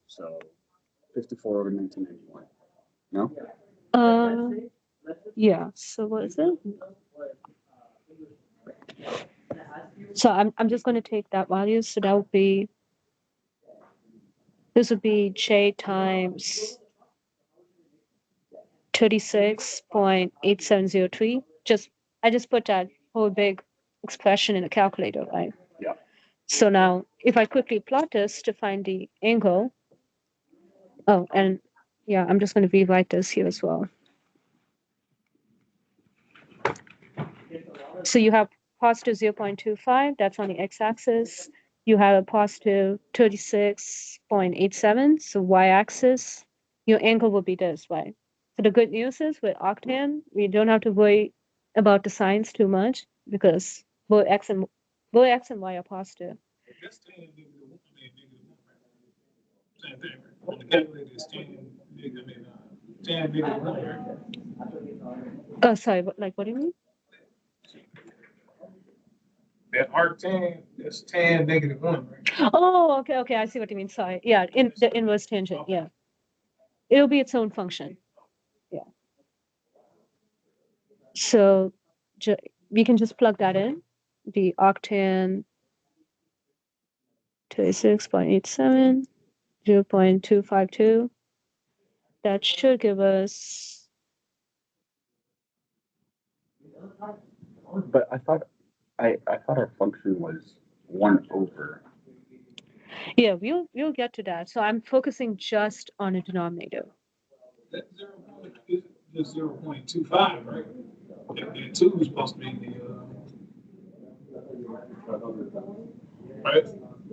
So 54 over 1991. No? Yeah. So what is it? So I'm just going to take that value. So that would be, this would be j times 36.8703. I just put that whole big expression in a calculator, right? Yeah. So now if I quickly plot this to find the angle, oh, and yeah, I'm just going to rewrite this here as well. So you have positive 0.25, that's on the x-axis. You have a positive 36.87, so y-axis. Your angle will be this, right? So the good news is with Octane, we don't have to worry about the signs too much because both x and y are positive. That's tan negative one, I mean, negative one, right? Same thing, right? On the calculator, it's tan negative one, right? Oh, sorry, what do you mean? That arctan, that's tan negative one, right? Oh, okay, I see what you mean. Sorry. Yeah, in the inverse tangent, yeah. It'll be its own function. Yeah. So we can just plug that in. The octane 26.87, 0.252. That should give us. But I thought our function was 1/. Yeah, we'll get to that. So I'm focusing just on a denominator. That 0.2 is just 0.25, right? And 2 is supposed to be the, right?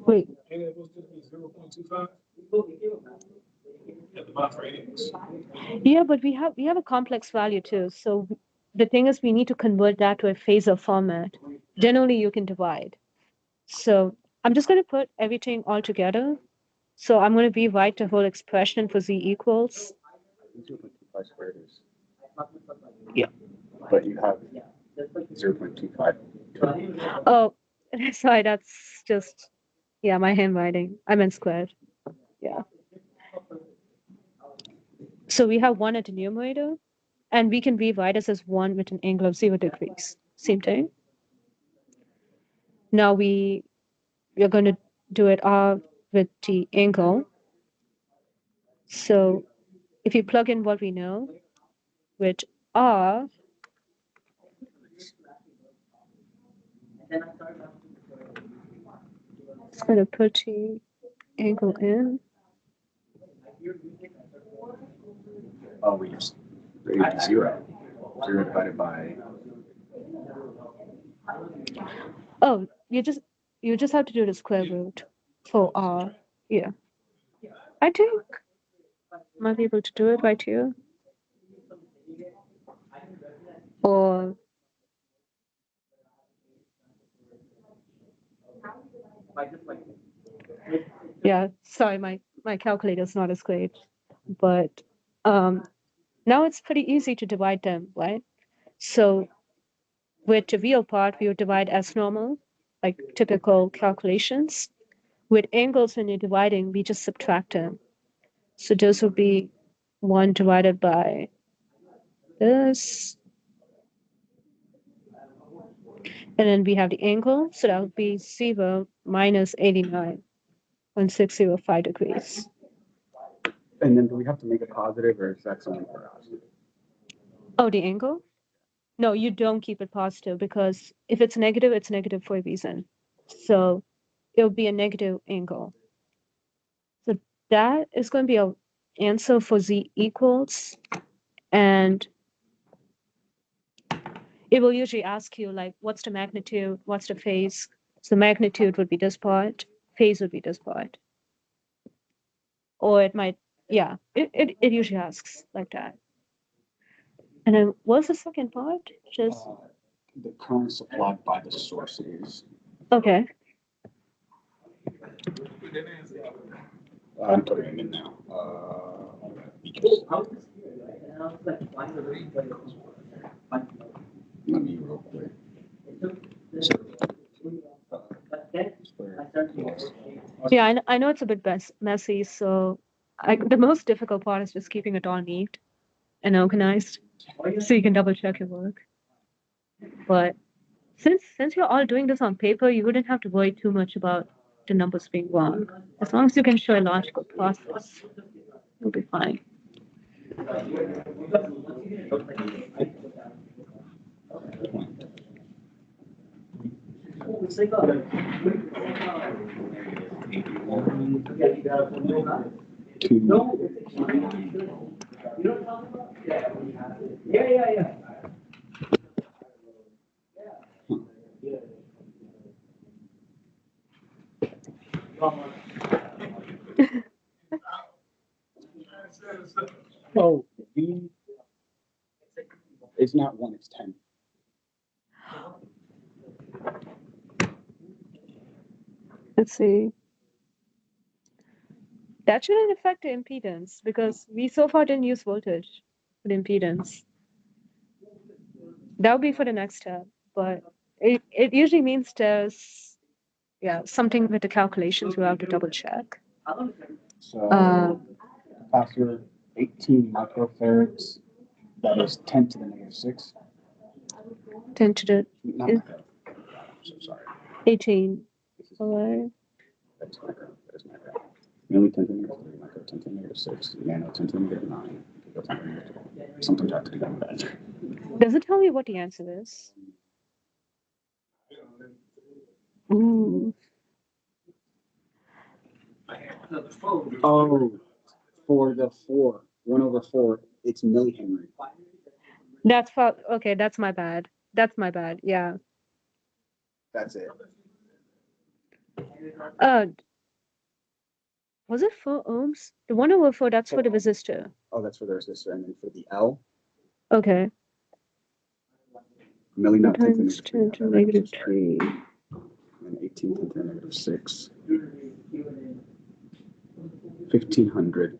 Wait, Ain't it supposed to be 0.25? At the bottom for x. yeah, but we have a complex value too. So the thing is, we need to convert that to a phasor format. Then only you can divide. So I'm just going to put everything all together. So I'm going to rewrite the whole expression for z equals. 0.25 squared is. Yeah. But you have 0.25. Oh, sorry, that's just, yeah, my handwriting. I meant squared. Yeah. So we have 1 at the numerator, and we can rewrite this as 1 with an angle of 0 degrees. Same thing. Now we're going to do it all with the angle. So if you plug in what we know, which are, it's going to put the angle in. Oh, we just raised to 0. 0 divided by. Oh, you just have to do the square root for r. Yeah. I think might be able to do it right here. Or yeah, sorry, my calculator is not as great, but now it's pretty easy to divide them, right? So with the real part, we would divide as normal, like typical calculations. With angles, when you're dividing, we just subtract them. So this would be 1 divided by this. And then we have the angle, so that would be 0 minus 89.605 degrees. And then do we have to make it positive, or is that something for us? Oh, the angle? No, you don't keep it positive because if it's negative for a reason. So it'll be a negative angle. So that is going to be our answer for z equals. And it will usually ask you, like, what's the magnitude? What's the phase? So magnitude would be this part. Phase would be this part. Or it might, yeah, it usually asks like that. And then what's the second part? Just The current supplied by the sources. okay. I'm putting it in now. Because, let me real quick. Yeah, I know it's a bit messy. So the most difficult part is just keeping it all neat and organized, so you can double check your work. But since you're all doing this on paper, you wouldn't have to worry too much about the numbers being wrong. As long as you can show a logical process, you'll be fine. It's like a. Two. No. You know what I'm talking about? Yeah. Oh, V. It's not 1, it's 10. Let's see. That shouldn't affect the impedance because we so far didn't use voltage for the impedance. That would be for the next step, but it usually means there's something with the calculations we'll have to double check. So Uh, capacitor 18 microfarads, that is 10 to the negative 6. 10 to the Not Is- micro. I'm so sorry. 18. This is, Alright. that's micro. That's micro. Milli 10 to the negative 3, micro 10 to the negative 6, nano 10 to the negative 9, pico 10 to the negative 12. Sometimes I have to do that with that. Does it tell me what the answer is? Ooh. Oh, for the 4, 1/4, it's millihenry. Okay, that's my bad. That's my bad. Yeah. That's it. Was it 4 ohms? The 1/4, that's for the resistor. Oh, that's for the resistor. And then for the L, Okay. milli not 10 to the Times negative 10 to3. negative 3. And 18 10 to the negative 6. 1500.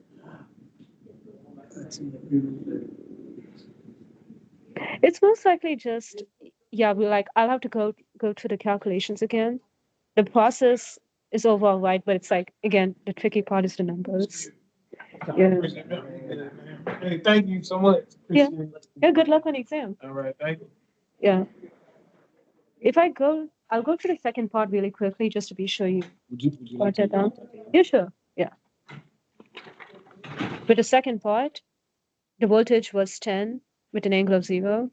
It's most likely just, I'll have to go to the calculations again. The process is overall right, but it's like, again, the tricky part is the numbers. Yeah. Hey, thank you so much. Yeah. Appreciate it. Yeah, good luck on the exam. All right, thank you. Yeah. I'll go to the second part really quickly just to be sure you Would you write like to that down. write that down? Yeah, sure. Yeah. With the second part, the voltage was 10 with an angle of 0.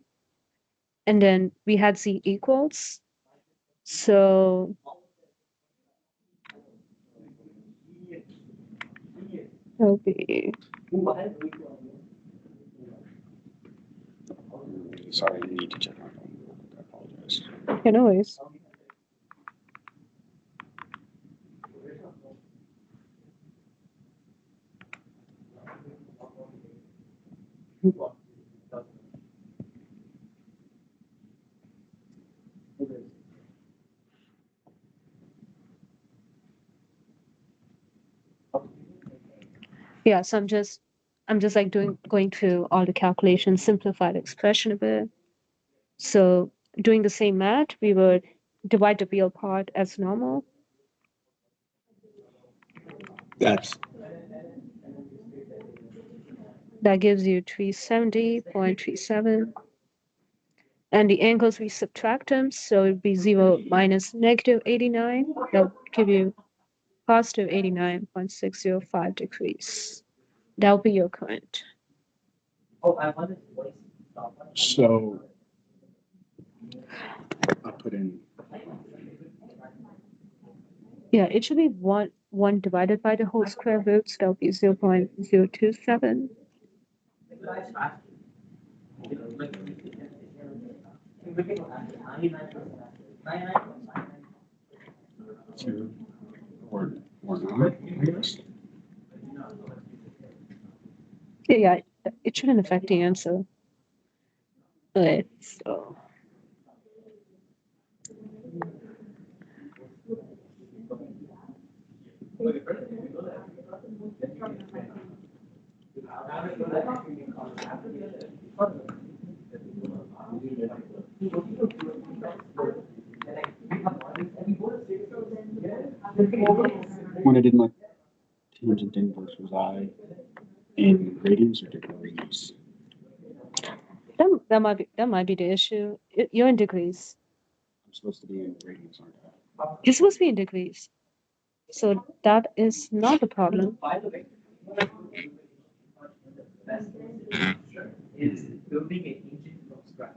And then we had Z equals. So that'll be, Sorry, I need to check my phone. I apologize. yeah, no worries. Yeah, so I'm just like going through all the calculations, simplify the expression a bit. So doing the same math, we would divide the real part as normal. That's That gives you 370.37. And the angles, we subtract them, so it'd be 0 minus negative 89. That'll give you positive 89.605 degrees. That'll be your current. Oh, I wanted to voice. so. I'll put in. Yeah, it should be 1 divided by the whole square root, so that'll be 0.027. Or not, I guess. Yeah, it shouldn't affect the answer. Okay, so. When I did my tangent inverse, was I in radians or degrees? That might be the issue. You're in degrees. I'm supposed to be in radians, aren't I? You're supposed to be in degrees. So that is not a problem. Is building an engine from scratch.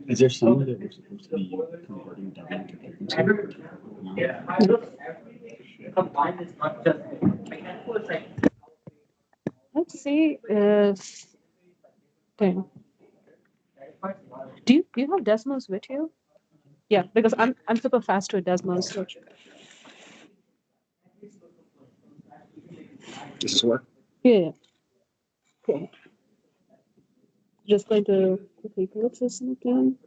Is there somewhere that we're supposed to be converting Dublin to frequency? Yeah. Combined is not just, I can't put like. Let's see if. Okay. Do you have Desmos with you? Yeah, because I'm super fast with Desmos. So. Does this work? Yeah. Cool. Just going to quickly pull up this again.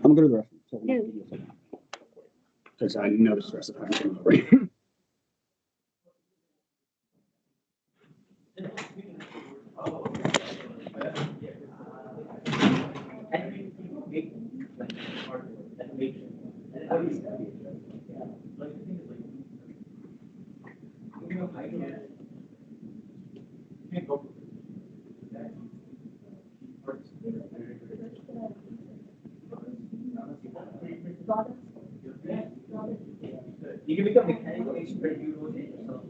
I'm gonna go to the restroom. So Yeah. because I noticed the rest of the time. Right? You can become mechanical expert, you know it yourself.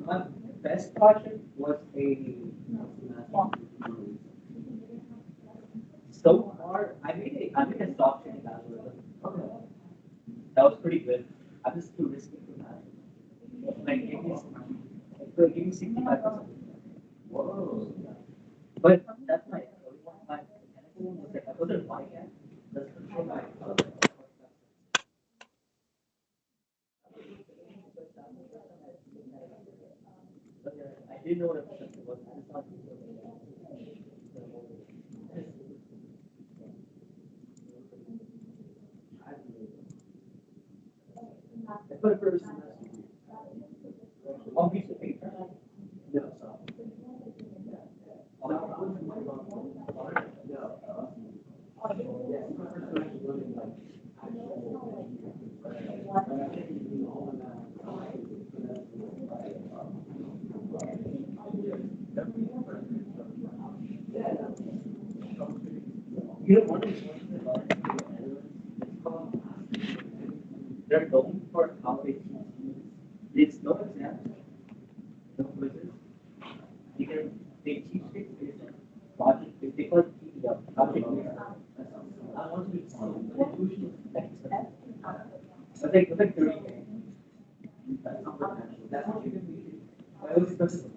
My best project was so far, I made a software algorithm. That was pretty good. I'm just too risky for that. Like, give me 65%. Whoa. But that's my mechanical one was like, I wasn't buying it. That's for sure my, I didn't know what a perception was. I just thought I put it first. On piece of paper. No, so. You know, one of the they're going for college. It's no exam, no quizzes. You can they teach it based on project. They call it project based. I want to do but like 30 days. That's not what that's what you can do. I always trust it.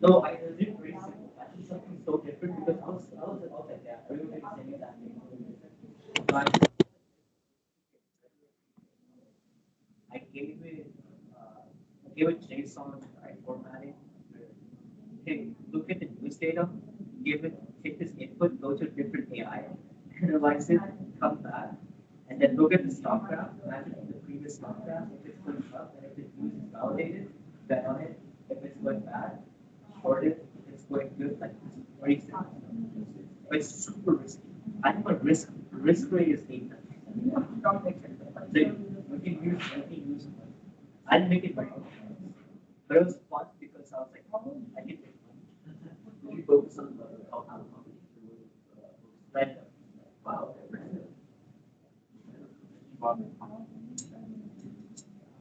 No, I didn't raise it. Actually, something so different because I was like, yeah, everybody saying that thing. But I gave it JSON, right, formatting. Hey, look at the news data, take this input, go to a different AI, analyze it, come back, and then look at the stock graph, imagine the previous stock graph, if it's going up, and if the news is validated, bet on it, if it's going bad, short it, if it's going good, like it's very simple. But it's super risky. I think my risk rate is 8%. Don't make sense. So we can use I didn't make it very much. But it was fun because I was like, oh, I can make money. We focus on the compound company random. Wow.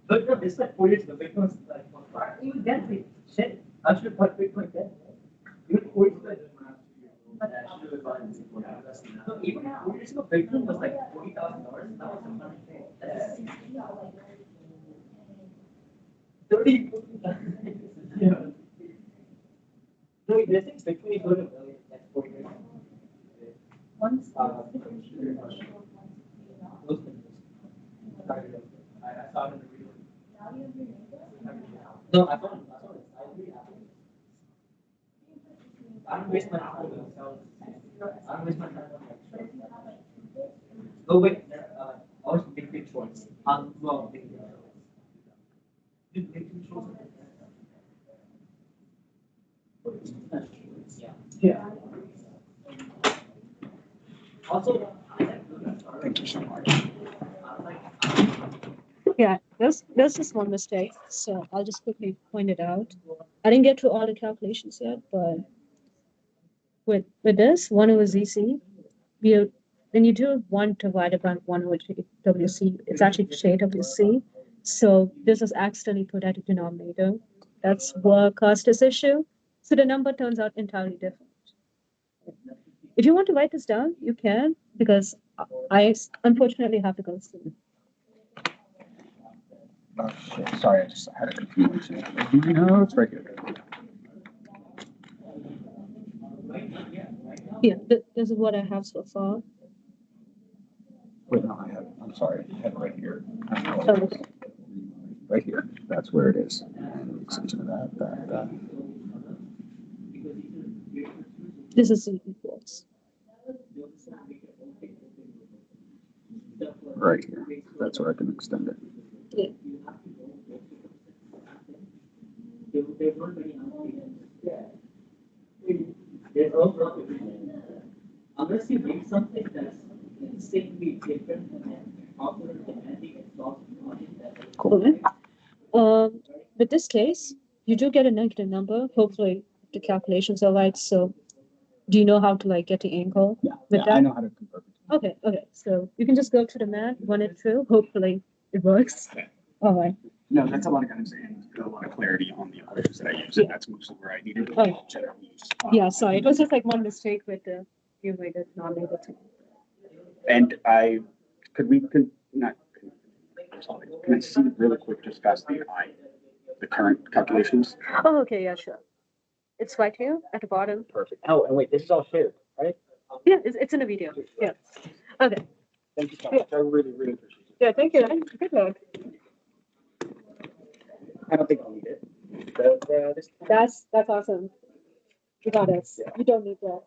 But no, it's like 4 years ago. Bitcoin was like, even then, like, shit, I should have bought Bitcoin then. Even 4 years ago. So even 4 years ago, Bitcoin was like $40,000. Now it's $100,000. That's 30. Yeah. No, they think Bitcoin is going to million next 4 years. Once. I saw it in the video. No, I saw it. I don't waste my time on myself. I don't waste my time on myself. Oh wait, I was big shorts. Well, big shorts. Yeah. Also, Thank you so much. Yeah, there's just one mistake, so I'll just quickly point it out. I didn't get to all the calculations yet, but with this 1 over ZC, you when you do 1 divided by 1 over JWC, it's actually JWC. So this is accidentally put at the denominator. That's what caused this issue. So the number turns out entirely different. If you want to write this down, you can, because I unfortunately have to go soon. Oh, shit, sorry, I just had a confusion. No, it's right here. Yeah, this is what I have so far. Wait, no, I'm sorry, I have it right here. Oh. Right here, that's where it is. And extension of that. This is Z equals. Right here, that's where I can extend it. There's also, unless you make something that's insanely different and popular demanding and solves that. Cool. With this case, you do get a negative number. Hopefully, the calculations are right. So, do you know how to like get the angle? Yeah, With I that? know how to convert it. Okay. So you can just go to the math, run it through. Hopefully, it works. All right. No, that's a lot of guidance and a lot of clarity on the equations that I use, and that's mostly where I needed to Oh. generally use. Yeah. Sorry, it was just like one mistake with the numerator denominator too. And I'm sorry, can I see really quick just past the current calculations? Oh, okay. Yeah, sure. It's right here at the bottom. Perfect. Oh, and wait, this is all shared, right? Yeah, it's in the video. Yeah. Okay. Thank you so much. I really, really appreciate it. Yeah. Thank you. Good luck. I don't think I'll need it. That's awesome. You got us. You don't need that.